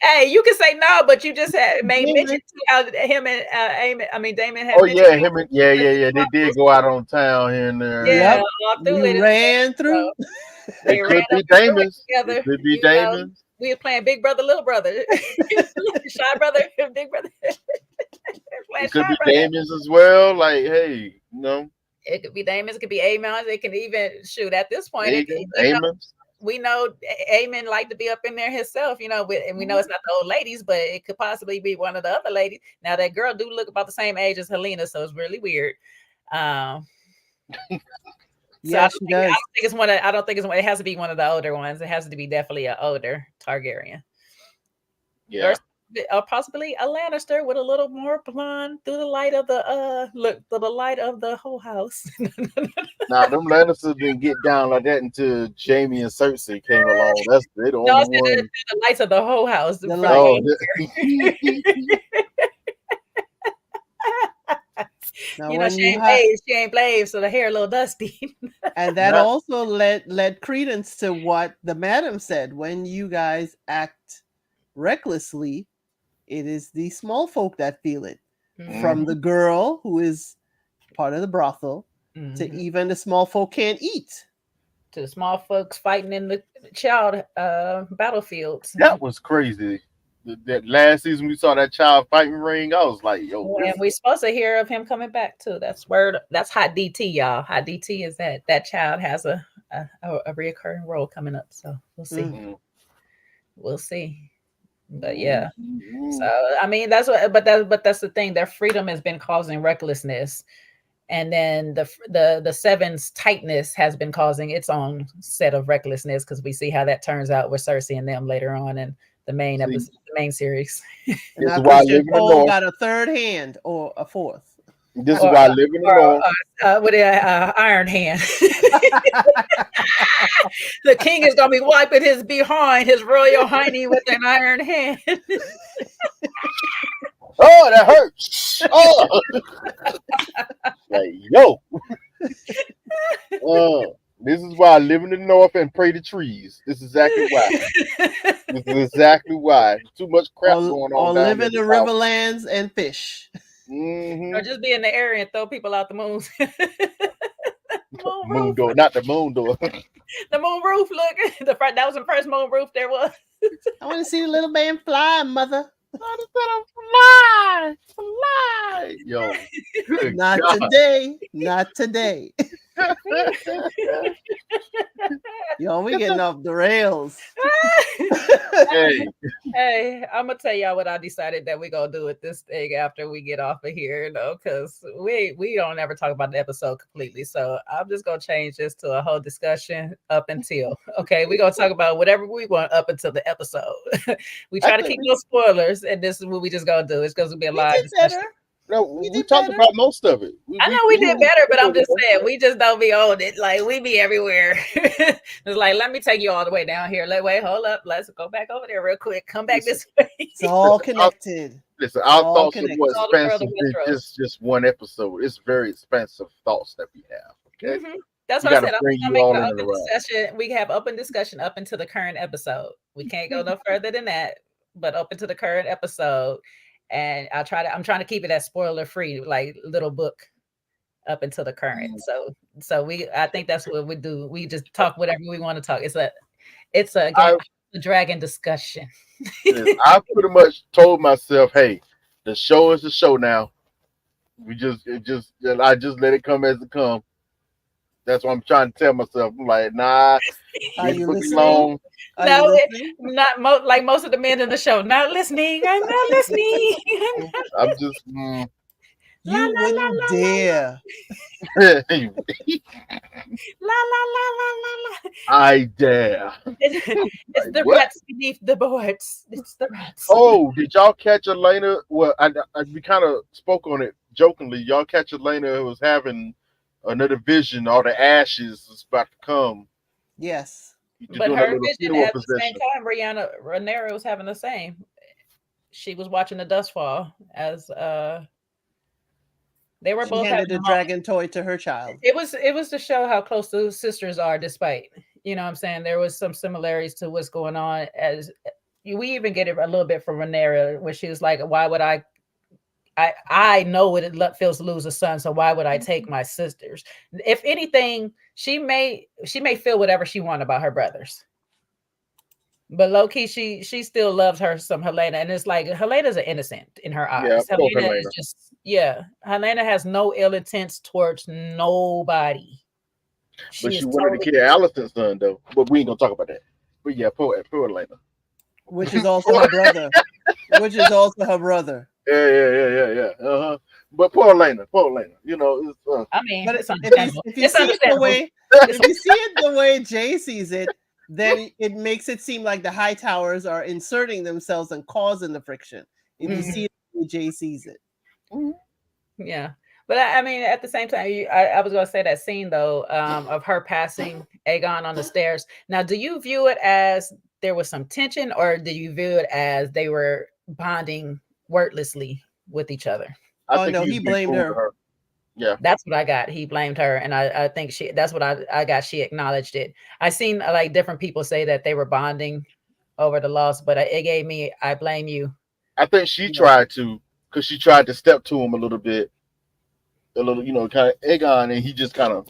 Hey, you can say no, but you just made mention to how him and Damon had.
Oh yeah, him and yeah. They did go out on town here and there.
Yeah, we ran through.
They
It
ran
could
up
be
and threw it
Damon's.
together.
It could be
You know,
Damon's.
we were playing Big Brother, Little Brother, Shy Brother, Big Brother. Playing
It could
Shy
be
Brother.
Damon's as well. Like, hey,
It could be Damon's, it could be Amon's, it can even shoot at this point.
Aiden, Amon's.
We know Amen like to be up in there himself, you know, and we know it's not the old ladies, but it could possibly be one of the other ladies. Now that girl do look about the same age as Helena, so it's really weird.
Yeah, she does.
I don't think it's one. It has to be one of the older ones. It has to be definitely an older Targaryen.
Yeah.
Or possibly a Lannister with a little more blonde through the light of the whole house.
Now them Lannisters didn't get down like that until Jamie and Cersei came along. That's they the
No,
only one.
the lights of the whole house.
The Now,
you know, she ain't blazed, so the hair a little dusty.
And that also led credence to what the madam said. When you guys act recklessly, it is the small folk that feel it.
Mm-hmm.
From the girl who is part of the brothel to even the small folk can't eat.
To the small folks fighting in the child battlefields.
That was crazy. That last season we saw that child fighting ring. I was like, yo.
And we're supposed to hear of him coming back too. That's hot DT, y'all. Hot DT is that child has a reoccurring role coming up. So we'll see.
Mm-hmm.
We'll see. But yeah. So I mean that's that's the thing. Their freedom has been causing recklessness. And then the Seven's tightness has been causing its own set of recklessness, because we see how that turns out with Cersei and them later on in the main episode, the main series.
And now Christian Cole got a third hand or a fourth.
This is why I live in the North.
With an iron hand. The king is gonna be wiping his behind, his royal hiney, with an iron hand.
Oh, that hurts. Oh, like, yo. This is why I live in the North and pray to trees. This is exactly why. This is exactly why. Too much crap going on.
Or live in the riverlands and fish.
Or just be in the area and throw people out the moon.
Moon door, not the moon door.
The moon roof. Look, that was the first moon roof there was.
I want to see the little man fly, mother.
Fly. Yo,
not God. Today. Not today. Yo, we getting off the rails.
Hey, I'm gonna tell y'all what I decided that we're gonna do with this thing after we get off of here, because we don't ever talk about the episode completely. So I'm just gonna change this to a whole discussion up until we're gonna talk about whatever we want up until the episode. We try to keep no spoilers, and this is what we just gonna do. It's gonna be a live discussion.
No, we talked about most of it.
I know we did better, but I'm just saying we just don't be on it. Like we be everywhere. It's like, let me take you all the way down here. Wait, hold up. Let's go back over there real quick. Come back this way.
It's all connected.
Listen, our thoughts are more expensive than just one episode. It's very expensive thoughts that we have. Okay.
Mm-hmm. That's what I said. I'm gonna make an open discussion. We have open discussion up until the current episode. We can't go no further than that, but up until the current episode. And I'm trying to keep it as spoiler free, like little book up until the current. So I think that's what we do. We just talk whatever we want to talk. It's a dragon discussion.
I pretty much told myself, hey, the show is the show now. I just let it come as it comes. That's what I'm trying to tell myself. I'm like, nah.
Are you listening?
No, not like most of the men in the show. Not listening. I'm not listening.
I'm just.
You wouldn't dare.
La la la la la.
I dare.
It's the rats beneath the boards. It's the rats.
Oh, did y'all catch Elena? Well, we kind of spoke on it jokingly. Y'all catch Elena who was having another vision? All the ashes is about to come.
Yes.
But her vision at the same time, Rhaenyra was having the same. She was watching the dust fall as they were both
handed a dragon toy to her child.
It was to show how close the sisters are, despite, you know what I'm saying, there was some similarities to what's going on. As we even get it a little bit from Rhaenyra, where she was like, why would I I know what it feels to lose a son, so why would I take my sisters? If anything, she may feel whatever she want about her brothers. But low key, she still loves her some Helena, and it's like Helena's an innocent in her
Yeah,
eyes.
poor
Helena is
Helena.
just Helena has no ill intents towards nobody.
But
She
she
is
wanted to
totally
kill Allison's son though. But we ain't gonna talk about that. But yeah, poor Elena.
which is also her brother. Which is also her brother.
Yeah. But poor Elena, You know, it's
I mean,
But
it's understandable.
if you
It's
see it the
understandable.
way if you see it the way Jay sees it, then it makes it seem like the high towers are inserting themselves and causing the friction. If you see it the way Jay sees it.
Yeah. But I mean, at the same time, I was going to say that scene though, of her passing Aegon on the stairs. Now, do you view it as there was some tension, or do you view it as they were bonding wordlessly with each other?
I
Oh
think
no, he blamed her.
Yeah.
That's what I got. He blamed her, and I think that's what I got. She acknowledged it. I seen like different people say that they were bonding over the loss, but it gave me, I blame you.
I think she
Yeah.
tried to, because she tried to step to him a little, kind of Aegon, and he just kind of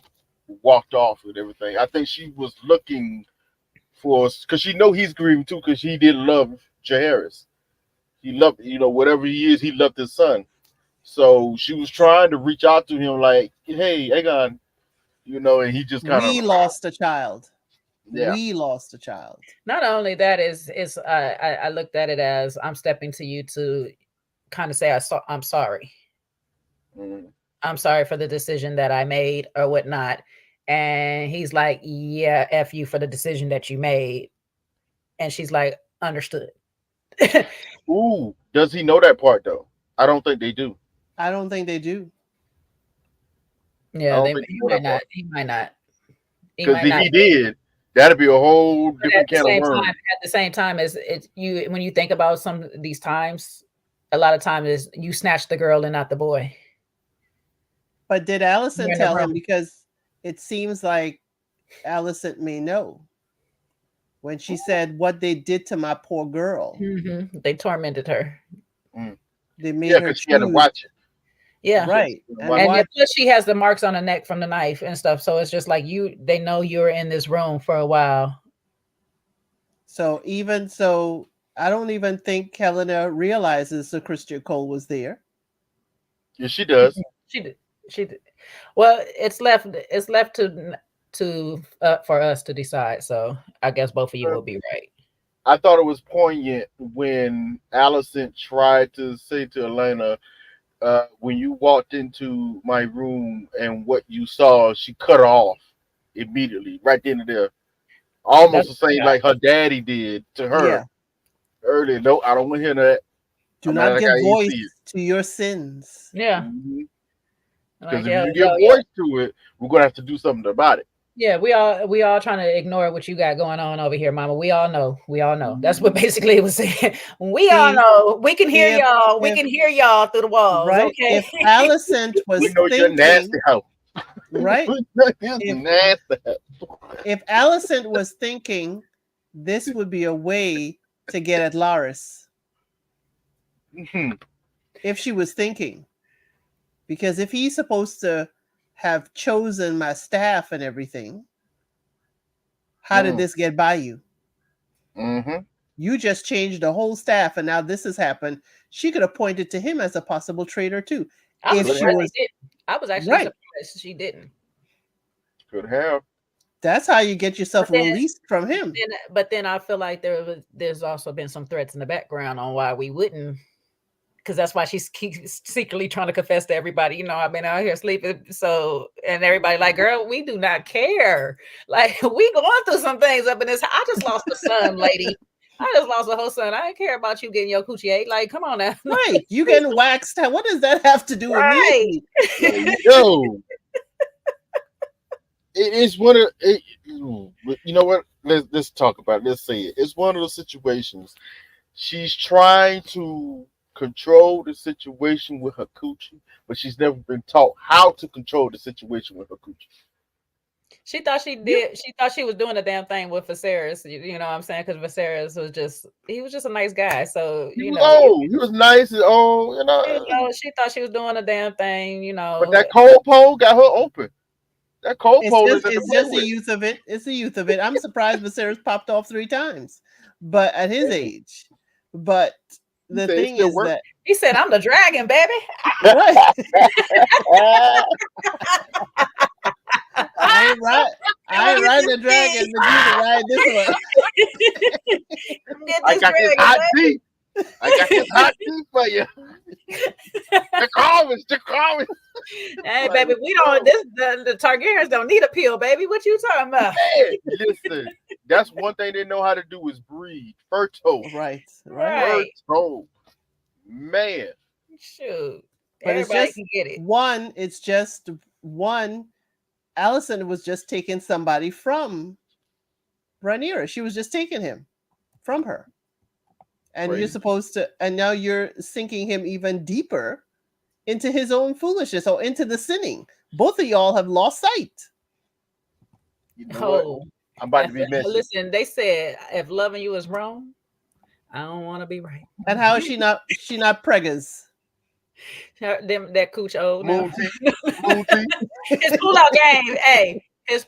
walked off with everything. I think she was looking for, because she know he's grieving too, because he did love Jaehaerys. He loved, whatever he is, he loved his son. So she was trying to reach out to him, like, "Hey, Aegon," and he just kind of,
We lost a child.
yeah.
We lost a child.
Not only that is I looked at it as I'm stepping to you to kind of say I'm sorry.
Mm-hmm.
I'm sorry for the decision that I made or whatnot. And he's like, yeah, F you for the decision that you made. And she's like, understood.
Ooh, does he know that part though? I don't think they do.
I don't think they do.
I
Yeah,
don't think they
he
know
might
that
not.
part.
He might not. He
Because
might
if
not.
he did, that'd be a whole
But
different can of worms.
at the same time, as it's you when you think about some of these times, a lot of times is you snatch the girl and not the boy.
But did
You're
Allison
in the
tell him?
room.
Because it seems like Allison may know when she said what they did to my poor girl.
Mm-hmm. They tormented her.
Mm.
They made
Yeah,
her
because she had to
choose.
watch it.
Yeah.
Right.
And
And
watch.
plus she has the marks on her neck from the knife and stuff. So it's just like they know you were in this room for a while.
So even so, I don't even think Helena realizes that Christian Cole was there.
Yeah, she does.
She did. She did. Well, it's left to for us to decide. So I guess both of you will be right.
I thought it was poignant when Allison tried to say to Elena, when you walked into my room and what you saw, she cut her off immediately, right then and there. Almost the same like her daddy did to her
Yeah.
earlier. No, I don't want to hear that.
Do
I'm
not
like,
give
I ain't
voice
see it.
to your sins.
Yeah.
Because
Like,
if you give voice to it, we're gonna have to do something about it.
yeah, we all trying to ignore what you got going on over here, Mama. We all know. We all know. That's what basically it was saying. We all know. We can hear y'all. We can hear y'all through the walls.
Right.
Okay.
If Allison was
We know
thinking,
you're nasty hoe.
right?
You're nasty.
If Allison was thinking this would be a way to get at Laris. If she was thinking. Because if he's supposed to have chosen my staff and everything, how did this get by you? You just changed the whole staff and now this has happened. She could have pointed to him as a possible traitor too.
I was actually surprised she didn't.
Could have.
That's how you get yourself released from him.
But then I feel like there's also been some threats in the background on why we wouldn't, because that's why she's secretly trying to confess to everybody. I've been out here sleeping. So, and everybody like, girl, we do not care. Like, we going through some things up in this. I just lost a son, lady. I just lost a whole son. I didn't care about you getting your coochie ate. Like, come on now.
Right. You getting waxed. What does that have to do with me?
Yo. It is one of it. You know what? Let's talk about it. Let's say it. It's one of the situations. She's trying to control the situation with her coochie, but she's never been taught how to control the situation with her coochie.
She thought she did. She thought she was doing the damn thing with Viserys. You know what I'm saying? Because Viserys was he was just a nice guy. So
He was old. He was nice and old.
She thought she was doing the damn thing.
But that cold pole got her open. That cold pole is
it's just the youth of it. It's the youth of it. I'm surprised Viserys popped off 3 times, but at his age. But the thing is that
he said, "I'm the dragon, baby."
Right. I ain't riding the dragon, but you can ride this one.
I got this hot tea. I got this hot tea for you. The Carvers.
Hey, baby, we don't. The Targaryens don't need a pill, baby. What you talking about?
Hey, listen, that's one thing they know how to do is breed. Fertile.
Right.
Fertile. Man.
Shoot.
But
everybody can get it.
It's just one. Allison was just taking somebody from Rhaenyra. She was just taking him from her. And
Crazy.
You're supposed to, and now you're sinking him even deeper into his own foolishness or into the sinning. Both of y'all have lost sight.
You know what? I'm about to be messy.
Listen, they said if loving you is wrong, I don't want to be right.
And how is she not preggers?
That cooch old.
Moon tea.
His pull-out game, hey. His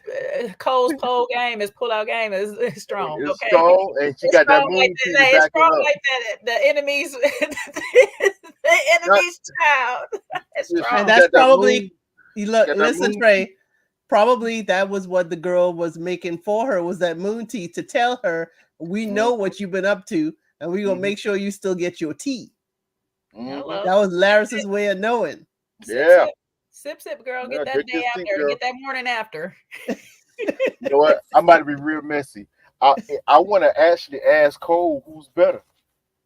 Cole's pole game, his pull-out game is strong.
It's
okay,
strong, and she got that moon
like
tea
that. It's
back
strong
up.
like that. The enemy's, the enemy's child. It's strong.
And that's probably. Listen, Trey. Probably that was what the girl was making for her, was that moon tea to tell her, we know what you've been up to, and we're gonna make sure you still get your tea.
Mm-hmm.
That was Laris's way of knowing.
Yeah.
Sip, girl. Get that day after. Get that morning after.
You know what? I'm about to be real messy. I want to actually ask Cole who's better,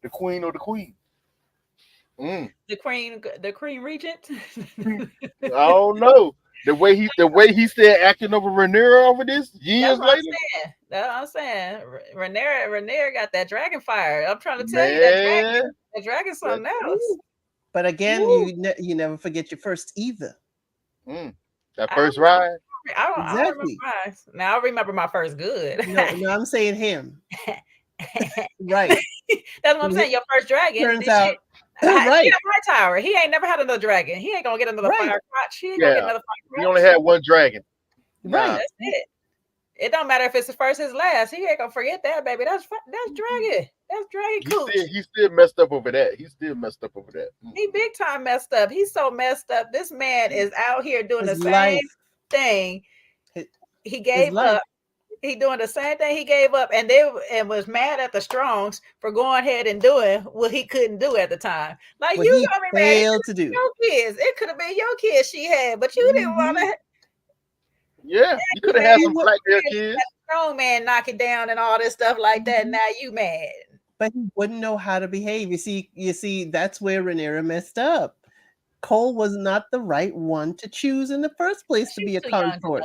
the queen or the queen.
The queen regent.
I don't know. The way he said acting over Rhaenyra over this years later.
That's what I'm saying. Rhaenyra got that dragon fire. I'm trying to tell you that dragon's something else.
But again, you never forget your first either.
That first ride.
Exactly.
Now I remember my first good.
No, I'm saying him. Right.
That's what I'm saying. Your first dragon.
Turns out. Right.
He my tower. He ain't never had another dragon. He ain't gonna get another fire crotch. He ain't gonna get another fire crotch.
He only had one dragon.
Right.
That's it. It don't matter if it's his first, his last. He ain't gonna forget that, baby. That's dragon. That's dragon cooch.
He still messed up over that.
He big time messed up. He's so messed up. This man is out here doing the same thing. He gave up. He doing the same thing he gave up, and was mad at the Strongs for going ahead and doing what he couldn't do at the time. Like
what
you
failed to do.
Your kids. It could have been your kids she had, but you didn't want to.
Yeah, you could have had some black hair kids.
Strong man knock it down and all this stuff like that. Now you mad.
But he wouldn't know how to behave. You see, that's where Rhaenyra messed up. Cole was not the right one to choose in the first place to be a consort.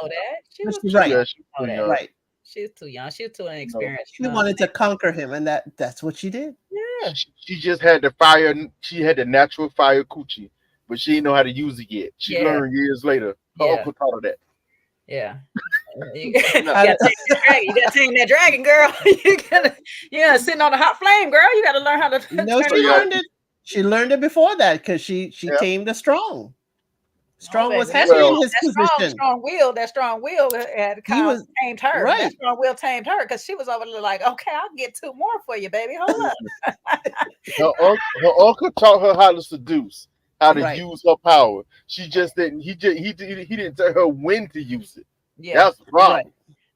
She was
right.
Right. She's too young. She's too inexperienced.
She wanted to conquer him, and that's what she did.
Yeah.
She just had the fire. She had the natural fire coochie, but she didn't know how to use it yet. She learned years later. Her uncle taught her that.
Yeah. You gotta tame that dragon, girl. You're sitting on a hot flame, girl. You gotta learn how to.
No, she learned it. She learned it before that because she tamed the strong. Strong was happy in his position.
That strong will had tamed her.
Right.
That strong will tamed her because she was over there like, okay, I'll get 2 more for you, baby. Hold up.
her uncle taught her how to seduce, how to use her power. She just didn't. He didn't tell her when to use it.
Yeah,
that's the problem.
Right.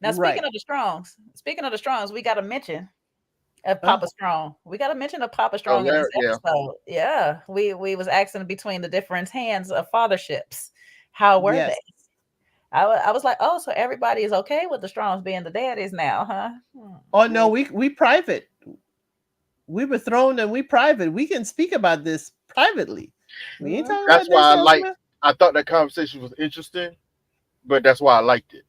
Now speaking of the Strongs, we got to mention Papa Strong. We got to mention Papa Strong in this episode. Yeah, we was asking between the different hands of fatherships. How were they? I was like, oh, so everybody is okay with the Strongs being the daddies now, huh?
Oh no, we private. We were thrown and we private. We can speak about this privately. We ain't talking
that's
about
why I thought that conversation was interesting, but that's why I liked it.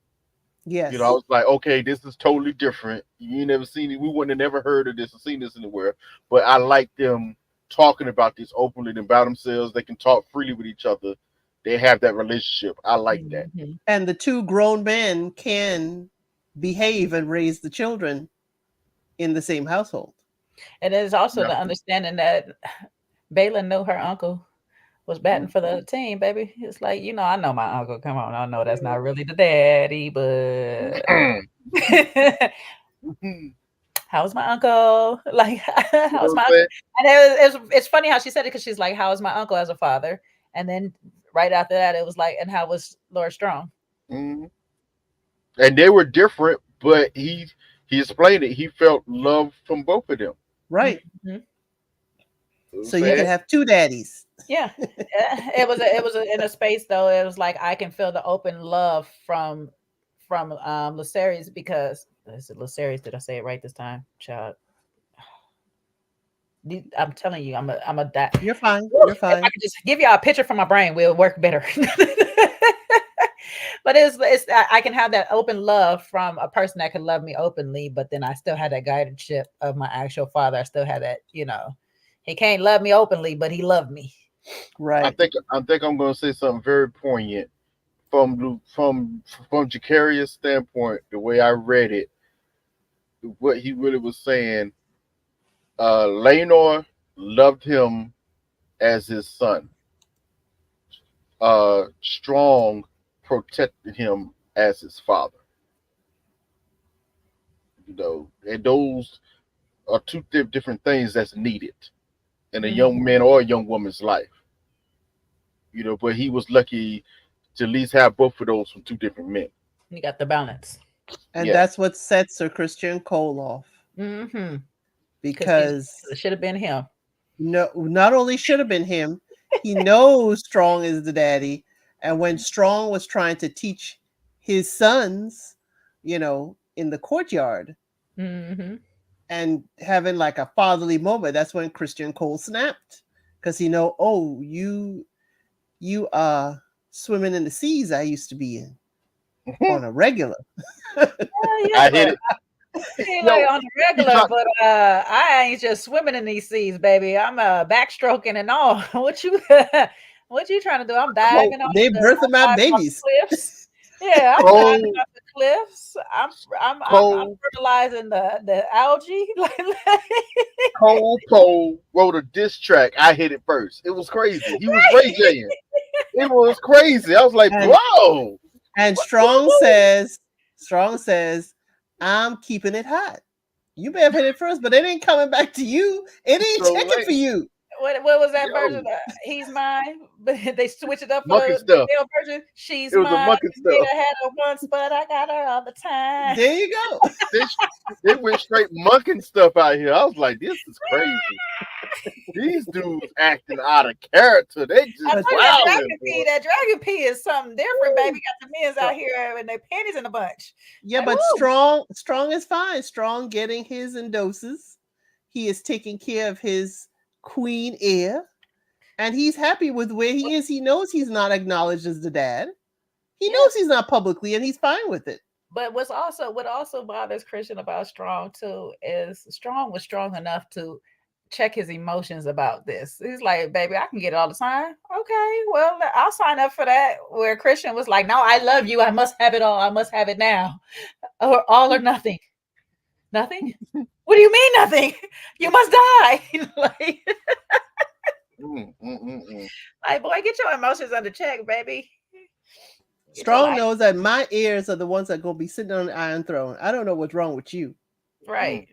Yes.
You know, I was like, okay, this is totally different. You ain't never seen it. We wouldn't have never heard of this or seen this anywhere. But I like them talking about this openly and about themselves. They can talk freely with each other. they have that relationship. I like that.
Mhm.
And the two grown men can behave and raise the children in the same household.
And there's also
Yeah.
the understanding that Bayla knew her uncle was batting for the other team, baby. It's like, I know my uncle. Come on, I know that's not really the daddy, but
You
how's my uncle? Like,
know
how's
what
my
I'm
uncle? And it's funny how she said it because she's like, how is my uncle as a father? And then right after that, it was like, and how was Lord Strong?
saying? And they were different, but he explained it. He felt love from both of them.
Right.
Mhm.
You know what I'm
So you can
saying?
have two daddies.
Yeah, in a space though. It was like I can feel the open love from Lucerys because is it Lucerys? Did I say it right this time, child? I'm telling you, I'm a die.
You're fine.
Woo,
You're
if I
fine.
could just give y'all a picture from my brain, we'll work better. But I can have that open love from a person that can love me openly, but then I still have that guardianship of my actual father. I still have that, he can't love me openly, but he loved me.
I
Right.
think I'm going to say something very poignant from Jacarius' standpoint. The way I read it, what he really was saying, Lenor loved him as his son. Strong protected him as his father. And those are two different things that's needed in a young
Mhm.
man or a young woman's life. But he was lucky to at least have both of those from two different men.
You got the balance.
And
Yes.
that's what sets Sir Christian Cole off.
Mm-hmm. Because
Because
it should have been him.
no, not only should have been him, he knows Strong is the daddy. And when Strong was trying to teach his sons, in the courtyard
Mm-hmm.
and having like a fatherly moment, that's when Christian Cole snapped. Because oh, you are swimming in the seas I used to be in on a regular.
Yeah,
I hit
but
it.
ain't like
Yo,
on the
he
regular,
talked.
but I ain't just swimming in these seas, baby. I'm backstroking and all. What you trying to do? I'm
Cole,
diving
They birthing my
off the
babies.
cliffs. Yeah, I'm diving
Cole,
off the cliffs. I'm
Cole,
fertilizing the algae.
Cole wrote a diss track. I hit it first. It was crazy. He was Ray J. It was crazy. I was like,
And
whoa.
and Strong says, I'm keeping it hot. You may have hit it first, but it ain't coming back to you. It ain't
So
checking for
like,
you.
What was that version?
yo,
He's mine, but they switch it up for
monkey
the
stuff.
male version. She's
It was a
mine.
monkey
Made
stuff.
I had her once, but I got her all the time.
There you go.
They, they went straight monkey stuff out here. I was like, this is crazy. These dudes acting out of character. They
I
just
But
told you
wilding, boy.
that dragon pee is something different, baby.
Woo.
Got the men's out here and their panties in a bunch.
yeah,
Like,
but
woo.
Strong is fine. Strong getting his endoses. He is taking care of his queen heir, and he's happy with where he is. He knows he's not acknowledged as the dad. He
Yeah.
knows he's not publicly, and he's fine with it.
But what also bothers Christian about Strong too is Strong was strong enough to check his emotions about this. He's like, baby, I can get it all the time. Okay, well, I'll sign up for that. Where Christian was like, no, I love you. I must have it all. I must have it now. Or all or nothing. Nothing? What do you mean nothing? You must die.
Mm, mm, mm, mm.
Like, boy, get your emotions under check, baby. Get your
Strong
life
knows that my heirs are the ones that are going to be sitting on the Iron Throne. I don't know what's wrong with you.
right.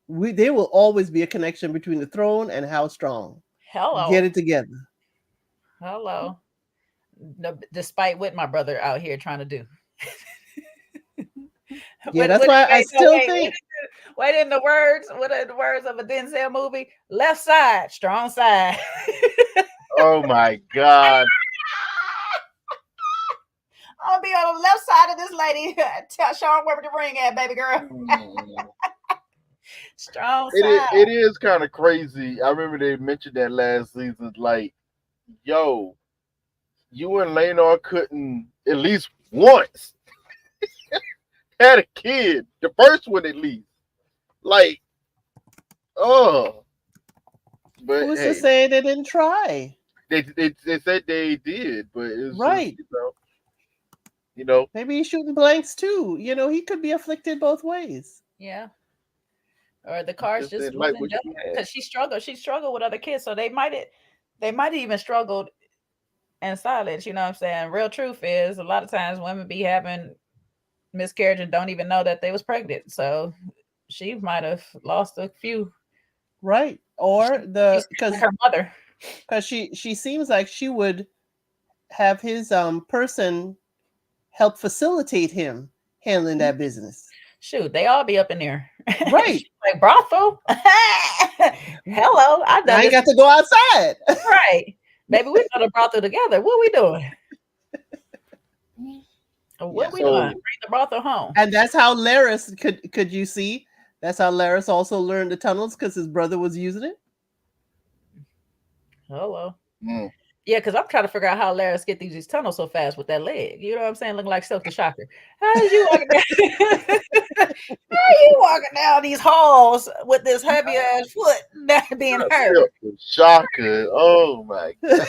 There will always be a connection between the throne and how Strong.
Hello.
Get it together.
Hello. No, despite what my brother out here trying to do.
Yeah, that's why I still think.
What in the words? What are the words of a Denzel movie? Left side, strong side.
Oh my God.
I'm gonna be on the left side of this lady. Tell Sean where the ring at, baby girl.
Mm.
Strong
It
side.
it is kind of crazy. I remember they mentioned that last season. Like, yo, you and Lenor couldn't at least once had a kid. The first one at least. Like, oh. But
Who's to
hey,
say they didn't try?
they said they did, but it's
Right.
just you know,
Maybe he's shooting blanks too. He could be afflicted both ways.
Yeah. Or the cards
just
just
didn't like
wasn't
what
dealt
she had.
because she struggled with other kids, so they might even struggled in silence. You know what I'm saying? Real truth is, a lot of times women be having miscarriage and don't even know that they was pregnant. So she might have lost a few.
Right. Or
She
the
like her mother.
because she seems like she would have his person help facilitate him handling that business.
Shoot, they all be up in there.
Right.
Like brothel. Hello, I've done
I ain't
this.
got to go outside.
Right. Maybe we done a brothel together. What we doing? What
Yeah.
we doing?
So
Bring the brothel home.
And that's how Laris could you see? That's how Laris also learned the tunnels because his brother was using it.
Hello.
mm,
Yeah, because I'm trying to figure out how Laris get these tunnels so fast with that leg. You know what I'm saying? Looking like Silk the Shocker. How is you walking down? How are you walking down these halls with this heavy ass foot not being hurt?
Silk the Shocker. Oh my god.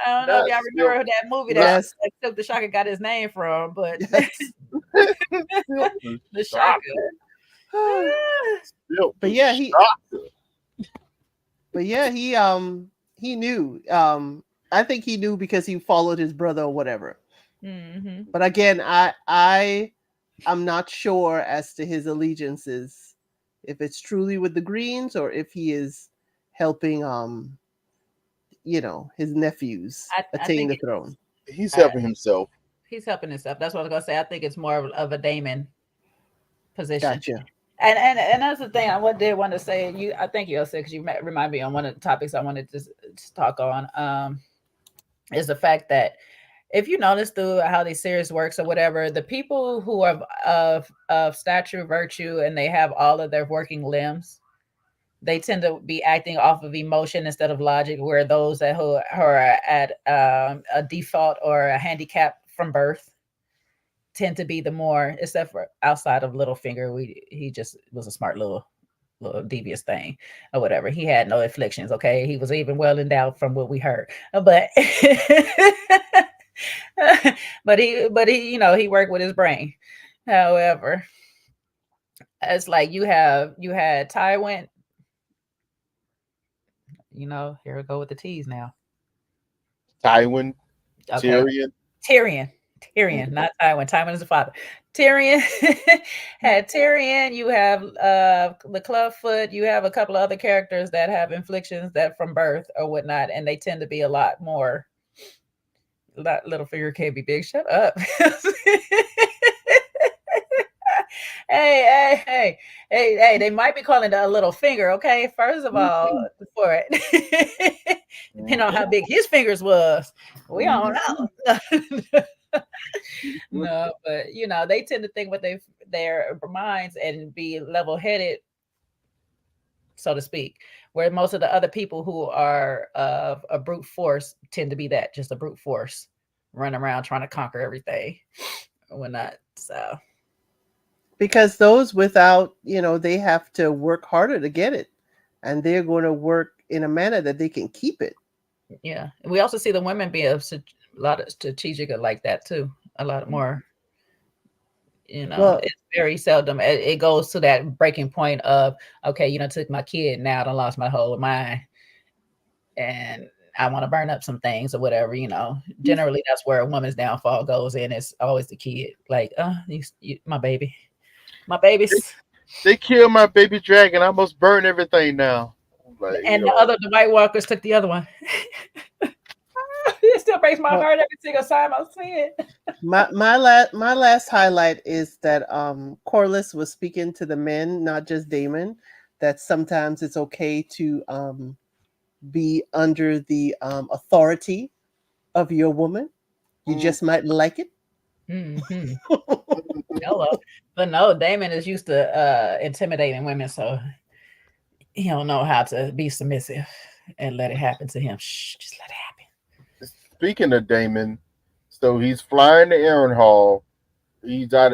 I don't know if
Not
y'all
Silk.
remember that movie that
Yes.
Silk the Shocker got his name from, but
Yes.
Silk
the Shocker.
Silk
But
the
yeah,
Shocker.
he knew. I think he knew because he followed his brother or whatever.
Mm-hmm.
But again, I'm not sure as to his allegiances, if it's truly with the Greens or if he is helping his nephews
I
attain
think
the throne.
He's helping himself.
he's helping himself. That's what I was gonna say. I think it's more of a Damon position.
Gotcha.
And that's the thing I did want to say. I think you'll say because you remind me on one of the topics I wanted to talk on. Is the fact that if you notice through how these series works or whatever, the people who are of stature, virtue, and they have all of their working limbs, they tend to be acting off of emotion instead of logic. Where those who are at a default or a handicap from birth tend to be the more, except for outside of Littlefinger, he just was a smart little devious thing or whatever. He had no afflictions. Okay, he was even well endowed from what we heard, but but he he worked with his brain. However, it's like you had Tywin. Here we go with the T's now.
Tywin,
Okay,
Tyrion.
Tyrion, not Tywin. Tywin is the father. Tyrion had Tyrion. You have the Clubfoot. You have a couple of other characters that have inflictions that from birth or whatnot, and they tend to be a lot more. Littlefinger can't be big. Shut up. Hey, they might be calling it a little finger, okay? First of all, for it. Depending on how big his fingers was. We don't know. No, but they tend to think with their minds and be level-headed, so to speak. Where most of the other people who are of a brute force tend to be that, just a brute force, run around trying to conquer everything. We're not, so.
Because those without, they have to work harder to get it. And they're going to work in a manner that they can keep it.
Yeah. We also see the women be a lot of strategic like that too. A lot more,
Well,
it's very seldom. It goes to that breaking point of, okay, took my kid, now I lost my whole mind. And I want to burn up some things or whatever, Generally, that's where a woman's downfall goes in. It's always the kid. Like, my baby. My babies.
They killed my baby dragon. I must burn everything now. Like,
And the White Walkers took the other one. It still breaks my heart every single time I see it.
My last highlight is that Corlys was speaking to the men, not just Daemon, that sometimes it's okay to be under the authority of your woman. You just might like it.
Mm-hmm. Hello. But no, Daemon is used to intimidating women, so he don't know how to be submissive and let it happen to him. Shh, just let it happen.
Speaking of Daemon, so he's flying to Aaron He's out.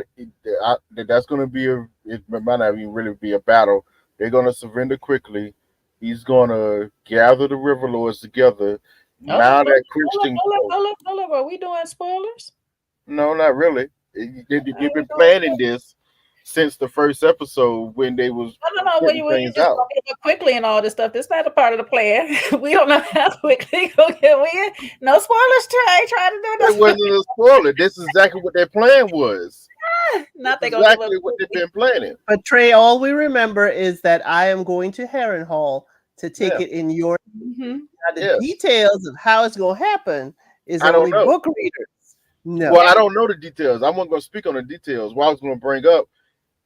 That's going to be it might not even really be a battle. They're going to surrender quickly. He's going to gather the River Lords together.
Oh,
Now
hold
that
up,
Christian,
hold up. Are we doing spoilers?
no, not really.
Are
You've
we
been
doing
planning this since the first episode when they was
no. When you
putting things
just
out.
talking about quickly and all this stuff, this not a part of the plan. We don't know how quickly go get we. No spoilers. Try to do
It wasn't a spoiler. This is exactly what their plan was.
no.
It's
Not they gonna give up.
exactly what they've been planning.
But Trey, all we remember is that I am going to Harrenhal to take
Yeah,
it in your.
Mm-hmm.
Now, the
yeah.
details of how it's going to happen is
I don't
only
know.
book readers. No.
Well, I don't know the details. I wasn't going to speak on the details. What I was going to bring up,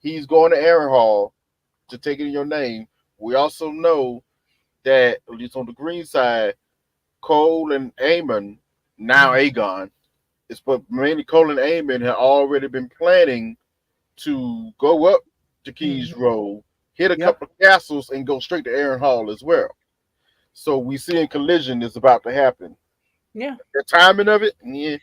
he's going to Aaron Hall to take it in your name. We also know that, at least on the green side, Cole and Eamon, now Aegon, it's but mainly Cole and Eamon had already been planning to go up to Keys Road, hit a couple of castles, and go straight to Aaron Hall as well. So we see a collision is about to happen.
Yeah.
The timing of it, yeah.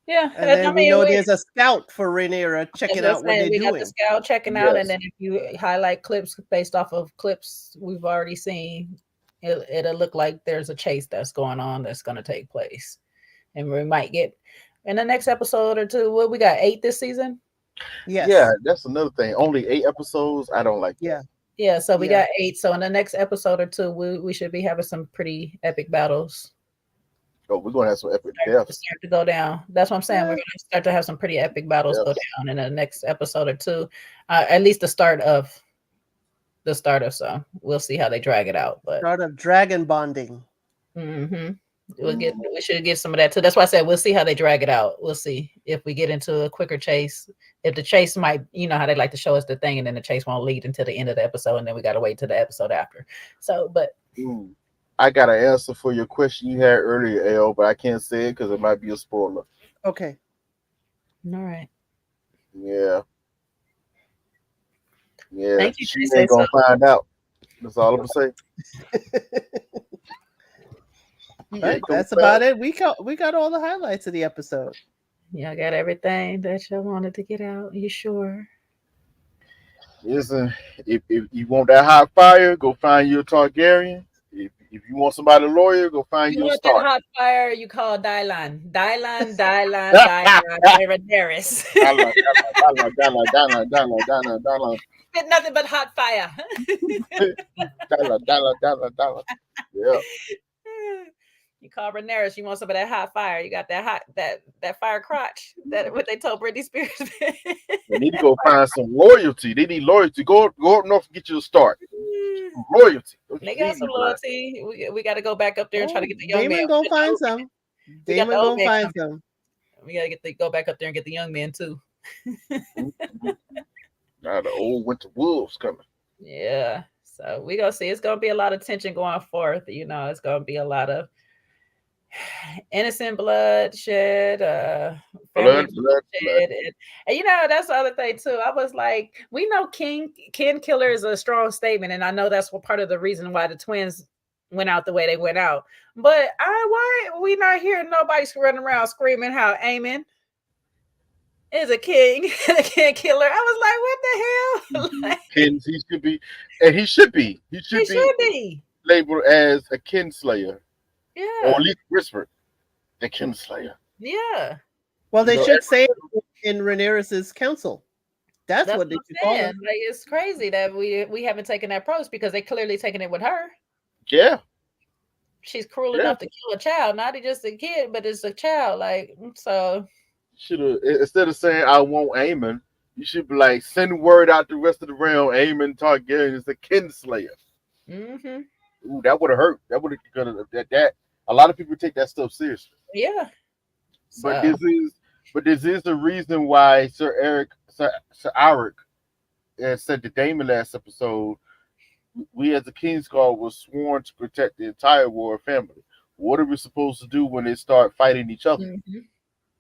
Yeah.
And then we know there's a scout for Rhaenyra checking out what they're
we got
doing.
the scout checking out,
Yes.
and then if you highlight clips based off of clips we've already seen, it'll look like there's a chase that's going on that's going to take place, and we might get in the next episode or two. What we got 8 this season?
Yes.
Yeah, that's another thing. Only 8 episodes. I don't like that.
Yeah.
Yeah, so we
Yeah.
got 8. So in the next episode or two, we should be having some pretty epic battles.
Oh, we're gonna have some epic
Start
deaths.
to go down. That's what I'm saying. We're going to start to have some pretty epic battles go
Yes.
down in the next episode or two. At least the start of. So we'll see how they drag it out. But
Start of dragon bonding.
we should get some of that too. That's why I said we'll see how they drag it out. We'll see if we get into a quicker chase. If the chase might, you know how they like to show us the thing, and then the chase won't lead until the end of the episode, and then we got to wait till the episode after. So, but
I got an answer for your question you had earlier, L, but I can't say it because it might be a spoiler.
Okay.
all right.
Yeah. Yeah.
Thank you,
She
Jason.
ain't gonna find out. That's all I'm gonna say.
Right, that's about it. We got all the highlights of the episode.
Yeah, I got everything that you wanted to get out. You sure?
Listen, if you want that hot fire, go find you a Targaryen. If you want somebody lawyer, go find
You
you a
want that
Stark.
hot fire? You call Dylan. Daenerys.
Dollar.
Get nothing but hot fire.
Dollar. Yeah.
You call Rhaenyra, you want some of that hot fire. You got that fire crotch. That what they told Britney Spears.
They need to go find some loyalty. They need loyalty. Go up north and get you a Stark. Loyalty.
They got some loyalty. We got to go back up there and try to get the young
Damon
man.
gonna find some. Damon gonna find some.
We got to go back up there and get the young man too.
Now the old winter wolves coming.
Yeah. So we gonna see. It's gonna be a lot of tension going forth. You know, it's gonna be a lot of innocent bloodshed,
Blood.
and you know that's the other thing too. I was like, we know kin killer is a strong statement, and I know that's what part of the reason why the twins went out the way they went out. But why we not hearing nobody running around screaming how Aemon is a king and a kin killer? I was like, what the hell?
He should be, and he should be. He should
be
labeled as a kinslayer.
Yeah.
Or at least whispered, the kinslayer.
Yeah.
Well, they should say it in Rhaenyra's council. That's what they should call it.
Like, it's crazy that we haven't taken that approach because they clearly taken it with her.
Yeah.
She's cruel enough to kill a child, not just a kid, but it's a child. Like, so
should have, instead of saying I want Aemon, you should be like, send word out the rest of the realm. Aemon Targaryen is the kinslayer. Ooh, that would have hurt. That would have that. A lot of people take that stuff seriously.
Yeah.
But this is the reason why Sir Eric said to Damon last episode, we as the King's Guard was sworn to protect the entire royal family. What are we supposed to do when they start fighting each other? You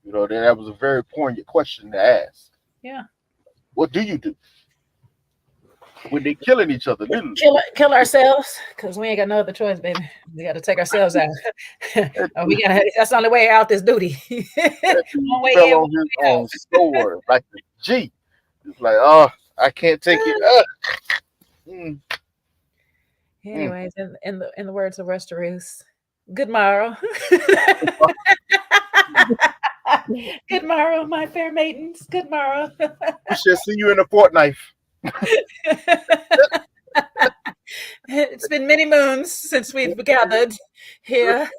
know, that was a very poignant question to ask.
Yeah.
What do you do when they killing each other?
Kill ourselves, because we ain't got no other choice, baby. We got to take ourselves out. That's the only way out this duty. One way
fell
in,
on his own sword like the G. It's like, oh, I can't take it.
Anyways, in the words of Westeros, Good morrow. Good morrow, my fair maidens. Good morrow.
We shall see you in a fortnight.
It's been many moons since we've gathered here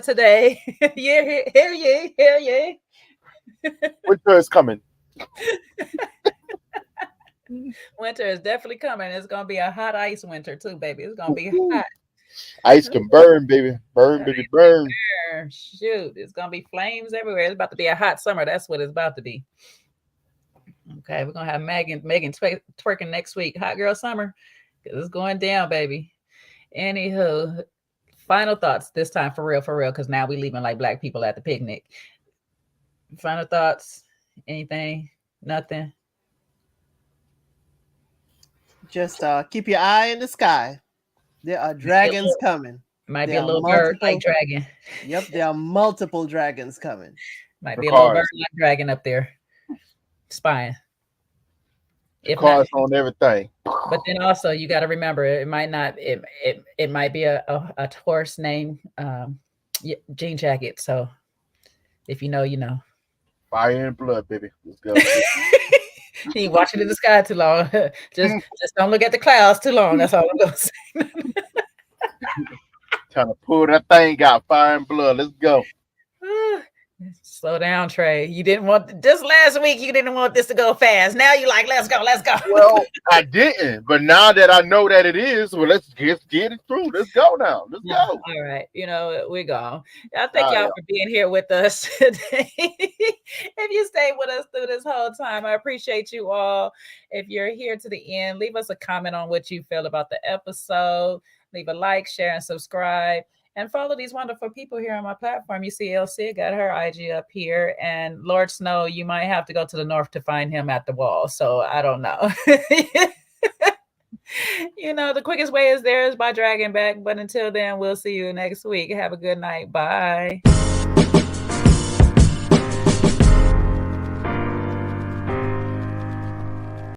today. Hear ye.
Winter is coming.
Winter is definitely coming. It's gonna be a hot ice winter too, baby. It's gonna be hot.
Ice can burn, baby. Burn, baby, burn.
Shoot, it's gonna be flames everywhere. It's about to be a hot summer. That's what it's about to be. Okay, we're gonna have Megan twerking next week. Hot girl summer, because it's going down, baby. Anywho, final thoughts this time for real, because now we leaving like black people at the picnic. Final thoughts? Anything? Nothing?
Just keep your eye in the sky. There are dragons coming.
Might be a little bird like dragon.
Yep, there are multiple dragons coming.
Might be a little bird like dragon up there spying.
If cars on everything.
But then also you got to remember it might not. It might be a horse named Jean Jacket. So if you know, you know.
Fire and blood, baby. Let's go.
You watching in the sky too long. Just don't look at the clouds too long. That's all I'm gonna say.
Trying to pull that thing out. Fire and blood. Let's go.
Slow down, Trey. You didn't want just last week. You didn't want this to go fast. Now you like, let's go.
Well, I didn't, but now that I know that it is, well, let's get it through. Let's go now. Let's go.
All right. You know, we're gone. I thank y'all for being here with us today. If you stayed with us through this whole time, I appreciate you all. If you're here to the end, leave us a comment on what you feel about the episode. Leave a like, share, and subscribe. And follow these wonderful people here on my platform. You see Elsie got her IG up here. And Lord Snow, you might have to go to the north to find him at the wall. So I don't know. You know, the quickest way is by dragging back. But until then, we'll see you next week. Have a good night. Bye.